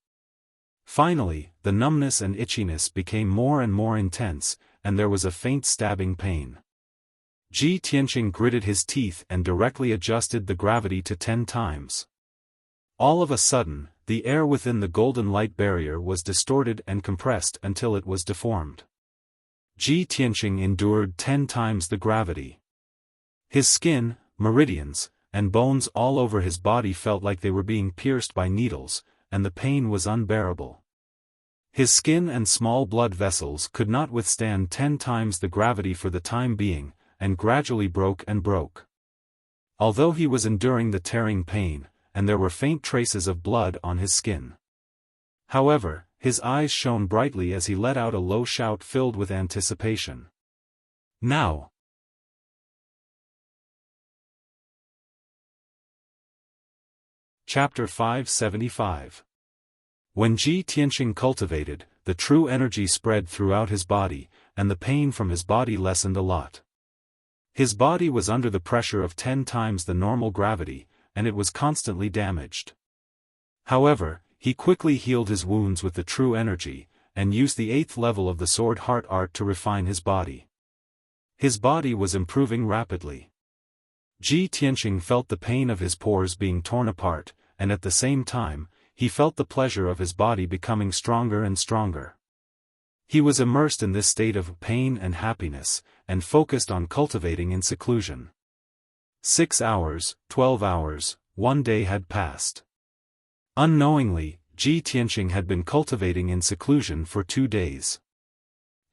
S1: Finally, the numbness and itchiness became more and more intense, and there was a faint stabbing pain. Ji Tianqing gritted his teeth and directly adjusted the gravity to 10 times. All of a sudden, the air within the golden light barrier was distorted and compressed until it was deformed. Ji Tianqing endured 10 times the gravity. His skin, meridians, and bones all over his body felt like they were being pierced by needles, and the pain was unbearable. His skin and small blood vessels could not withstand 10 times the gravity for the time being, and gradually broke and broke. Although he was enduring the tearing pain, and there were faint traces of blood on his skin. However, his eyes shone brightly as he let out a low shout filled with anticipation. Now! Chapter 575. When Ji Tianqing cultivated, the true energy spread throughout his body, and the pain from his body lessened a lot. His body was under the pressure of 10 times the normal gravity, and it was constantly damaged. However, he quickly healed his wounds with the true energy, and used the 8th level of the sword heart art to refine his body. His body was improving rapidly. Ji Tianqing felt the pain of his pores being torn apart, and at the same time, he felt the pleasure of his body becoming stronger and stronger. He was immersed in this state of pain and happiness, and focused on cultivating in seclusion. 6 hours, 12 hours, 1 day had passed. Unknowingly, Ji Tianqing had been cultivating in seclusion for 2 days.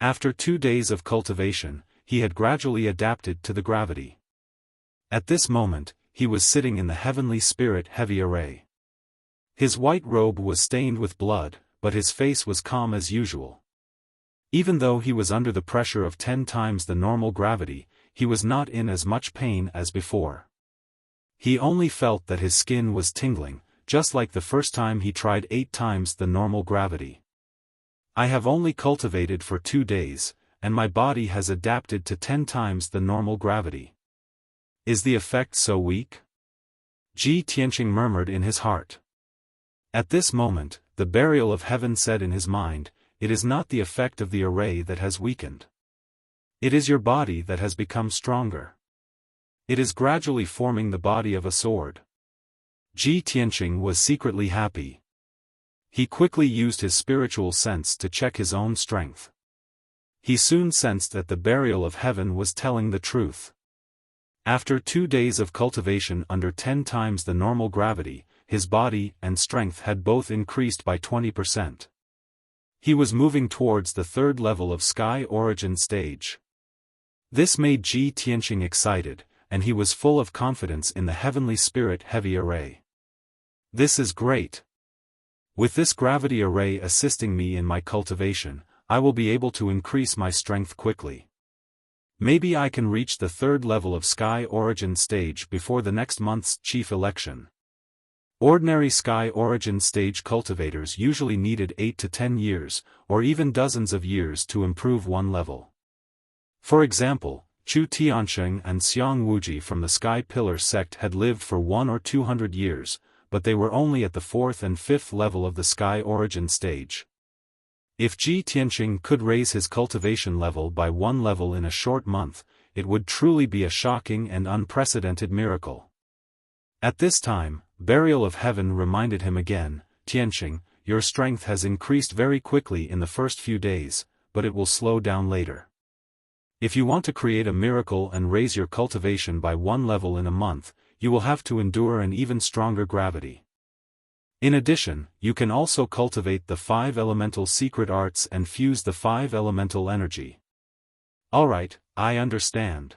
S1: After 2 days of cultivation, he had gradually adapted to the gravity. At this moment, he was sitting in the heavenly spirit heavy array. His white robe was stained with blood, but his face was calm as usual. Even though he was under the pressure of 10 times the normal gravity, he was not in as much pain as before. He only felt that his skin was tingling, just like the first time he tried 8 times the normal gravity. I have only cultivated for 2 days, and my body has adapted to 10 times the normal gravity. Is the effect so weak? Ji Tianqing murmured in his heart. At this moment, the burial of heaven said in his mind, it is not the effect of the array that has weakened. It is your body that has become stronger. It is gradually forming the body of a sword. Ji Tianqing was secretly happy. He quickly used his spiritual sense to check his own strength. He soon sensed that the burial of heaven was telling the truth. After 2 days of cultivation under 10 times the normal gravity, his body and strength had both increased by 20%. He was moving towards the 3rd level of Sky Origin stage. This made Ji Tianqing excited, and he was full of confidence in the heavenly spirit heavy array. This is great. With this gravity array assisting me in my cultivation, I will be able to increase my strength quickly. Maybe I can reach the 3rd level of Sky Origin stage before the next month's chief election. Ordinary Sky Origin stage cultivators usually needed 8 to 10 years, or even dozens of years to improve one level. For example, Chu Tiansheng and Xiang Wuji from the Sky Pillar sect had lived for 100 or 200 years, but they were only at the 4th and 5th level of the Sky Origin stage. If Ji Tianqing could raise his cultivation level by 1 level in a short month, it would truly be a shocking and unprecedented miracle. At this time, Burial of Heaven reminded him again, Tianqing, your strength has increased very quickly in the first few days, but it will slow down later. If you want to create a miracle and raise your cultivation by 1 level in a month, you will have to endure an even stronger gravity. In addition, you can also cultivate the 5 elemental secret arts and fuse the 5 elemental energy. Alright, I understand.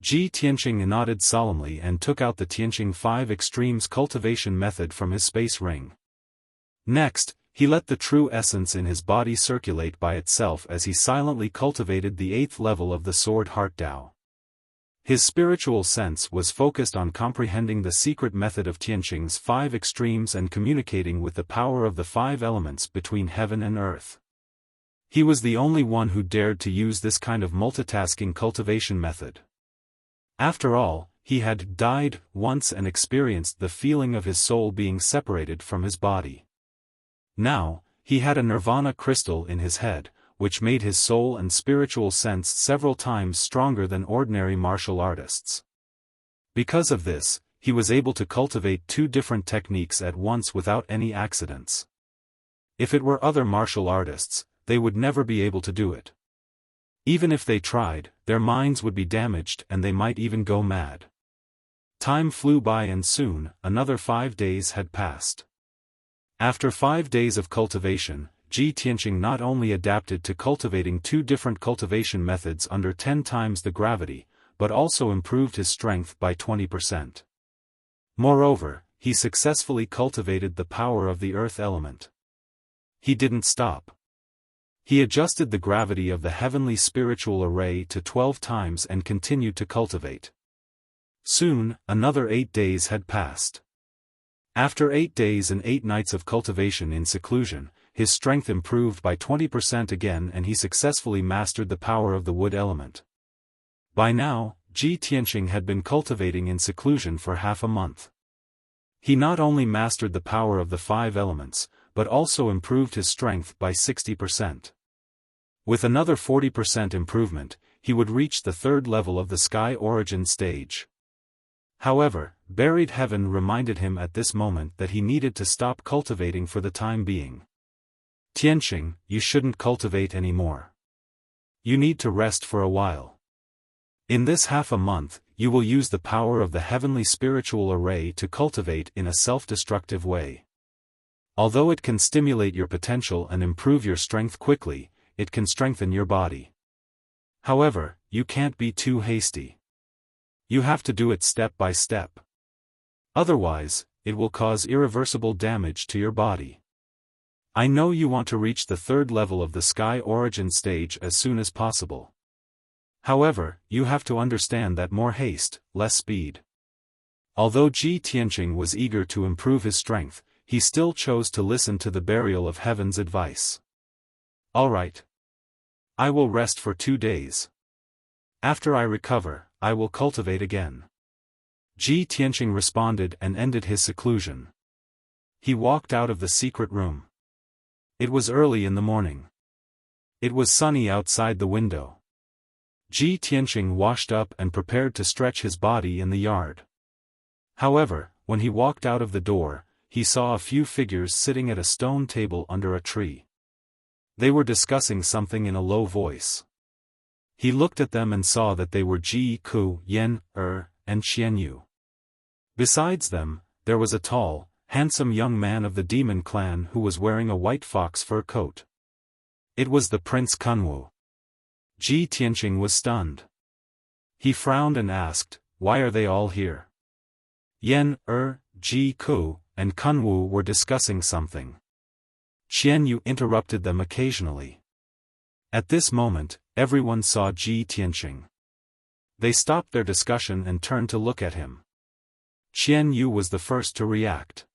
S1: Ji Tianqing nodded solemnly and took out the Tianqing 5 Extremes cultivation method from his space ring. Next, he let the true essence in his body circulate by itself as he silently cultivated the 8th level of the Sword Heart Tao. His spiritual sense was focused on comprehending the secret method of Tianqing's 5 extremes and communicating with the power of the 5 elements between heaven and earth. He was the only one who dared to use this kind of multitasking cultivation method. After all, he had died once and experienced the feeling of his soul being separated from his body. Now, he had a nirvana crystal in his head, which made his soul and spiritual sense several times stronger than ordinary martial artists. Because of this, he was able to cultivate 2 different techniques at once without any accidents. If it were other martial artists, they would never be able to do it. Even if they tried, their minds would be damaged and they might even go mad. Time flew by and soon, another 5 days had passed. After 5 days of cultivation, Ji Tianqing not only adapted to cultivating 2 different cultivation methods under 10 times the gravity, but also improved his strength by 20%. Moreover, he successfully cultivated the power of the earth element. He didn't stop. He adjusted the gravity of the heavenly spiritual array to 12 times and continued to cultivate. Soon, another 8 days had passed. After 8 days and 8 nights of cultivation in seclusion, his strength improved by 20% again and he successfully mastered the power of the wood element. By now, Ji Tianqing had been cultivating in seclusion for half a month. He not only mastered the power of the 5 elements, but also improved his strength by 60%. With another 40% improvement, he would reach the 3rd level of the Sky Origin stage. However, buried heaven reminded him at this moment that he needed to stop cultivating for the time being. Tianqing, you shouldn't cultivate anymore. You need to rest for a while. In this half a month, you will use the power of the heavenly spiritual array to cultivate in a self-destructive way. Although it can stimulate your potential and improve your strength quickly, it can strengthen your body. However, you can't be too hasty. You have to do it step by step. Otherwise, it will cause irreversible damage to your body. I know you want to reach the 3rd level of the Sky Origin stage as soon as possible. However, you have to understand that more haste, less speed. Although Ji Tianqing was eager to improve his strength, he still chose to listen to the burial of heaven's advice. Alright. I will rest for 2 days. After I recover, I will cultivate again. Ji Tianqing responded and ended his seclusion. He walked out of the secret room. It was early in the morning. It was sunny outside the window. Ji Tianqing washed up and prepared to stretch his body in the yard. However, when he walked out of the door, he saw a few figures sitting at a stone table under a tree. They were discussing something in a low voice. He looked at them and saw that they were Ji Ku, Yan, and Xian Yu. Besides them, there was a tall, handsome young man of the demon clan who was wearing a white fox fur coat. It was the Prince Kunwu. Ji Tianqing was stunned. He frowned and asked, "Why are they all here?" Yan, Ji Ku, and Kunwu were discussing something. Xian Yu interrupted them occasionally. At this moment, everyone saw Ji Tianqing. They stopped their discussion and turned to look at him. Xian Yu was the first to react.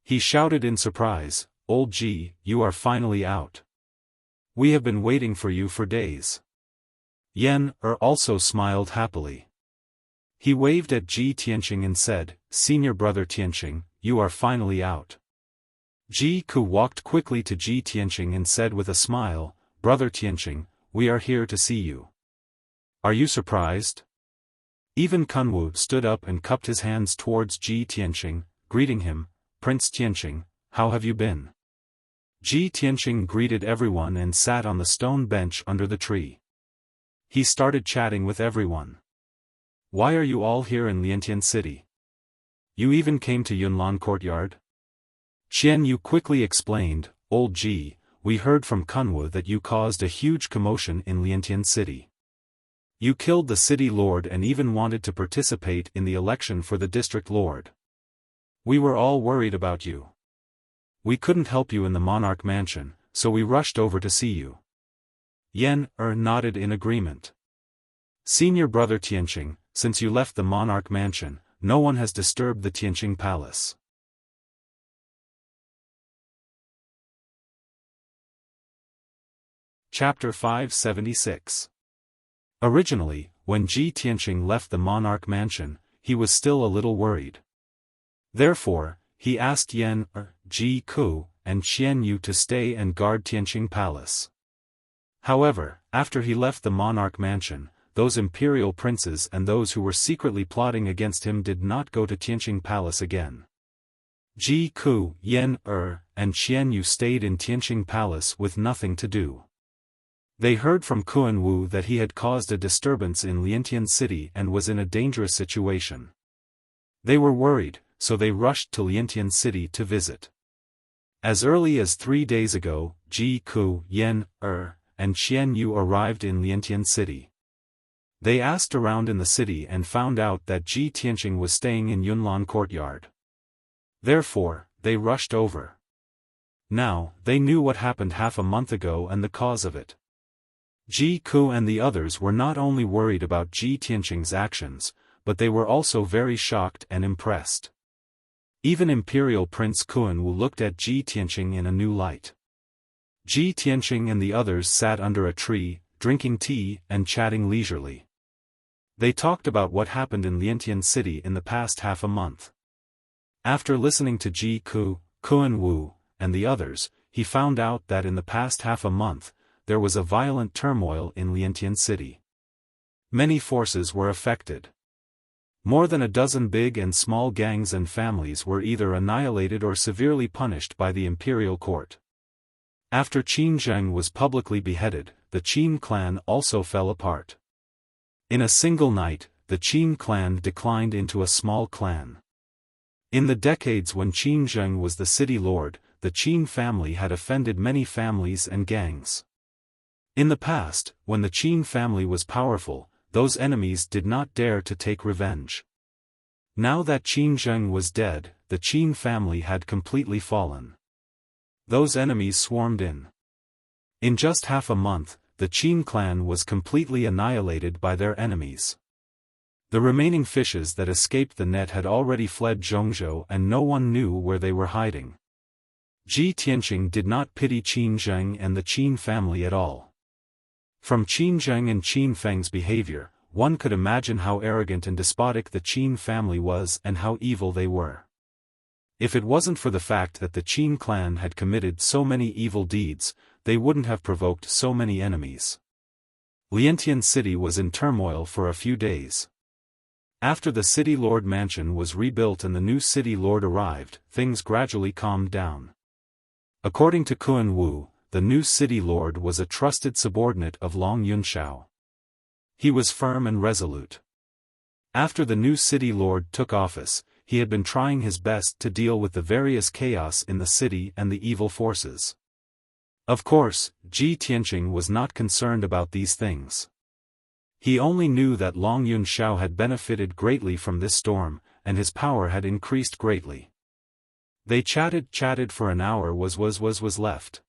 S1: He shouted in surprise, "Old Ji, you are finally out. We have been waiting for you for days." Yan, also smiled happily. He waved at Ji Tianqing and said, "Senior brother Tianqing, you are finally out." Ji Ku walked quickly to Ji Tianqing and said with a smile, "Brother Tianqing, we are here to see you. Are you surprised?" Even Kunwu stood up and cupped his hands towards Ji Tianqing, greeting him, "Prince Tianqing, how have you been?" Ji Tianqing greeted everyone and sat on the stone bench under the tree. He started chatting with everyone. "Why are you all here in Liantian City? You even came to Yunlan Courtyard?" Xian Yu quickly explained, "Old Ji, we heard from Kunwu that you caused a huge commotion in Liantian City. You killed the city lord and even wanted to participate in the election for the district lord. We were all worried about you. We couldn't help you in the monarch mansion, so we rushed over to see you." Yan, nodded in agreement. "Senior brother Tianqing, since you left the monarch mansion, no one has disturbed the Tianqing palace." Chapter 576. Originally, when Ji Tianqing left the monarch mansion, he was still a little worried. Therefore, he asked Yan, Ji Ku, and Xian Yu to stay and guard Tianqing Palace. However, after he left the monarch mansion, those imperial princes and those who were secretly plotting against him did not go to Tianqing Palace again. Ji Ku, Yan, and Xian Yu stayed in Tianqing Palace with nothing to do. They heard from Kunwu that he had caused a disturbance in Liantian City and was in a dangerous situation. They were worried, so they rushed to Liantian City to visit. As early as 3 days ago, Ji Ku, Yan, and Xian Yu arrived in Liantian City. They asked around in the city and found out that Ji Tianqing was staying in Yunlan Courtyard. Therefore, they rushed over. Now, they knew what happened half a month ago and the cause of it. Ji Ku and the others were not only worried about Ji Tianqing's actions, but they were also very shocked and impressed. Even Imperial Prince Kunwu looked at Ji Tianqing in a new light. Ji Tianqing and the others sat under a tree, drinking tea and chatting leisurely. They talked about what happened in Liantian City in the past half a month. After listening to Ji Ku, Kuan Wu, and the others, he found out that in the past half a month, there was a violent turmoil in Liantian City. Many forces were affected. More than a dozen big and small gangs and families were either annihilated or severely punished by the imperial court. After Qin Zheng was publicly beheaded, the Qin clan also fell apart. In a single night, the Qin clan declined into a small clan. In the decades when Qin Zheng was the city lord, the Qin family had offended many families and gangs. In the past, when the Qin family was powerful, those enemies did not dare to take revenge. Now that Qin Zheng was dead, the Qin family had completely fallen. Those enemies swarmed in. In just half a month, the Qin clan was completely annihilated by their enemies. The remaining fishes that escaped the net had already fled Zhongzhou and no one knew where they were hiding. Ji Tianqing did not pity Qin Zheng and the Qin family at all. From Qin Zheng and Qin Feng's behavior, one could imagine how arrogant and despotic the Qin family was and how evil they were. If it wasn't for the fact that the Qin clan had committed so many evil deeds, they wouldn't have provoked so many enemies. Liantian City was in turmoil for a few days. After the city lord mansion was rebuilt and the new city lord arrived, things gradually calmed down. According to Kuan Wu, the new city lord was a trusted subordinate of Long Yunshao. He was firm and resolute. After the new city lord took office, he had been trying his best to deal with the various chaos in the city and the evil forces. Of course, Ji Tianqing was not concerned about these things. He only knew that Long Yunshao had benefited greatly from this storm, and his power had increased greatly. They chatted for an hour was left.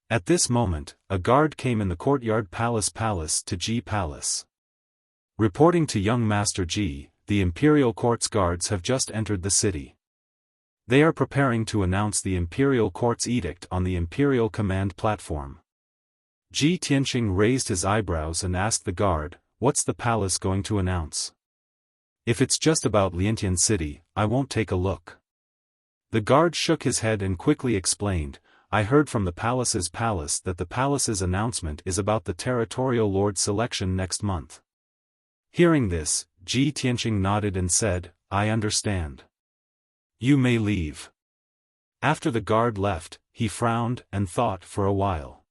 S1: At this moment, a guard came in the courtyard palace to Ji Palace. Reporting to young Master Ji, the imperial court's guards have just entered the city. They are preparing to announce the imperial court's edict on the imperial command platform. Ji Tianqing raised his eyebrows and asked the guard, "What's the palace going to announce? If it's just about Liantian City, I won't take a look." The guard shook his head and quickly explained, "I heard from the palace's palace that the palace's announcement is about the territorial lord selection next month." Hearing this, Ji Tianqing nodded and said, "I understand. You may leave." After the guard left, he frowned and thought for a while.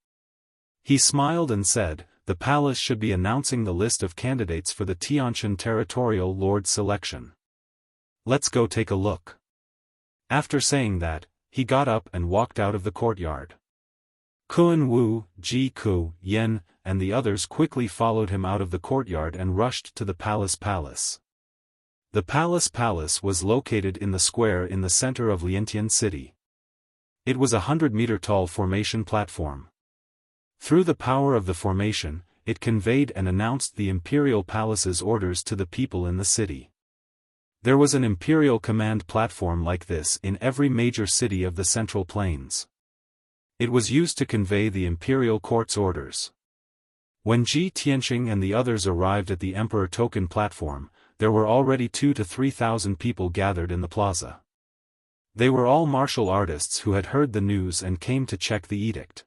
S1: He smiled and said, "The palace should be announcing the list of candidates for the Tianshan territorial lord selection. Let's go take a look." After saying that, he got up and walked out of the courtyard. Kuan Wu, Ji Ku, Yen, and the others quickly followed him out of the courtyard and rushed to the palace. The palace was located in the square in the center of Liantian City. It was a 100-meter-tall formation platform. Through the power of the formation, it conveyed and announced the imperial palace's orders to the people in the city. There was an imperial command platform like this in every major city of the Central Plains. It was used to convey the imperial court's orders. When Ji Tianqing and the others arrived at the Emperor Token platform, there were already 2,000 to 3,000 people gathered in the plaza. They were all martial artists who had heard the news and came to check the edict.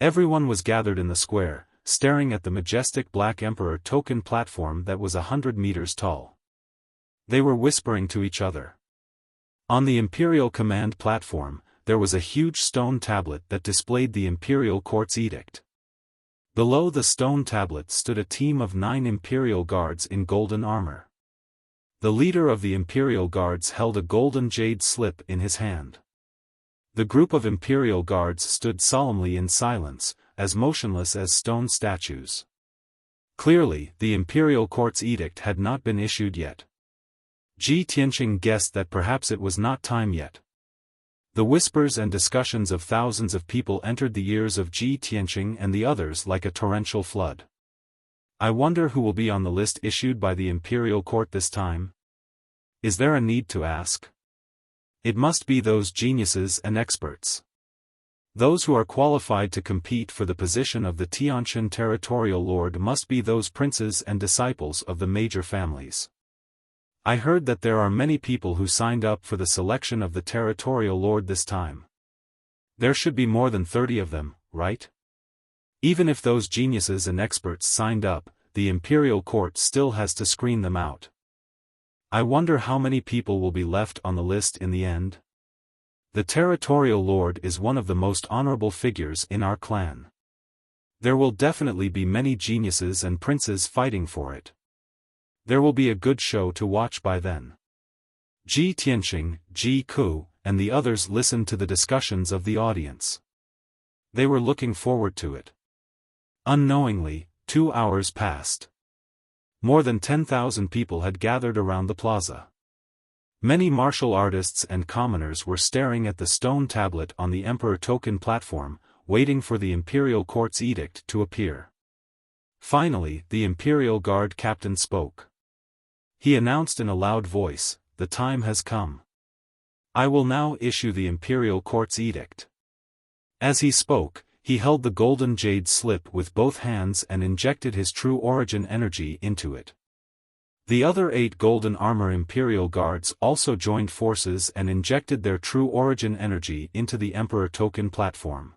S1: Everyone was gathered in the square, staring at the majestic black Emperor Token platform that was 100 meters tall. They were whispering to each other. On the Imperial Command platform, there was a huge stone tablet that displayed the Imperial Court's edict. Below the stone tablet stood a team of 9 Imperial Guards in golden armor. The leader of the Imperial Guards held a golden jade slip in his hand. The group of Imperial Guards stood solemnly in silence, as motionless as stone statues. Clearly, the Imperial Court's edict had not been issued yet. Ji Tianqing guessed that perhaps it was not time yet. The whispers and discussions of thousands of people entered the ears of Ji Tianqing and the others like a torrential flood. "I wonder who will be on the list issued by the Imperial Court this time? Is there a need to ask? It must be those geniuses and experts. Those who are qualified to compete for the position of the Tianshan territorial lord must be those princes and disciples of the major families. I heard that there are many people who signed up for the selection of the territorial lord this time. There should be more than 30 of them, right? Even if those geniuses and experts signed up, the imperial court still has to screen them out. I wonder how many people will be left on the list in the end? The territorial lord is one of the most honorable figures in our clan. There will definitely be many geniuses and princes fighting for it. There will be a good show to watch by then. Ji Tianqing, Ji Ku, and the others listened to the discussions of the audience. They were looking forward to it. Unknowingly, 2 hours passed. More than 10,000 people had gathered around the plaza. Many martial artists and commoners were staring at the stone tablet on the Emperor Token platform, waiting for the Imperial Court's edict to appear. Finally, the Imperial Guard captain spoke. He announced in a loud voice, "The time has come. I will now issue the Imperial Court's edict." As he spoke, he held the golden jade slip with both hands and injected his true origin energy into it. The other 8 golden armor Imperial Guards also joined forces and injected their true origin energy into the Emperor Token platform.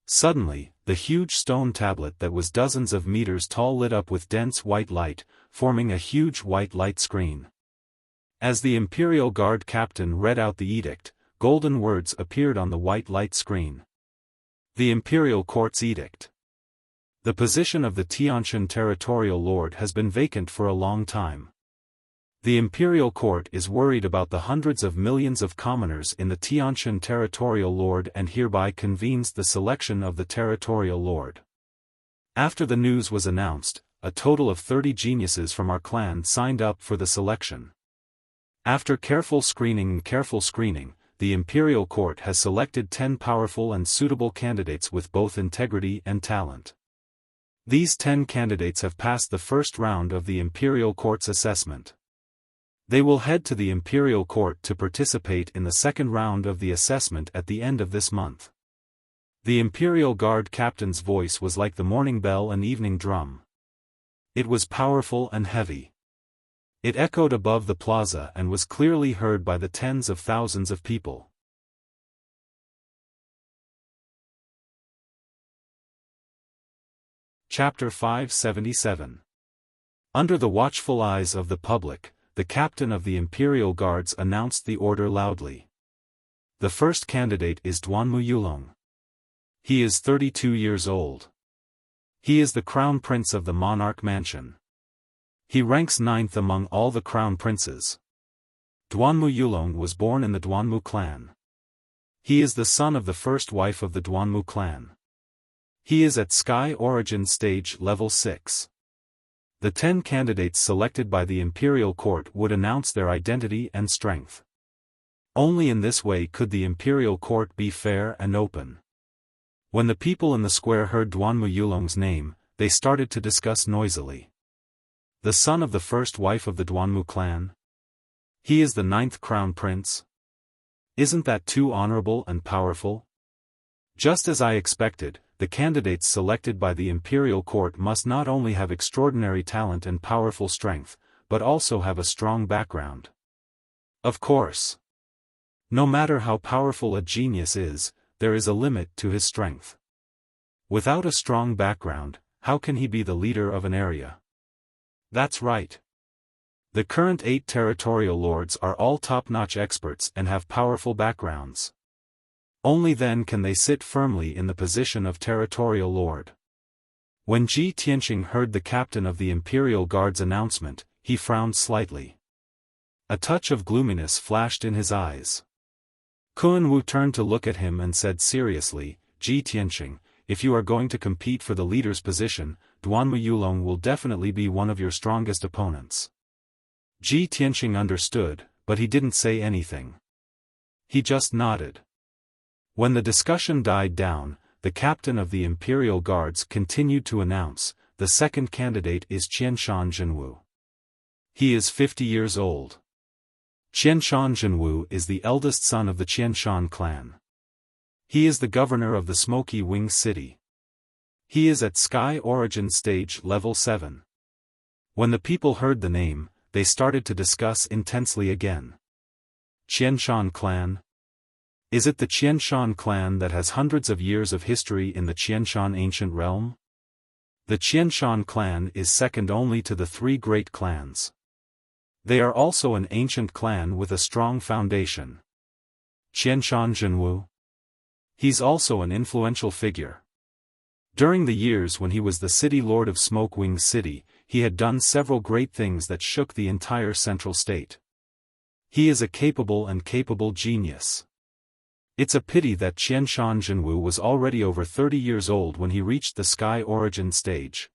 S1: Suddenly, the huge stone tablet that was dozens of meters tall lit up with dense white light, forming a huge white light screen. As the Imperial Guard captain read out the edict, golden words appeared on the white light screen. The Imperial Court's edict. The position of the Tianshan territorial lord has been vacant for a long time. The Imperial Court is worried about the hundreds of millions of commoners in the Tianshan territorial lord and hereby convenes the selection of the territorial lord. After the news was announced, a total of 30 geniuses from our clan signed up for the selection. After careful screening, the Imperial Court has selected 10 powerful and suitable candidates with both integrity and talent. These 10 candidates have passed the first round of the Imperial Court's assessment. They will head to the Imperial Court to participate in the second round of the assessment at the end of this month. The Imperial Guard captain's voice was like the morning bell and evening drum. It was powerful and heavy. It echoed above the plaza and was clearly heard by the tens of thousands of people. Chapter 577. Under the watchful eyes of the public, the captain of the Imperial Guards announced the order loudly. The first candidate is Duanmu Yulong. He is 32 years old. He is the crown prince of the monarch mansion. He ranks 9th among all the crown princes. Duanmu Yulong was born in the Duanmu clan. He is the son of the first wife of the Duanmu clan. He is at Sky Origin Stage Level 6. The 10 candidates selected by the Imperial Court would announce their identity and strength. Only in this way could the Imperial Court be fair and open. When the people in the square heard Duanmu Yulong's name, they started to discuss noisily. The son of the first wife of the Duanmu clan? He is the 9th crown prince? Isn't that too honorable and powerful? Just as I expected, the candidates selected by the Imperial Court must not only have extraordinary talent and powerful strength, but also have a strong background. Of course. No matter how powerful a genius is, there is a limit to his strength. Without a strong background, how can he be the leader of an area? That's right. The current 8 territorial lords are all top-notch experts and have powerful backgrounds. Only then can they sit firmly in the position of territorial lord. When Ji Tianqing heard the captain of the Imperial Guard's announcement, he frowned slightly. A touch of gloominess flashed in his eyes. Kun Wu turned to look at him and said seriously, "Ji Tianqing, if you are going to compete for the leader's position, Duanmu Yulong will definitely be one of your strongest opponents." Ji Tianqing understood, but he didn't say anything. He just nodded. When the discussion died down, the captain of the Imperial Guards continued to announce, "The second candidate is Qianshan Zhenwu. He is 50 years old. Qianshan Zhenwu is the eldest son of the Qianshan clan. He is the governor of the Smoky Wing City. He is at Sky Origin Stage Level 7. When the people heard the name, they started to discuss intensely again. Qianshan clan? Is it the Qianshan clan that has hundreds of years of history in the Qianshan ancient realm? The Qianshan clan is second only to the three great clans. They are also an ancient clan with a strong foundation. Qianshan Zhenwu? He's also an influential figure. During the years when he was the city lord of Smoke Wing City, he had done several great things that shook the entire central state. He is a capable genius. It's a pity that Qianshan Zhenwu was already over 30 years old when he reached the Sky Origin stage.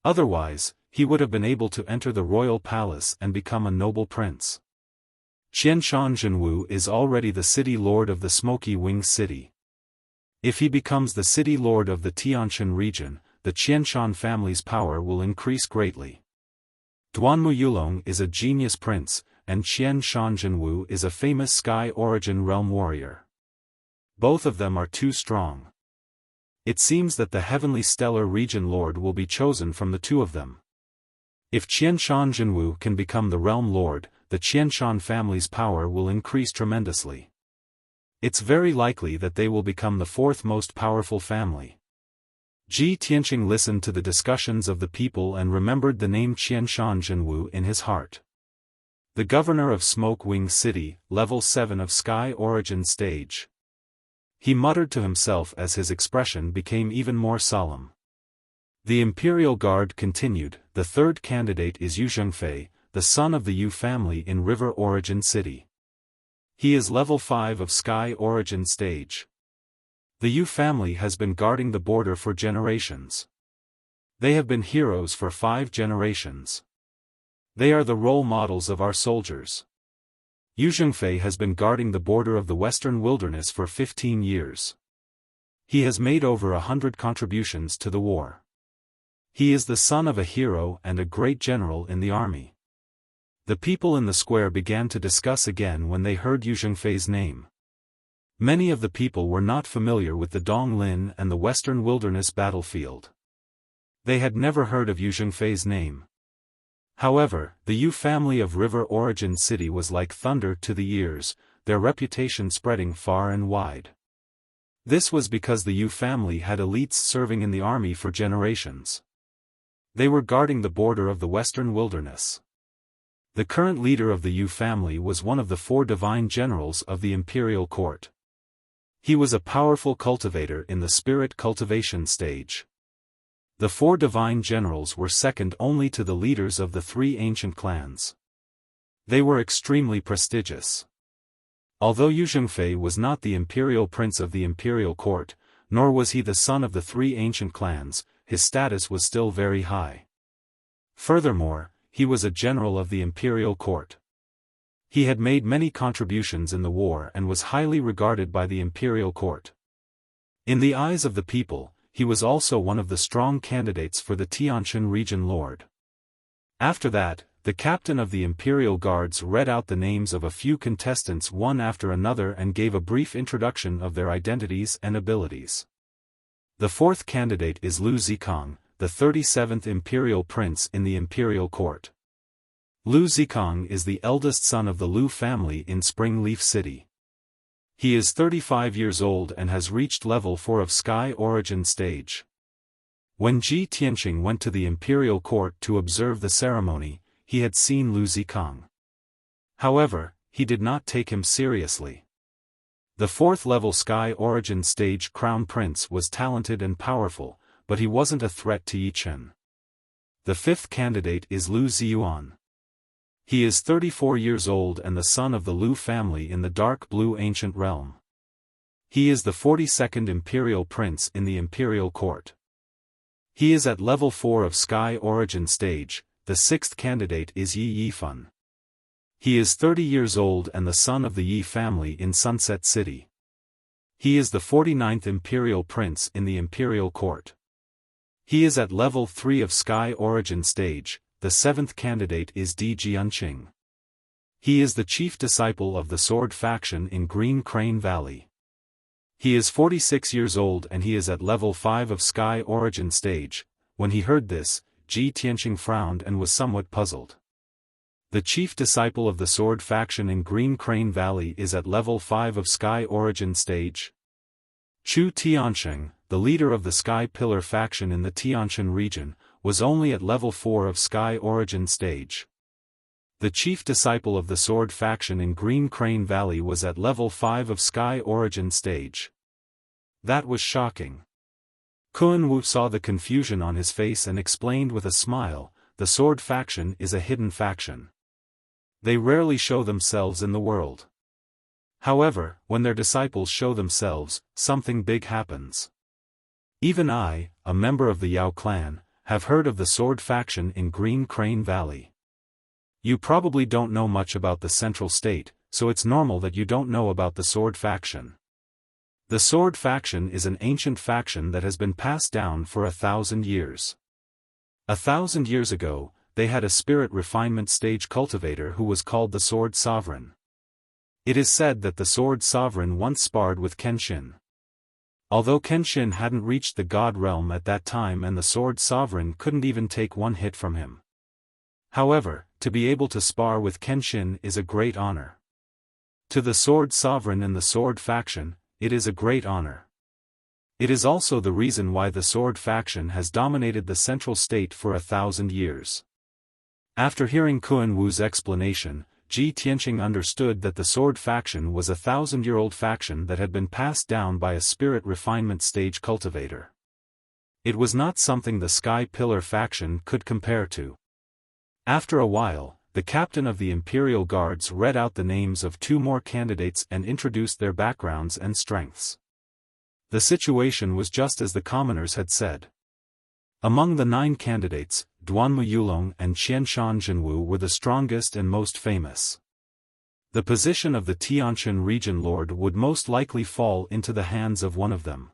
S1: Otherwise, he would have been able to enter the royal palace and become a noble prince. Qianshan Zhenwu is already the city lord of the Smoky Wing City. If he becomes the city lord of the Tianshan region, the Qianshan family's power will increase greatly. Duanmu Yulong is a genius prince, and Qianshan Zhenwu is a famous Sky Origin realm warrior. Both of them are too strong. It seems that the Heavenly Stellar Region Lord will be chosen from the two of them. If Qianshan Zhenwu can become the realm lord, the Qianshan family's power will increase tremendously. It's very likely that they will become the fourth most powerful family. Ji Tianqing listened to the discussions of the people and remembered the name Qianshan Zhenwu in his heart. The governor of Smoke Wing City, level 7 of Sky Origin stage. He muttered to himself as his expression became even more solemn. The Imperial Guard continued. The third candidate is Yu Zhengfei, the son of the Yu family in River Origin City. He is level 5 of Sky Origin stage. The Yu family has been guarding the border for generations. They have been heroes for 5 generations. They are the role models of our soldiers. Yu Zhengfei has been guarding the border of the Western Wilderness for 15 years. He has made over 100 contributions to the war. He is the son of a hero and a great general in the army. The people in the square began to discuss again when they heard Yu Zhengfei's name. Many of the people were not familiar with the Donglin and the Western Wilderness battlefield. They had never heard of Yu Zhengfei's name. However, the Yu family of River Origin City was like thunder to the ears, their reputation spreading far and wide. This was because the Yu family had elites serving in the army for generations. They were guarding the border of the Western Wilderness. The current leader of the Yu family was one of the 4 divine generals of the imperial court. He was a powerful cultivator in the spirit cultivation stage. The 4 divine generals were second only to the leaders of the 3 ancient clans. They were extremely prestigious. Although Yu Zhengfei was not the imperial prince of the imperial court, nor was he the son of the 3 ancient clans, his status was still very high. Furthermore, he was a general of the imperial court. He had made many contributions in the war and was highly regarded by the imperial court. In the eyes of the people, he was also one of the strong candidates for the Tianshan region lord. After that, the captain of the Imperial Guards read out the names of a few contestants one after another and gave a brief introduction of their identities and abilities. The 4th candidate is Lu Zikong, the 37th Imperial Prince in the Imperial Court. Lu Zikong is the eldest son of the Lu family in Springleaf City. He is 35 years old and has reached level 4 of Sky Origin stage. When Ji Tianqing went to the imperial court to observe the ceremony, he had seen Lu Zikong. However, he did not take him seriously. The 4th level Sky Origin stage crown prince was talented and powerful, but he wasn't a threat to Yi Chen. The 5th candidate is Lu Ziyuan. He is 34 years old and the son of the Lu family in the dark blue ancient realm. He is the 42nd imperial prince in the imperial court. He is at level 4 of Sky Origin stage. The 6th candidate is Yi Yifan. He is 30 years old and the son of the Yi family in Sunset City. He is the 49th imperial prince in the imperial court. He is at level 3 of Sky Origin stage. The 7th candidate is Di Jianqing. He is the chief disciple of the Sword faction in Green Crane Valley. He is 46 years old and he is at level 5 of Sky Origin stage. When he heard this, Ji Tianqing frowned and was somewhat puzzled. The chief disciple of the Sword faction in Green Crane Valley is at level 5 of Sky Origin stage. Chu Tianqing, the leader of the Sky Pillar faction in the Tianshan region, was only at level 4 of Sky Origin stage. The chief disciple of the Sword faction in Green Crane Valley was at level 5 of Sky Origin stage. That was shocking. Kun Wu saw the confusion on his face and explained with a smile, the Sword faction is a hidden faction. They rarely show themselves in the world. However, when their disciples show themselves, something big happens. Even I, a member of the Yao clan, have heard of the Sword faction in Green Crane Valley. You probably don't know much about the Central State, so it's normal that you don't know about the Sword faction. The Sword faction is an ancient faction that has been passed down for 1,000 years. 1,000 years ago, they had a spirit refinement stage cultivator who was called the Sword Sovereign. It is said that the Sword Sovereign once sparred with Kenshin. Although Kenshin hadn't reached the God realm at that time and the Sword Sovereign couldn't even take one hit from him. However, to be able to spar with Kenshin is a great honor. To the Sword Sovereign and the Sword faction, it is a great honor. It is also the reason why the Sword faction has dominated the Central State for 1,000 years. After hearing Kun Wu's explanation, Ji Tianqing understood that the Sword faction was a 1,000-year-old faction that had been passed down by a spirit refinement stage cultivator. It was not something the Sky Pillar faction could compare to. After a while, the captain of the Imperial Guards read out the names of 2 more candidates and introduced their backgrounds and strengths. The situation was just as the commoners had said. Among the 9 candidates, Duanmu Yulong and Qianshan Jinwu were the strongest and most famous. The position of the Tianshan region lord would most likely fall into the hands of one of them.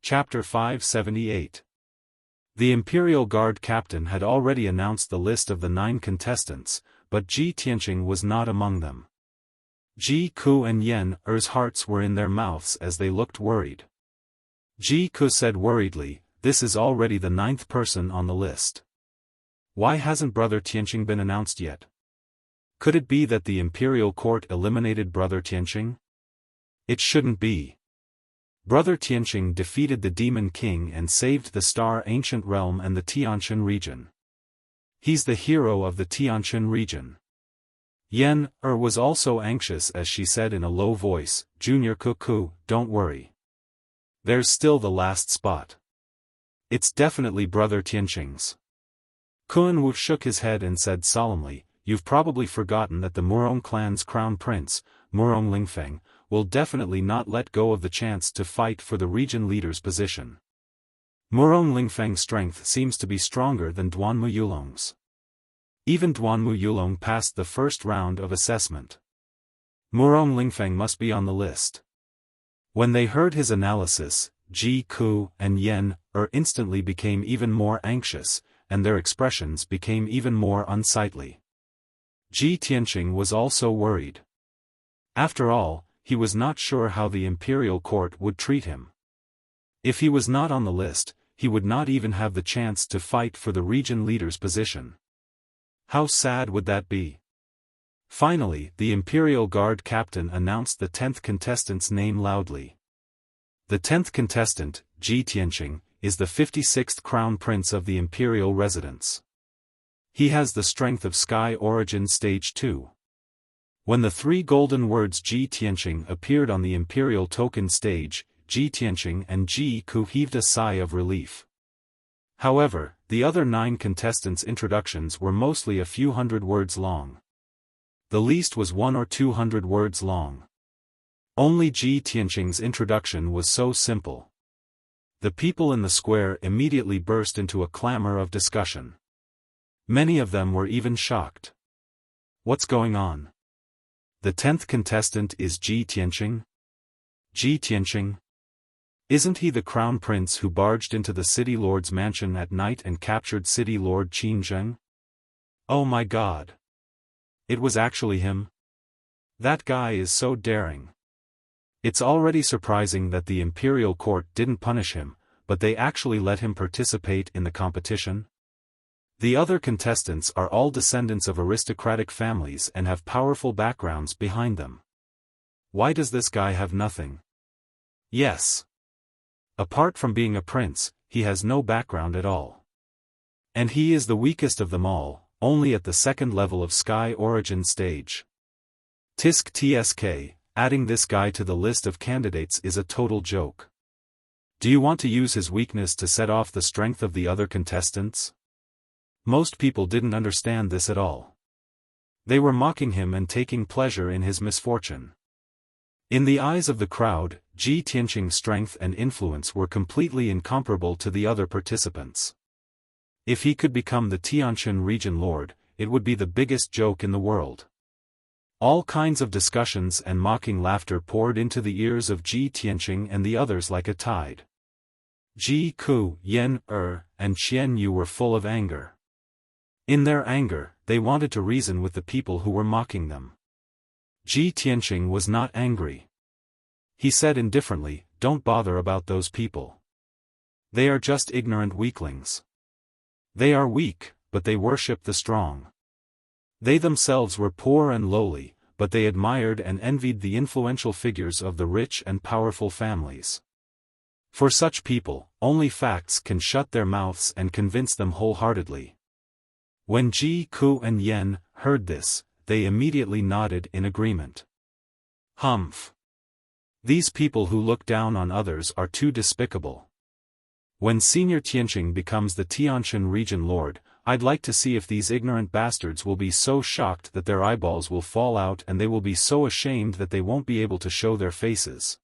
S1: Chapter 578. The Imperial Guard captain had already announced the list of the 9 contestants, but Ji Tianqing was not among them. Ji Ku and Yen Er's hearts were in their mouths as they looked worried. Ji Ku said worriedly, "This is already the 9th person on the list. Why hasn't Brother Tianqing been announced yet? Could it be that the Imperial Court eliminated Brother Tianqing? It shouldn't be. Brother Tianqing defeated the Demon King and saved the Star Ancient Realm and the Tianshan region. He's the hero of the Tianshan region." Yen was also anxious as she said in a low voice, "Junior Cuckoo, don't worry. There's still the last spot. It's definitely Brother Tianqing's." Kun Wu shook his head and said solemnly, "You've probably forgotten that the Murong clan's crown prince, Murong Lingfeng, will definitely not let go of the chance to fight for the region leader's position. Murong Lingfeng's strength seems to be stronger than Duanmu Yulong's. Even Duanmu Yulong passed the first round of assessment. Murong Lingfeng must be on the list." When they heard his analysis, Ji Ku and Yen instantly became even more anxious, and their expressions became even more unsightly. Ji Tianqing was also worried. After all, he was not sure how the Imperial Court would treat him. If he was not on the list, he would not even have the chance to fight for the region leader's position. How sad would that be? Finally, the Imperial Guard captain announced the 10th contestant's name loudly. The 10th contestant, Ji Tianqing, is the 56th crown prince of the Imperial residence. He has the strength of Sky Origin Stage 2. When the 3 golden words Ji Tianqing appeared on the Imperial token stage, Ji Tianqing and Ji Ku heaved a sigh of relief. However, the other 9 contestants' introductions were mostly a few hundred words long. The least was 100 or 200 words long. Only Ji Tianqing's introduction was so simple. The people in the square immediately burst into a clamor of discussion. Many of them were even shocked. What's going on? The 10th contestant is Ji Tianqing? Ji Tianqing? Isn't he the crown prince who barged into the city lord's mansion at night and captured city lord Qin Zheng? Oh my god! It was actually him? That guy is so daring. It's already surprising that the imperial court didn't punish him, but they actually let him participate in the competition. The other contestants are all descendants of aristocratic families and have powerful backgrounds behind them. Why does this guy have nothing? Yes. Apart from being a prince, he has no background at all. And he is the weakest of them all, only at the second level of Sky Origin stage. Tisk tsk, adding this guy to the list of candidates is a total joke. Do you want to use his weakness to set off the strength of the other contestants? Most people didn't understand this at all. They were mocking him and taking pleasure in his misfortune. In the eyes of the crowd, Ji Tianqing's strength and influence were completely incomparable to the other participants. If he could become the Tianshan region lord, it would be the biggest joke in the world. All kinds of discussions and mocking laughter poured into the ears of Ji Tianqing and the others like a tide. Ji Ku, Yan, and Qian Yu were full of anger. In their anger, they wanted to reason with the people who were mocking them. Ji Tianqing was not angry. He said indifferently, "Don't bother about those people. They are just ignorant weaklings. They are weak, but they worship the strong. They themselves were poor and lowly, but they admired and envied the influential figures of the rich and powerful families. For such people, only facts can shut their mouths and convince them wholeheartedly." When Ji, Ku and Yen heard this, they immediately nodded in agreement. Humph! These people who look down on others are too despicable. When Senior Tianqing becomes the Tianshan region lord, I'd like to see if these ignorant bastards will be so shocked that their eyeballs will fall out and they will be so ashamed that they won't be able to show their faces.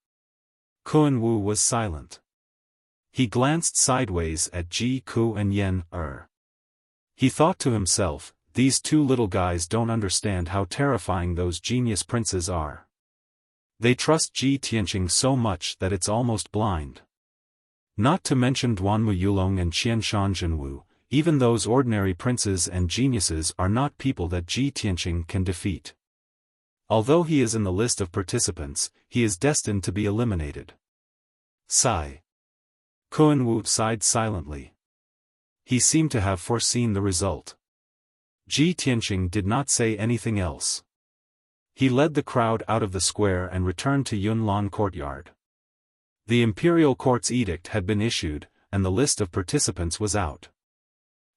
S1: Kun Wu was silent. He glanced sideways at Ji, Ku and Yen. He thought to himself, these two little guys don't understand how terrifying those genius princes are. They trust Ji Tianqing so much that it's almost blind. Not to mention Duanmu Yulong and Qianshan Zhenwu, even those ordinary princes and geniuses are not people that Ji Tianqing can defeat. Although he is in the list of participants, he is destined to be eliminated. Sigh. Kun Wu sighed silently. He seemed to have foreseen the result. Ji Tianqing did not say anything else. He led the crowd out of the square and returned to Yunlan courtyard. The imperial court's edict had been issued, and the list of participants was out.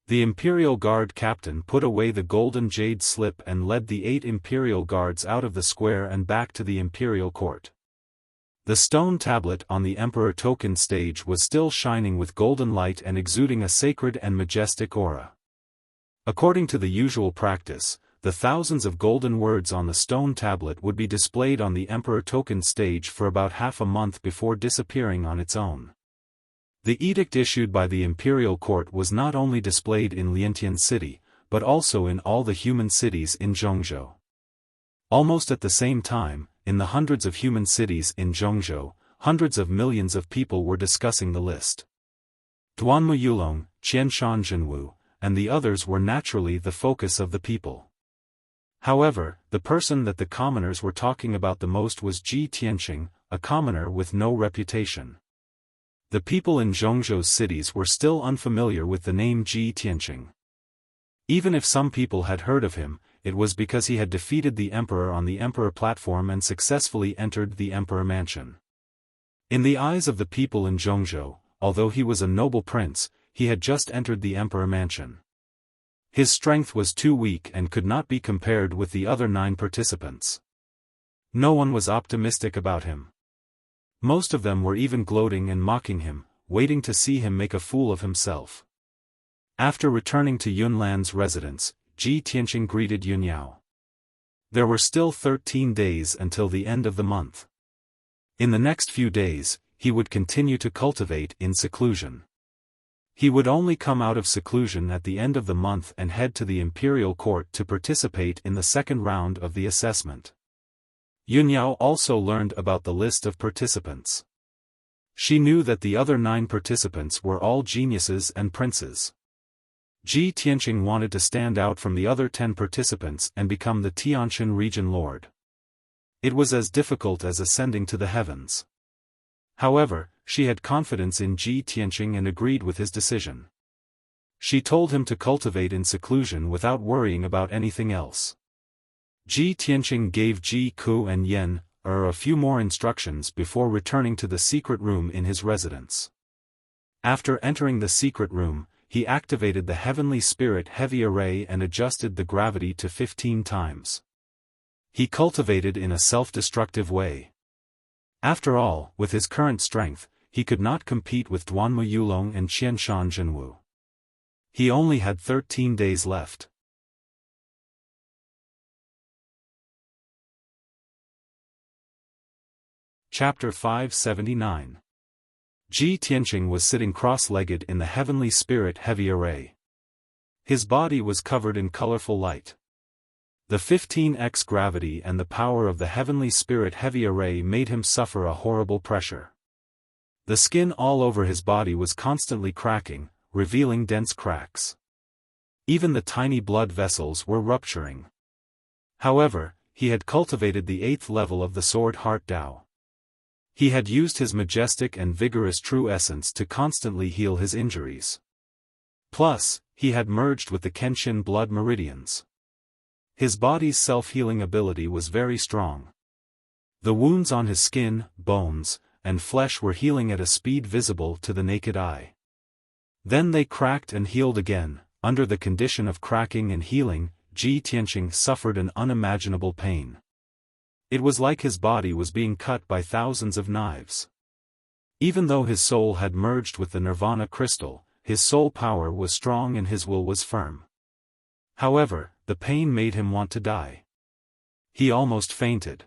S1: The imperial guard captain put away the golden jade slip and led the 8 imperial guards out of the square and back to the imperial court. The stone tablet on the emperor token stage was still shining with golden light and exuding a sacred and majestic aura. According to the usual practice, the thousands of golden words on the stone tablet would be displayed on the Emperor Token stage for about half a month before disappearing on its own. The edict issued by the Imperial Court was not only displayed in Liantian City, but also in all the human cities in Zhongzhou. Almost at the same time, in the hundreds of human cities in Zhongzhou, hundreds of millions of people were discussing the list. Duanmu Yulong, Qianshan Zhenwu, and the others were naturally the focus of the people. However, the person that the commoners were talking about the most was Ji Tianqing, a commoner with no reputation. The people in Zhongzhou's cities were still unfamiliar with the name Ji Tianqing. Even if some people had heard of him, it was because he had defeated the emperor on the emperor platform and successfully entered the emperor mansion. In the eyes of the people in Zhongzhou, although he was a noble prince, he had just entered the emperor mansion. His strength was too weak and could not be compared with the other 9 participants. No one was optimistic about him. Most of them were even gloating and mocking him, waiting to see him make a fool of himself. After returning to Yunlan's residence, Ji Tianqing greeted Yunyao. There were still 13 days until the end of the month. In the next few days, he would continue to cultivate in seclusion. He would only come out of seclusion at the end of the month and head to the imperial court to participate in the second round of the assessment. Yunyao also learned about the list of participants. She knew that the other 9 participants were all geniuses and princes. Ji Tianqing wanted to stand out from the other 10 participants and become the Tianshan region lord. It was as difficult as ascending to the heavens. However, she had confidence in Ji Tianqing and agreed with his decision. She told him to cultivate in seclusion without worrying about anything else. Ji Tianqing gave Ji Ku and Yen a few more instructions before returning to the secret room in his residence. After entering the secret room, he activated the Heavenly Spirit Heavy Array and adjusted the gravity to 15 times. He cultivated in a self-destructive way. After all, with his current strength, he could not compete with Duanmu Yulong and Qianshan Zhenwu. He only had 13 days left. Chapter 579. Ji Tianqing was sitting cross-legged in the Heavenly Spirit Heavy Array. His body was covered in colorful light. The 15x gravity and the power of the Heavenly Spirit Heavy Array made him suffer a horrible pressure. The skin all over his body was constantly cracking, revealing dense cracks. Even the tiny blood vessels were rupturing. However, he had cultivated the 8th level of the Sword Heart Tao. He had used his majestic and vigorous true essence to constantly heal his injuries. Plus, he had merged with the Kenshin blood meridians. His body's self-healing ability was very strong. The wounds on his skin, bones, and flesh were healing at a speed visible to the naked eye. Then they cracked and healed again. Under the condition of cracking and healing, Ji Tianqing suffered an unimaginable pain. It was like his body was being cut by thousands of knives. Even though his soul had merged with the Nirvana crystal, his soul power was strong and his will was firm. However, the pain made him want to die. He almost fainted.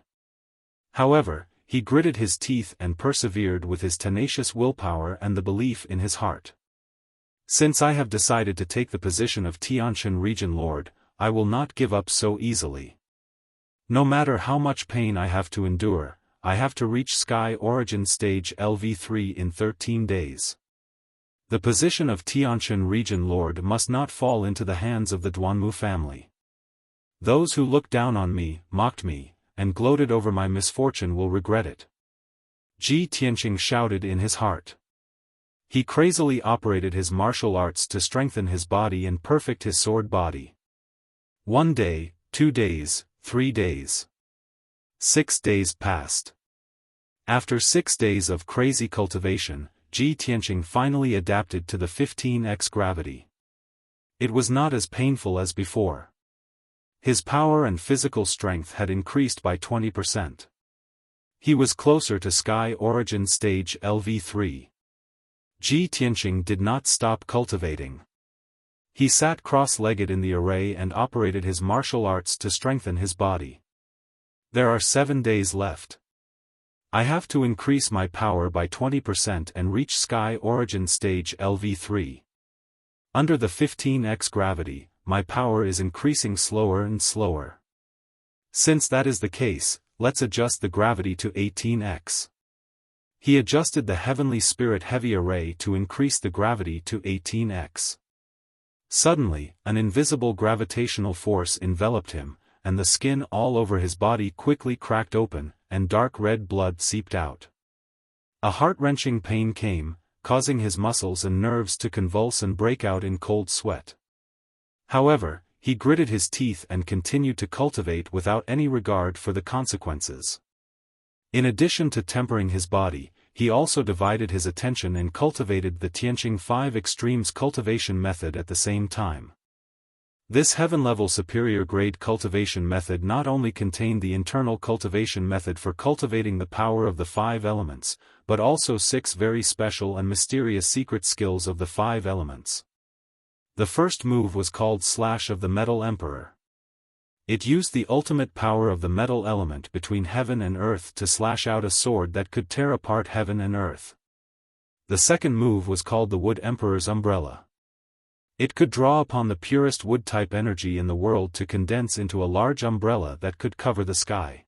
S1: However, he gritted his teeth and persevered with his tenacious willpower and the belief in his heart. Since I have decided to take the position of Tianshan Region Lord, I will not give up so easily. No matter how much pain I have to endure, I have to reach Sky Origin Stage LV3 in 13 days. The position of Tianshan Region Lord must not fall into the hands of the Duanmu family. Those who looked down on me, mocked me, and gloated over my misfortune will regret it. Ji Tianqing shouted in his heart. He crazily operated his martial arts to strengthen his body and perfect his sword body. 1 day, 2 days, 3 days. 6 days passed. After 6 days of crazy cultivation, Ji Tianqing finally adapted to the 15x gravity. It was not as painful as before. His power and physical strength had increased by 20%. He was closer to Sky Origin Stage LV3. Ji Tianqing did not stop cultivating. He sat cross-legged in the array and operated his martial arts to strengthen his body. There are 7 days left. I have to increase my power by 20% and reach Sky Origin Stage LV3. Under the 15x gravity, my power is increasing slower and slower. Since that is the case, let's adjust the gravity to 18x. He adjusted the Heavenly Spirit Heavy Array to increase the gravity to 18x. Suddenly, an invisible gravitational force enveloped him, and the skin all over his body quickly cracked open, and dark red blood seeped out. A heart-wrenching pain came, causing his muscles and nerves to convulse and break out in cold sweat. However, he gritted his teeth and continued to cultivate without any regard for the consequences. In addition to tempering his body, he also divided his attention and cultivated the Tianqing 5 Extremes cultivation method at the same time. This heaven-level superior-grade cultivation method not only contained the internal cultivation method for cultivating the power of the 5 elements, but also 6 very special and mysterious secret skills of the 5 elements. The first move was called Slash of the Metal Emperor. It used the ultimate power of the metal element between heaven and earth to slash out a sword that could tear apart heaven and earth. The second move was called the Wood Emperor's Umbrella. It could draw upon the purest wood-type energy in the world to condense into a large umbrella that could cover the sky.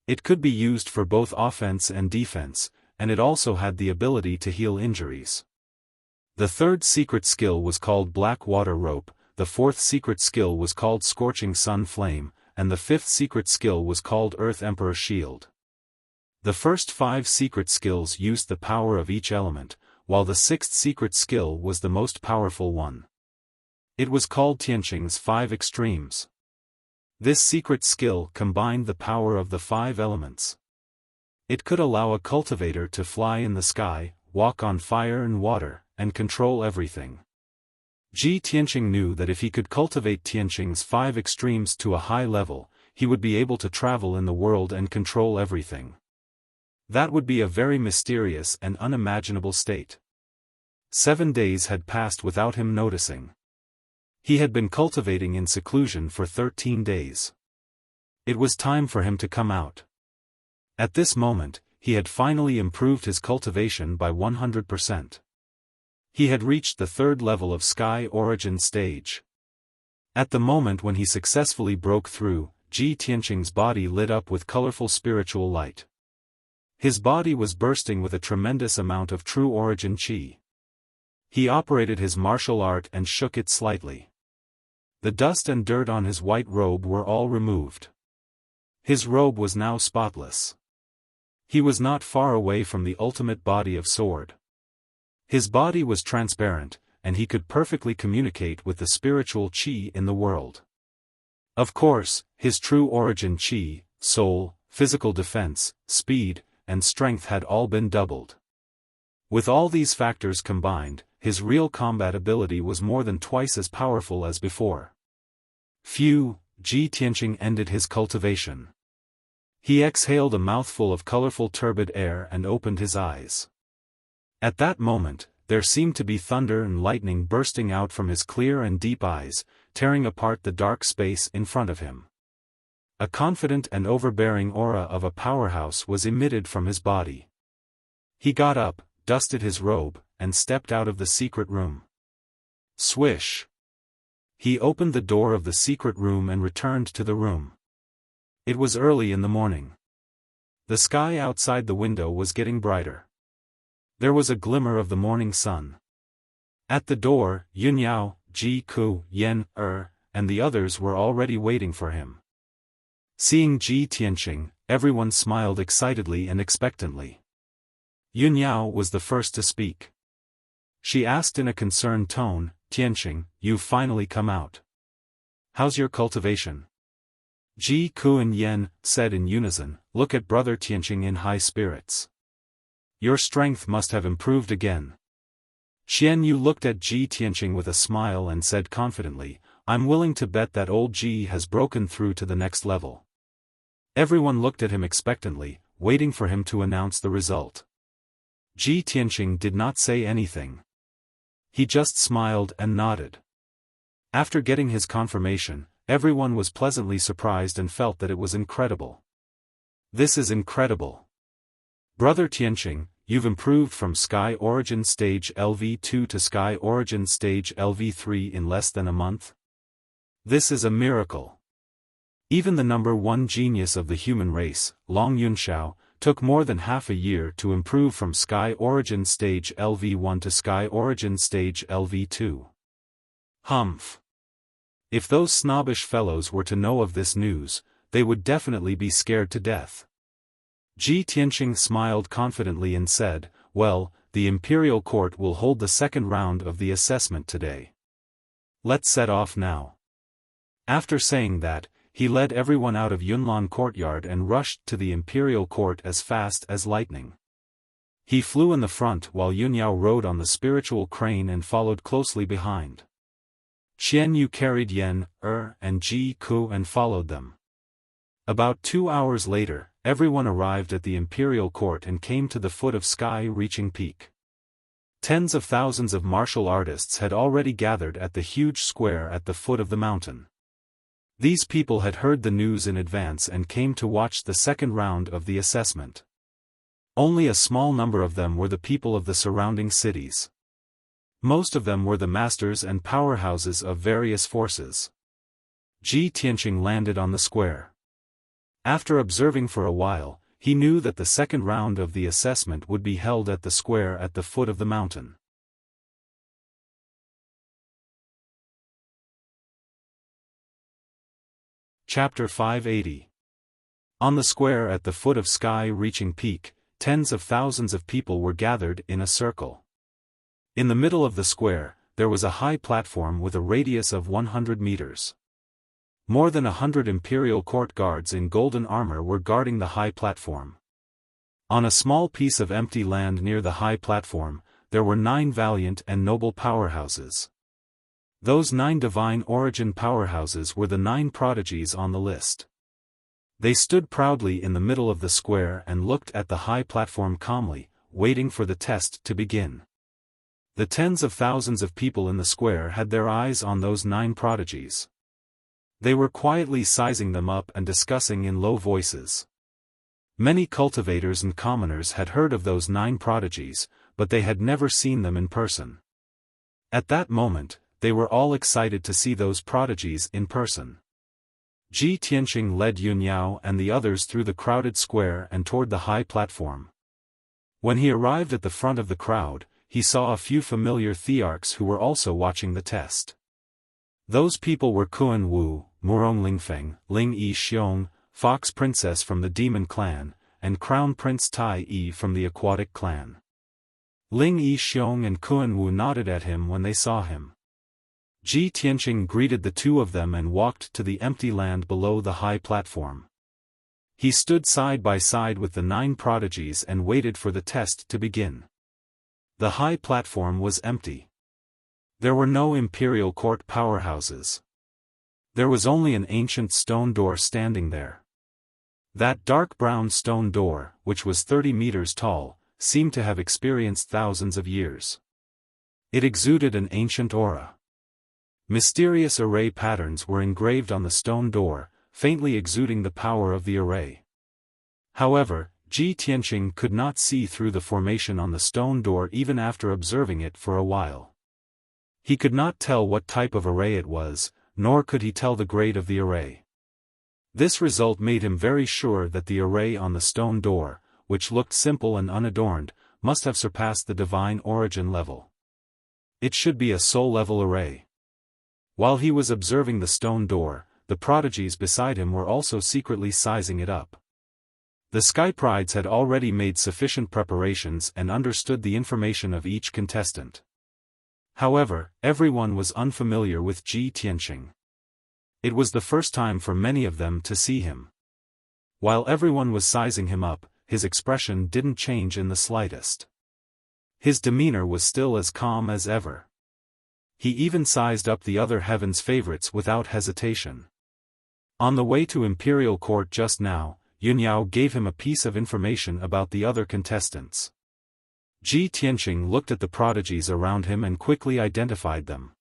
S1: It could be used for both offense and defense, and it also had the ability to heal injuries. The third secret skill was called Black Water Rope, the fourth secret skill was called Scorching Sun Flame, and the fifth secret skill was called Earth Emperor Shield. The first 5 secret skills used the power of each element, while the sixth secret skill was the most powerful one. It was called Tianqing's 5 Extremes. This secret skill combined the power of the 5 elements. It could allow a cultivator to fly in the sky, walk on fire and water, and control everything. Tianqing knew that if he could cultivate Tianqing's 5 extremes to a high level, he would be able to travel in the world and control everything. That would be a very mysterious and unimaginable state. 7 days had passed without him noticing. He had been cultivating in seclusion for 13 days. It was time for him to come out. At this moment, he had finally improved his cultivation by 100%. He had reached the 3rd level of Sky Origin stage. At the moment when he successfully broke through, Tianqing's body lit up with colorful spiritual light. His body was bursting with a tremendous amount of true origin qi. He operated his martial art and shook it slightly. The dust and dirt on his white robe were all removed. His robe was now spotless. He was not far away from the ultimate body of sword. His body was transparent, and he could perfectly communicate with the spiritual qi in the world. Of course, his true origin qi, soul, physical defense, speed, and strength had all been doubled. With all these factors combined, his real combat ability was more than twice as powerful as before. Tianqing ended his cultivation. He exhaled a mouthful of colorful turbid air and opened his eyes. At that moment, there seemed to be thunder and lightning bursting out from his clear and deep eyes, tearing apart the dark space in front of him. A confident and overbearing aura of a powerhouse was emitted from his body. He got up, dusted his robe, and stepped out of the secret room. Swish! He opened the door of the secret room and returned to the room. It was early in the morning. The sky outside the window was getting brighter. There was a glimmer of the morning sun. At the door, Yunyao, Ji Ku, Yen, and the others were already waiting for him. Seeing Tianqing, everyone smiled excitedly and expectantly. Yunyao was the first to speak. She asked in a concerned tone, "Tianqing, you've finally come out. How's your cultivation?" Ji Ku and Yen said in unison, "Look at brother Tianqing in high spirits. Your strength must have improved again." Xian Yu looked at Tianqing with a smile and said confidently, "I'm willing to bet that old Ji has broken through to the next level." Everyone looked at him expectantly, waiting for him to announce the result. Tianqing did not say anything. He just smiled and nodded. After getting his confirmation, everyone was pleasantly surprised and felt that it was incredible. This is incredible. Brother Tianqing, you've improved from Sky Origin Stage LV2 to Sky Origin Stage LV3 in less than a month? This is a miracle. Even the number 1 genius of the human race, Long Yunxiao, took more than half a year to improve from Sky Origin Stage LV1 to Sky Origin Stage LV2. Humph. If those snobbish fellows were to know of this news, they would definitely be scared to death. Tianqing smiled confidently and said, "Well, the Imperial Court will hold the second round of the assessment today. Let's set off now." After saying that, he led everyone out of Yunlan Courtyard and rushed to the Imperial Court as fast as lightning. He flew in the front while Yunyao rode on the spiritual crane and followed closely behind. Xian Yu carried Yen, and Ji Ku and followed them. About 2 hours later, everyone arrived at the Imperial Court and came to the foot of Sky-reaching peak. Tens of thousands of martial artists had already gathered at the huge square at the foot of the mountain. These people had heard the news in advance and came to watch the second round of the assessment. Only a small number of them were the people of the surrounding cities. Most of them were the masters and powerhouses of various forces. Tianqing landed on the square. After observing for a while, he knew that the second round of the assessment would be held at the square at the foot of the mountain. Chapter 580. On the square at the foot of sky-reaching peak, tens of thousands of people were gathered in a circle. In the middle of the square, there was a high platform with a radius of 100 meters. More than 100 imperial court guards in golden armor were guarding the high platform. On a small piece of empty land near the high platform, there were 9 valiant and noble powerhouses. Those 9 divine origin powerhouses were the 9 prodigies on the list. They stood proudly in the middle of the square and looked at the high platform calmly, waiting for the test to begin. The tens of thousands of people in the square had their eyes on those 9 prodigies. They were quietly sizing them up and discussing in low voices. Many cultivators and commoners had heard of those 9 prodigies, but they had never seen them in person. At that moment, they were all excited to see those prodigies in person. Ji Tianqing led Yun Yao and the others through the crowded square and toward the high platform. When he arrived at the front of the crowd, he saw a few familiar thearchs who were also watching the test. Those people were Kuan Wu, Murong Lingfeng, Ling Yi Xiong, Fox Princess from the Demon Clan, and Crown Prince Tai Yi from the Aquatic Clan. Ling Yi Xiong and Kuan Wu nodded at him when they saw him. Ji Tianqing greeted the two of them and walked to the empty land below the high platform. He stood side by side with the 9 prodigies and waited for the test to begin. The high platform was empty. There were no imperial court powerhouses. There was only an ancient stone door standing there. That dark brown stone door, which was 30 meters tall, seemed to have experienced thousands of years. It exuded an ancient aura. Mysterious array patterns were engraved on the stone door, faintly exuding the power of the array. However, Ji Tianqing could not see through the formation on the stone door even after observing it for a while. He could not tell what type of array it was, nor could he tell the grade of the array. This result made him very sure that the array on the stone door, which looked simple and unadorned, must have surpassed the divine origin level. It should be a soul-level array. While he was observing the stone door, the prodigies beside him were also secretly sizing it up. The Sky Prides had already made sufficient preparations and understood the information of each contestant. However, everyone was unfamiliar with Ji Tianqing. It was the first time for many of them to see him. While everyone was sizing him up, his expression didn't change in the slightest. His demeanor was still as calm as ever. He even sized up the other heaven's favorites without hesitation. On the way to Imperial Court just now, Yun Yao gave him a piece of information about the other contestants. Ji Tianqing looked at the prodigies around him and quickly identified them.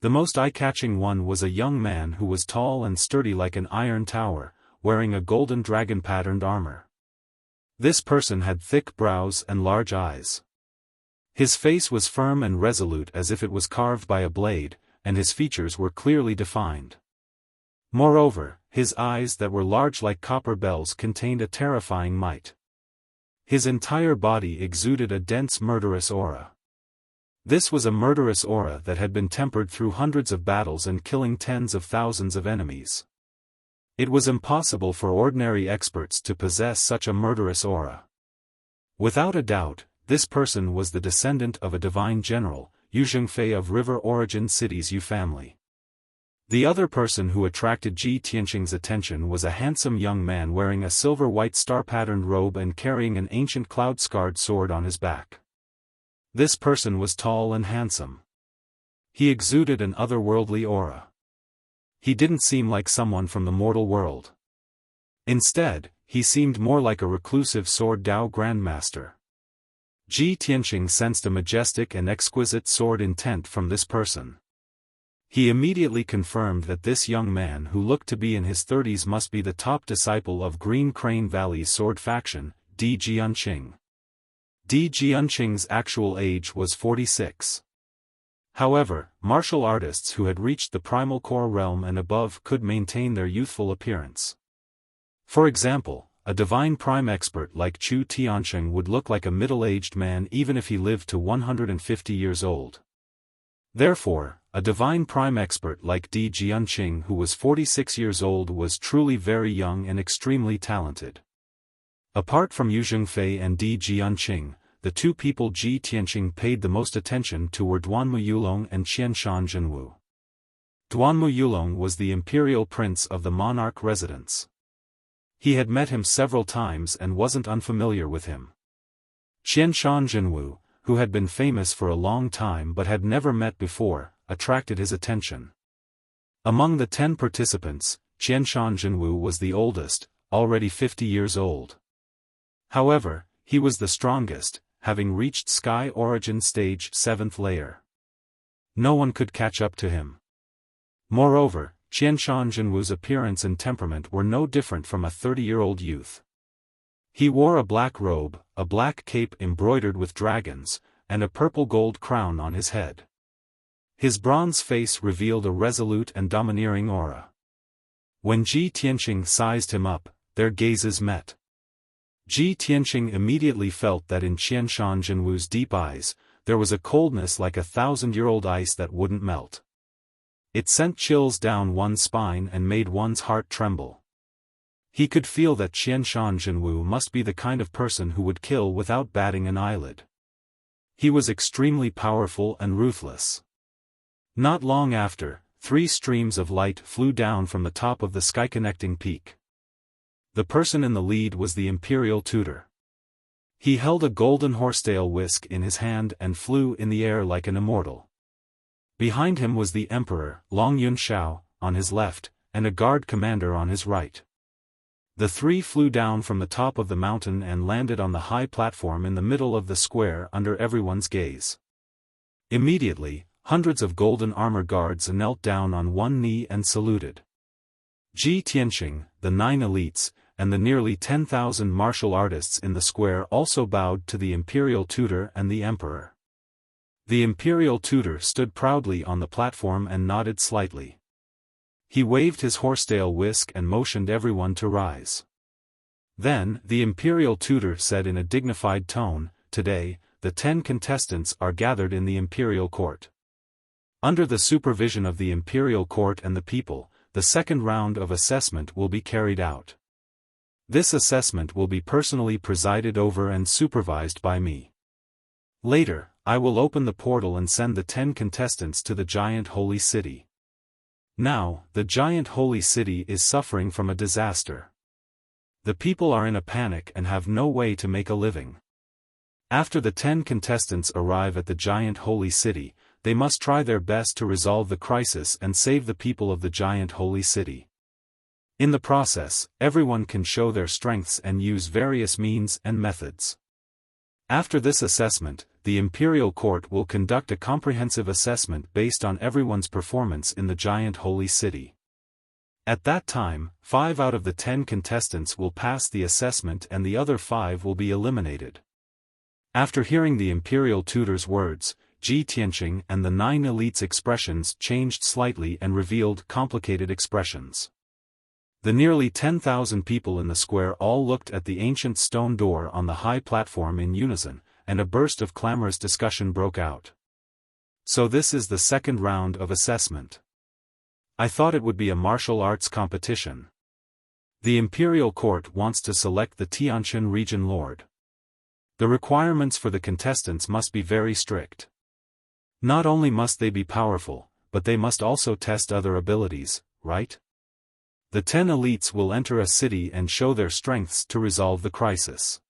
S1: The most eye-catching one was a young man who was tall and sturdy like an iron tower, wearing a golden dragon-patterned armor. This person had thick brows and large eyes. His face was firm and resolute as if it was carved by a blade, and his features were clearly defined. Moreover, his eyes that were large like copper bells contained a terrifying might. His entire body exuded a dense murderous aura. This was a murderous aura that had been tempered through hundreds of battles and killing tens of thousands of enemies. It was impossible for ordinary experts to possess such a murderous aura. Without a doubt, this person was the descendant of a divine general, Yu Zhengfei of River Origin City's Yu family. The other person who attracted Ji Tianqing's attention was a handsome young man wearing a silver-white star-patterned robe and carrying an ancient cloud-scarred sword on his back. This person was tall and handsome. He exuded an otherworldly aura. He didn't seem like someone from the mortal world. Instead, he seemed more like a reclusive sword Dao grandmaster. Ji Tianqing sensed a majestic and exquisite sword intent from this person. He immediately confirmed that this young man who looked to be in his 30s must be the top disciple of Green Crane Valley's sword faction, Di Jianqing. Di Jianqing's actual age was 46. However, martial artists who had reached the primal core realm and above could maintain their youthful appearance. For example, a divine prime expert like Chu Tianqing would look like a middle-aged man even if he lived to 150 years old. Therefore, a divine prime expert like Di Jianqing, who was 46 years old, was truly very young and extremely talented. Apart from Yu Zhengfei and Di Jianqing, the two people Ji Tianqing paid the most attention to were Duanmu Yulong and Qianshan Zhenwu. Duanmu Yulong was the imperial prince of the monarch residence. He had met him several times and wasn't unfamiliar with him. Qianshan Zhenwu, who had been famous for a long time but had never met before, attracted his attention. Among the 10 participants, Qianshan Zhenwu was the oldest, already 50 years old. However, he was the strongest, having reached Sky Origin Stage 7th layer. No one could catch up to him. Moreover, Qianshan Zhenwu's appearance and temperament were no different from a 30-year-old youth. He wore a black robe, a black cape embroidered with dragons, and a purple-gold crown on his head. His bronze face revealed a resolute and domineering aura. When Ji Tianqing sized him up, their gazes met. Ji Tianqing immediately felt that in Qianshan Zhenwu's deep eyes, there was a coldness like 1,000-year-old ice that wouldn't melt. It sent chills down one's spine and made one's heart tremble. He could feel that Qianshan Zhenwu must be the kind of person who would kill without batting an eyelid. He was extremely powerful and ruthless. Not long after, 3 streams of light flew down from the top of the sky-connecting peak. The person in the lead was the imperial tutor. He held a golden horsetail whisk in his hand and flew in the air like an immortal. Behind him was the emperor, Long Yunxiao, on his left, and a guard commander on his right. The 3 flew down from the top of the mountain and landed on the high platform in the middle of the square under everyone's gaze. Immediately, hundreds of golden armor guards knelt down on one knee and saluted. Ji Tianqing, the 9 elites, and the nearly 10,000 martial artists in the square also bowed to the imperial tutor and the emperor. The imperial tutor stood proudly on the platform and nodded slightly. He waved his horsetail whisk and motioned everyone to rise. Then, the imperial tutor said in a dignified tone, "Today, the 10 contestants are gathered in the imperial court. Under the supervision of the imperial court and the people, the second round of assessment will be carried out. This assessment will be personally presided over and supervised by me. Later, I will open the portal and send the 10 contestants to the giant holy city. Now, the giant holy city is suffering from a disaster. The people are in a panic and have no way to make a living. After the 10 contestants arrive at the giant holy city, they must try their best to resolve the crisis and save the people of the giant holy city. In the process, everyone can show their strengths and use various means and methods. After this assessment, the imperial court will conduct a comprehensive assessment based on everyone's performance in the giant holy city. At that time, 5 out of the 10 contestants will pass the assessment and the other 5 will be eliminated." After hearing the imperial tutor's words, Ji Tianqing and the 9 elites' expressions changed slightly and revealed complicated expressions. The nearly 10,000 people in the square all looked at the ancient stone door on the high platform in unison, and a burst of clamorous discussion broke out. "So this is the second round of assessment. I thought it would be a martial arts competition. The imperial court wants to select the Tianshan region lord. The requirements for the contestants must be very strict. Not only must they be powerful, but they must also test other abilities, right? The 10 elites will enter a city and show their strengths to resolve the crisis.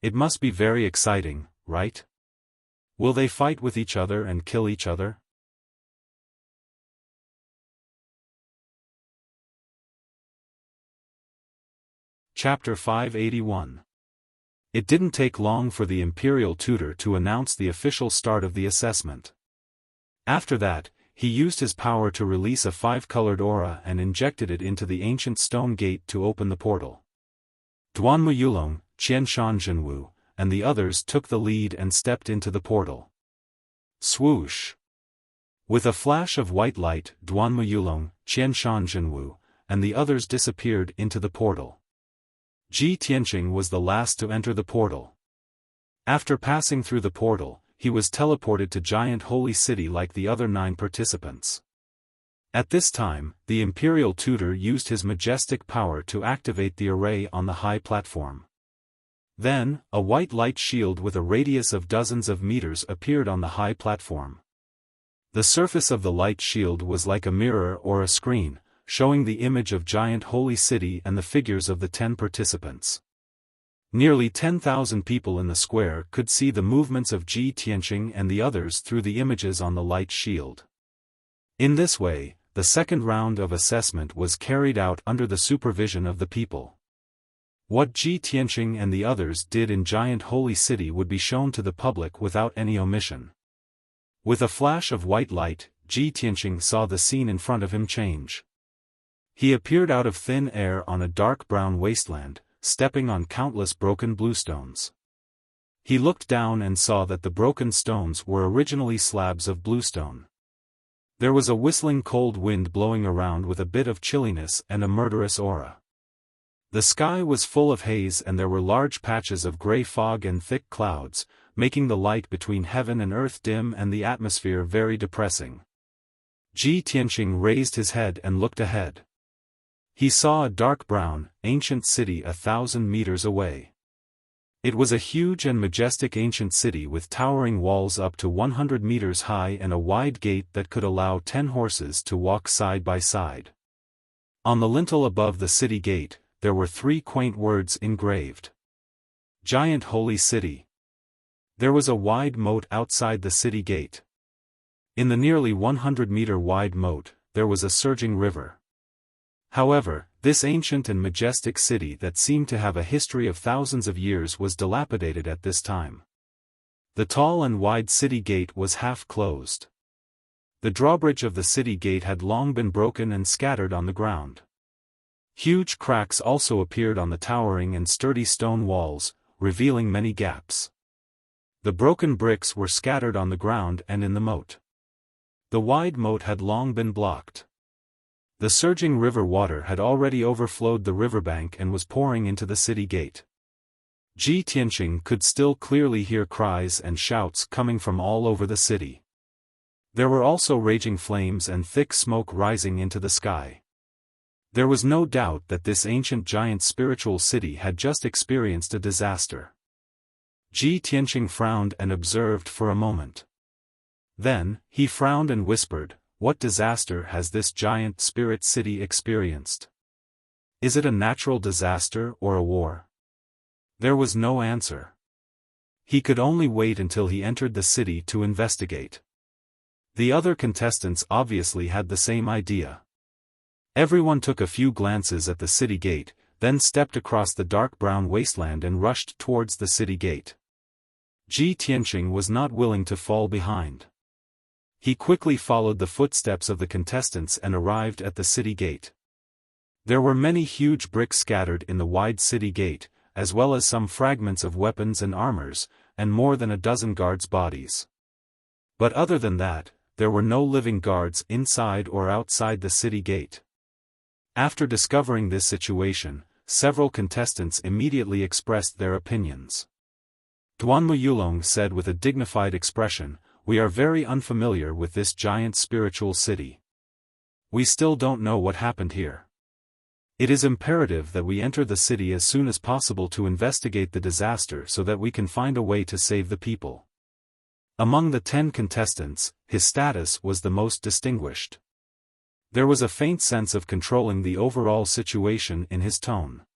S1: It must be very exciting, right? Will they fight with each other and kill each other?" Chapter 581. It didn't take long for the imperial tutor to announce the official start of the assessment. After that, he used his power to release a 5-colored aura and injected it into the ancient stone gate to open the portal. Duanmu Yulong, Qianshan Zhenwu, and the others took the lead and stepped into the portal. Swoosh! With a flash of white light, Duanmu Yulong, Qianshan Zhenwu, and the others disappeared into the portal. Ji Tianqing was the last to enter the portal. After passing through the portal, he was teleported to Giant Holy City like the other 9 participants. At this time, the Imperial Tutor used his majestic power to activate the array on the high platform. Then, a white light shield with a radius of dozens of meters appeared on the high platform. The surface of the light shield was like a mirror or a screen, showing the image of Giant Holy City and the figures of the 10 participants. Nearly 10,000 people in the square could see the movements of Ji Tianqing and the others through the images on the light shield. In this way, the second round of assessment was carried out under the supervision of the people. What Ji Tianqing and the others did in Giant Holy City would be shown to the public without any omission. With a flash of white light, Ji Tianqing saw the scene in front of him change. He appeared out of thin air on a dark brown wasteland, stepping on countless broken bluestones. He looked down and saw that the broken stones were originally slabs of bluestone. There was a whistling cold wind blowing around with a bit of chilliness and a murderous aura. The sky was full of haze and there were large patches of gray fog and thick clouds, making the light between heaven and earth dim and the atmosphere very depressing. Ji Tianqing raised his head and looked ahead. He saw a dark brown, ancient city 1,000 meters away. It was a huge and majestic ancient city with towering walls up to 100 meters high and a wide gate that could allow 10 horses to walk side by side. On the lintel above the city gate, there were 3 quaint words engraved. Giant Holy City. There was a wide moat outside the city gate. In the nearly 100-meter wide moat, there was a surging river. However, this ancient and majestic city that seemed to have a history of thousands of years was dilapidated at this time. The tall and wide city gate was half closed. The drawbridge of the city gate had long been broken and scattered on the ground. Huge cracks also appeared on the towering and sturdy stone walls, revealing many gaps. The broken bricks were scattered on the ground and in the moat. The wide moat had long been blocked. The surging river water had already overflowed the riverbank and was pouring into the city gate. Ji Tianqing could still clearly hear cries and shouts coming from all over the city. There were also raging flames and thick smoke rising into the sky. There was no doubt that this ancient giant spiritual city had just experienced a disaster. Ji Tianqing frowned and observed for a moment. Then, he frowned and whispered, "What disaster has this giant spirit city experienced? Is it a natural disaster or a war?" There was no answer. He could only wait until he entered the city to investigate. The other contestants obviously had the same idea. Everyone took a few glances at the city gate, then stepped across the dark brown wasteland and rushed towards the city gate. Ji Tianqing was not willing to fall behind. He quickly followed the footsteps of the contestants and arrived at the city gate. There were many huge bricks scattered in the wide city gate, as well as some fragments of weapons and armors, and more than a dozen guards' bodies. But other than that, there were no living guards inside or outside the city gate. After discovering this situation, several contestants immediately expressed their opinions. Duanmu Yulong said with a dignified expression, "We are very unfamiliar with this giant spiritual city. We still don't know what happened here. It is imperative that we enter the city as soon as possible to investigate the disaster so that we can find a way to save the people." Among the 10 contestants, his status was the most distinguished. There was a faint sense of controlling the overall situation in his tone.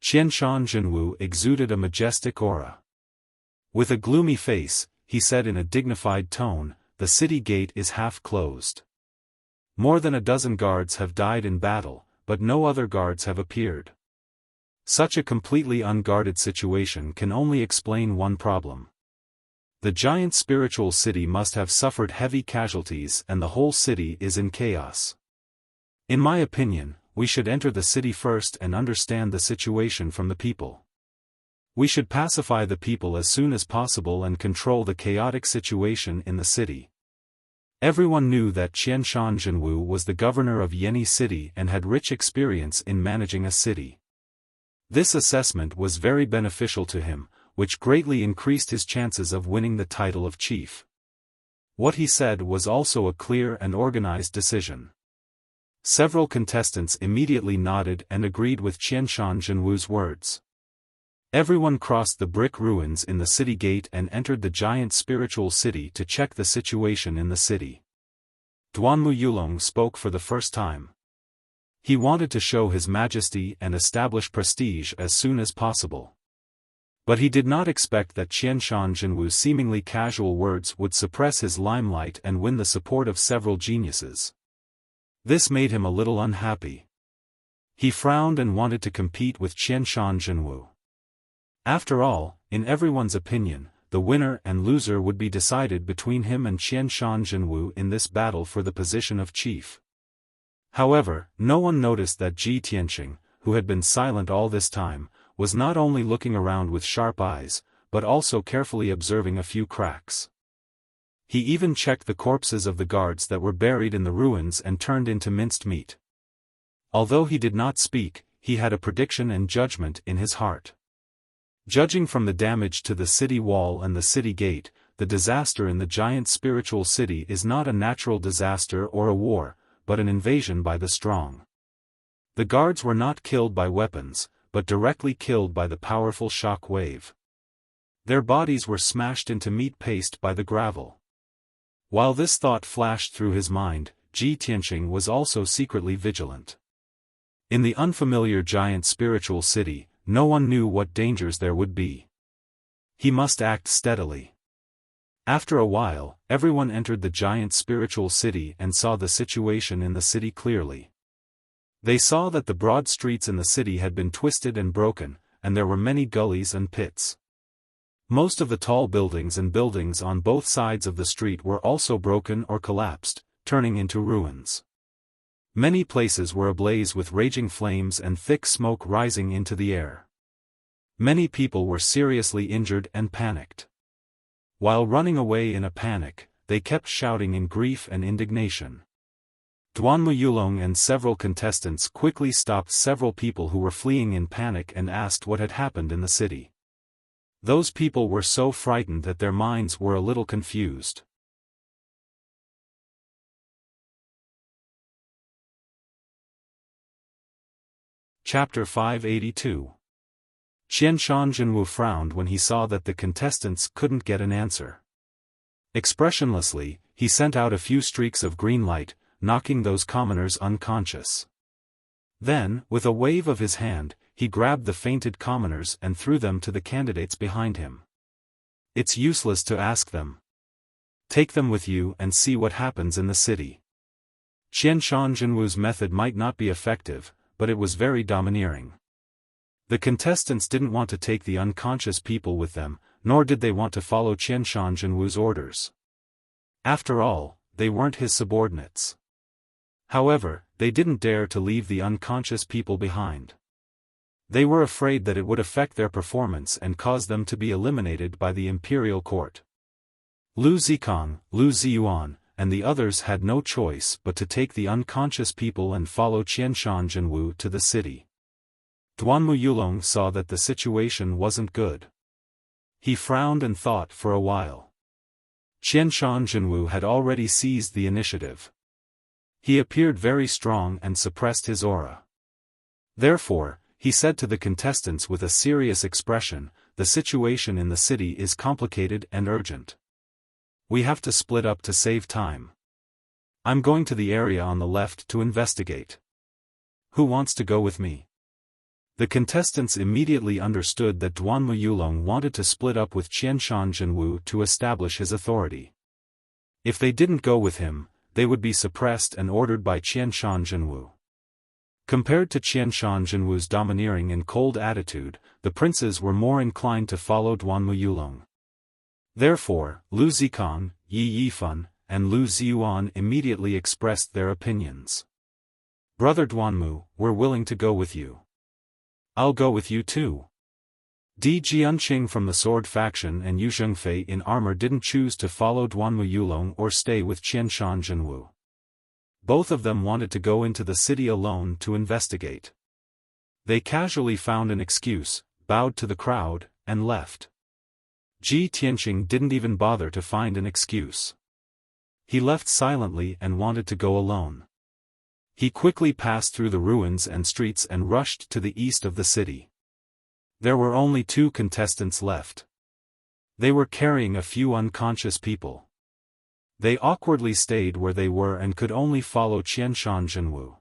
S1: Qianshan Zhenwu exuded a majestic aura. With a gloomy face, he said in a dignified tone, "The city gate is half closed. More than a dozen guards have died in battle, but no other guards have appeared. Such a completely unguarded situation can only explain one problem. The giant spiritual city must have suffered heavy casualties and the whole city is in chaos. In my opinion, we should enter the city first and understand the situation from the people. We should pacify the people as soon as possible and control the chaotic situation in the city." Everyone knew that Qianshan Zhenwu was the governor of Yeni City and had rich experience in managing a city. This assessment was very beneficial to him, which greatly increased his chances of winning the title of chief. What he said was also a clear and organized decision. Several contestants immediately nodded and agreed with Qianshan Jinwu's words. Everyone crossed the brick ruins in the city gate and entered the giant spiritual city to check the situation in the city. Duanmu Yulong spoke for the first time. He wanted to show his majesty and establish prestige as soon as possible. But he did not expect that Qianshan Jinwu's seemingly casual words would suppress his limelight and win the support of several geniuses. This made him a little unhappy. He frowned and wanted to compete with Qianshan Jinwu. After all, in everyone's opinion, the winner and loser would be decided between him and Qianshan Jinwu in this battle for the position of chief. However, no one noticed that Ji Tianqing, who had been silent all this time, was not only looking around with sharp eyes, but also carefully observing a few cracks. He even checked the corpses of the guards that were buried in the ruins and turned into minced meat. Although he did not speak, he had a prediction and judgment in his heart. Judging from the damage to the city wall and the city gate, the disaster in the giant spiritual city is not a natural disaster or a war, but an invasion by the strong. The guards were not killed by weapons, but directly killed by the powerful shock wave. Their bodies were smashed into meat paste by the gravel. While this thought flashed through his mind, Ji Tianqing was also secretly vigilant. In the unfamiliar giant spiritual city, no one knew what dangers there would be. He must act steadily. After a while, everyone entered the giant spiritual city and saw the situation in the city clearly. They saw that the broad streets in the city had been twisted and broken, and there were many gullies and pits. Most of the tall buildings and buildings on both sides of the street were also broken or collapsed, turning into ruins. Many places were ablaze with raging flames and thick smoke rising into the air. Many people were seriously injured and panicked. While running away in a panic, they kept shouting in grief and indignation. Duanmu Yulong and several contestants quickly stopped several people who were fleeing in panic and asked what had happened in the city. Those people were so frightened that their minds were a little confused. Chapter 582. Qianshan Jinwu frowned when he saw that the contestants couldn't get an answer. Expressionlessly, he sent out a few streaks of green light, knocking those commoners unconscious. Then, with a wave of his hand, he grabbed the fainted commoners and threw them to the candidates behind him. It's useless to ask them. Take them with you and see what happens in the city. Qianshan Jinwu's method might not be effective, but it was very domineering. The contestants didn't want to take the unconscious people with them, nor did they want to follow Qianshan Jinwu's orders. After all, they weren't his subordinates. However, they didn't dare to leave the unconscious people behind. They were afraid that it would affect their performance and cause them to be eliminated by the imperial court. Lu Zikong, Lu Ziyuan, and the others had no choice but to take the unconscious people and follow Qianshan Jinwu to the city. Duanmu Yulong saw that the situation wasn't good. He frowned and thought for a while. Qianshan Jinwu had already seized the initiative. He appeared very strong and suppressed his aura. Therefore, he said to the contestants with a serious expression, "The situation in the city is complicated and urgent. We have to split up to save time. I'm going to the area on the left to investigate. Who wants to go with me?" The contestants immediately understood that Duanmu Yulong wanted to split up with Qianshan Jinwu to establish his authority. If they didn't go with him, they would be suppressed and ordered by Qianshan Jinwu. Compared to Qianshan Jinwu's domineering and cold attitude, the princes were more inclined to follow Duanmu Yulong. Therefore, Lu Zikong, Yi Yifan, and Lu Ziyuan immediately expressed their opinions. "Brother Duanmu, we're willing to go with you." "I'll go with you too." Di Jianqing from the sword faction and Yu Zhengfei in armor didn't choose to follow Duanmu Yulong or stay with Qianshan Jinwu. Both of them wanted to go into the city alone to investigate. They casually found an excuse, bowed to the crowd, and left. Ji Tianqing didn't even bother to find an excuse. He left silently and wanted to go alone. He quickly passed through the ruins and streets and rushed to the east of the city. There were only 2 contestants left. They were carrying a few unconscious people. They awkwardly stayed where they were and could only follow Qianshan Zhenwu.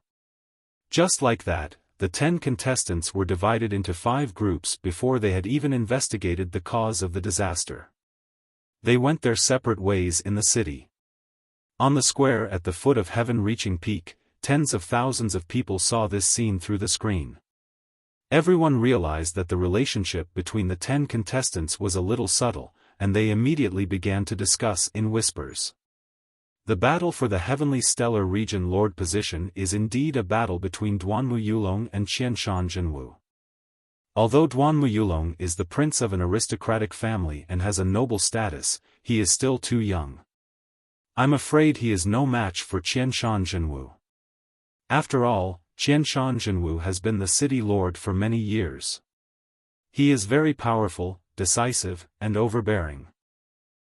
S1: Just like that, the 10 contestants were divided into 5 groups before they had even investigated the cause of the disaster. They went their separate ways in the city. On the square at the foot of heaven-reaching peak, tens of thousands of people saw this scene through the screen. Everyone realized that the relationship between the 10 contestants was a little subtle, and they immediately began to discuss in whispers. The battle for the Heavenly Stellar Region Lord position is indeed a battle between Duanmu Yulong and Qianshan Zhenwu. Although Duanmu Yulong is the prince of an aristocratic family and has a noble status, he is still too young. I'm afraid he is no match for Qianshan Zhenwu. After all, Qianshan Zhenwu has been the city lord for many years. He is very powerful, decisive, and overbearing.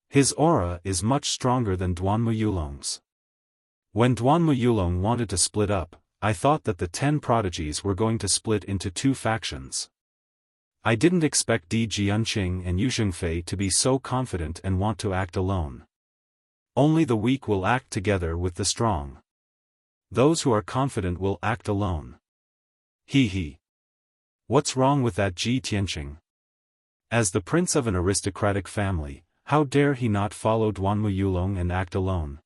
S1: His aura is much stronger than Duanmu Yulong's. When Duanmu Yulong wanted to split up, I thought that the 10 prodigies were going to split into 2 factions. I didn't expect Di Jianqing and Yu Zhengfei to be so confident and want to act alone. Only the weak will act together with the strong. Those who are confident will act alone. He. What's wrong with that Ji Tianqing? As the prince of an aristocratic family, how dare he not follow Duanmu Yulong and act alone?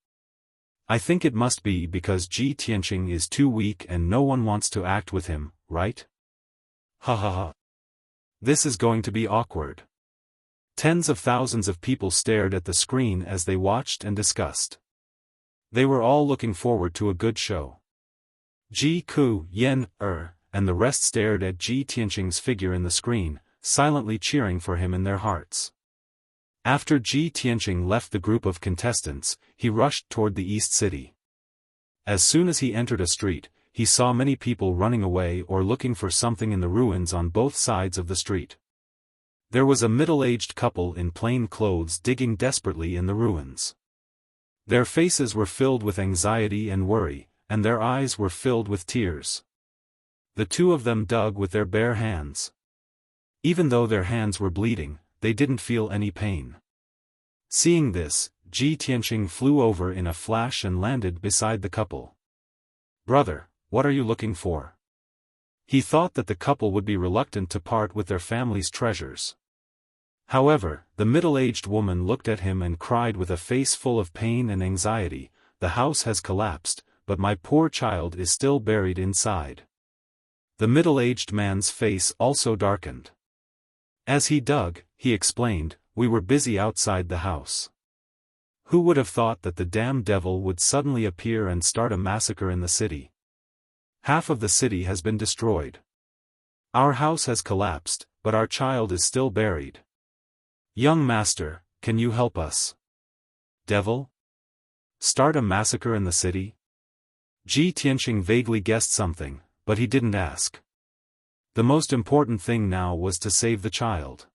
S1: I think it must be because Ji Tianqing is too weak and no one wants to act with him, right? Ha ha ha. This is going to be awkward. Tens of thousands of people stared at the screen as they watched and discussed. They were all looking forward to a good show. Ji Ku, Yen, and the rest stared at Ji Tianqing's figure in the screen, silently cheering for him in their hearts. After Ji Tianqing left the group of contestants, he rushed toward the East City. As soon as he entered a street, he saw many people running away or looking for something in the ruins on both sides of the street. There was a middle-aged couple in plain clothes digging desperately in the ruins. Their faces were filled with anxiety and worry, and their eyes were filled with tears. The 2 of them dug with their bare hands. Even though their hands were bleeding, they didn't feel any pain. Seeing this, Ji Tianqing flew over in a flash and landed beside the couple. "Brother, what are you looking for?" He thought that the couple would be reluctant to part with their family's treasures. However, the middle-aged woman looked at him and cried with a face full of pain and anxiety, "The house has collapsed, but my poor child is still buried inside." The middle-aged man's face also darkened. As he dug, he explained, "We were busy outside the house. Who would have thought that the damn devil would suddenly appear and start a massacre in the city? Half of the city has been destroyed. Our house has collapsed, but our child is still buried. Young master, can you help us?" Devil? Start a massacre in the city? Ji Tianqing vaguely guessed something, but he didn't ask. The most important thing now was to save the child.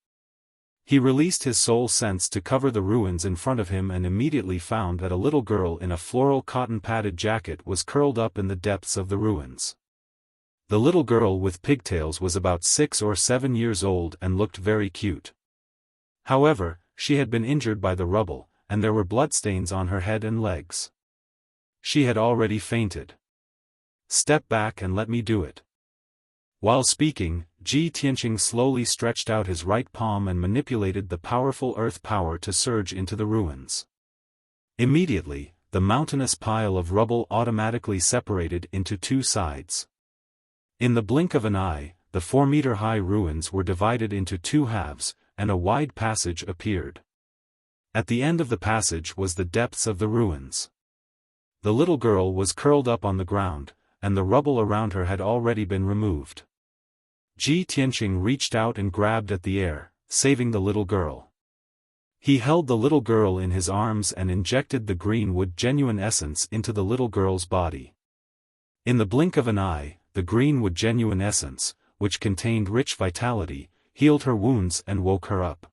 S1: He released his soul sense to cover the ruins in front of him and immediately found that a little girl in a floral cotton-padded jacket was curled up in the depths of the ruins. The little girl with pigtails was about 6 or 7 years old and looked very cute. However, she had been injured by the rubble, and there were bloodstains on her head and legs. She had already fainted. "Step back and let me do it." While speaking, Ji Tianqing slowly stretched out his right palm and manipulated the powerful earth power to surge into the ruins. Immediately, the mountainous pile of rubble automatically separated into 2 sides. In the blink of an eye, the 4-meter-high ruins were divided into 2 halves, and a wide passage appeared. At the end of the passage was the depths of the ruins. The little girl was curled up on the ground, and the rubble around her had already been removed. Ji Tianqing reached out and grabbed at the air, saving the little girl. He held the little girl in his arms and injected the greenwood genuine essence into the little girl's body. In the blink of an eye, the greenwood genuine essence, which contained rich vitality, healed her wounds and woke her up.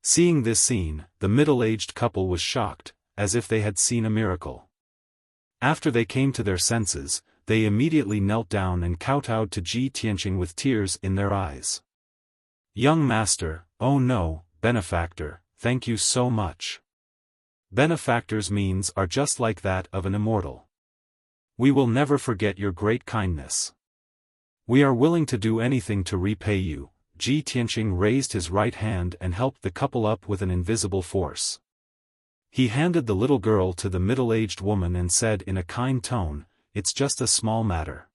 S1: Seeing this scene, the middle-aged couple was shocked, as if they had seen a miracle. After they came to their senses, they immediately knelt down and kowtowed to Ji Tianqing with tears in their eyes. "Young master, oh no, benefactor, thank you so much. Benefactor's means are just like that of an immortal. We will never forget your great kindness. We are willing to do anything to repay you." Ji Tianqing raised his right hand and helped the couple up with an invisible force. He handed the little girl to the middle-aged woman and said in a kind tone, "It's just a small matter.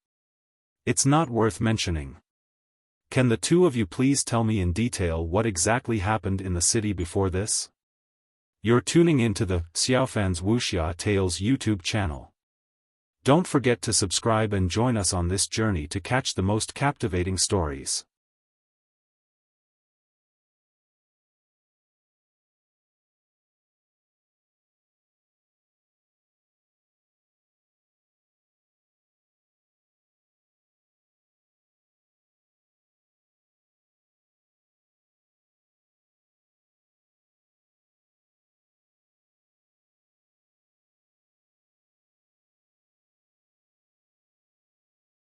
S1: It's not worth mentioning. Can the two of you please tell me in detail what exactly happened in the city before this?" You're tuning into the Xiaofan's Wuxia Tales YouTube channel. Don't forget to subscribe and join us on this journey to catch the most captivating stories.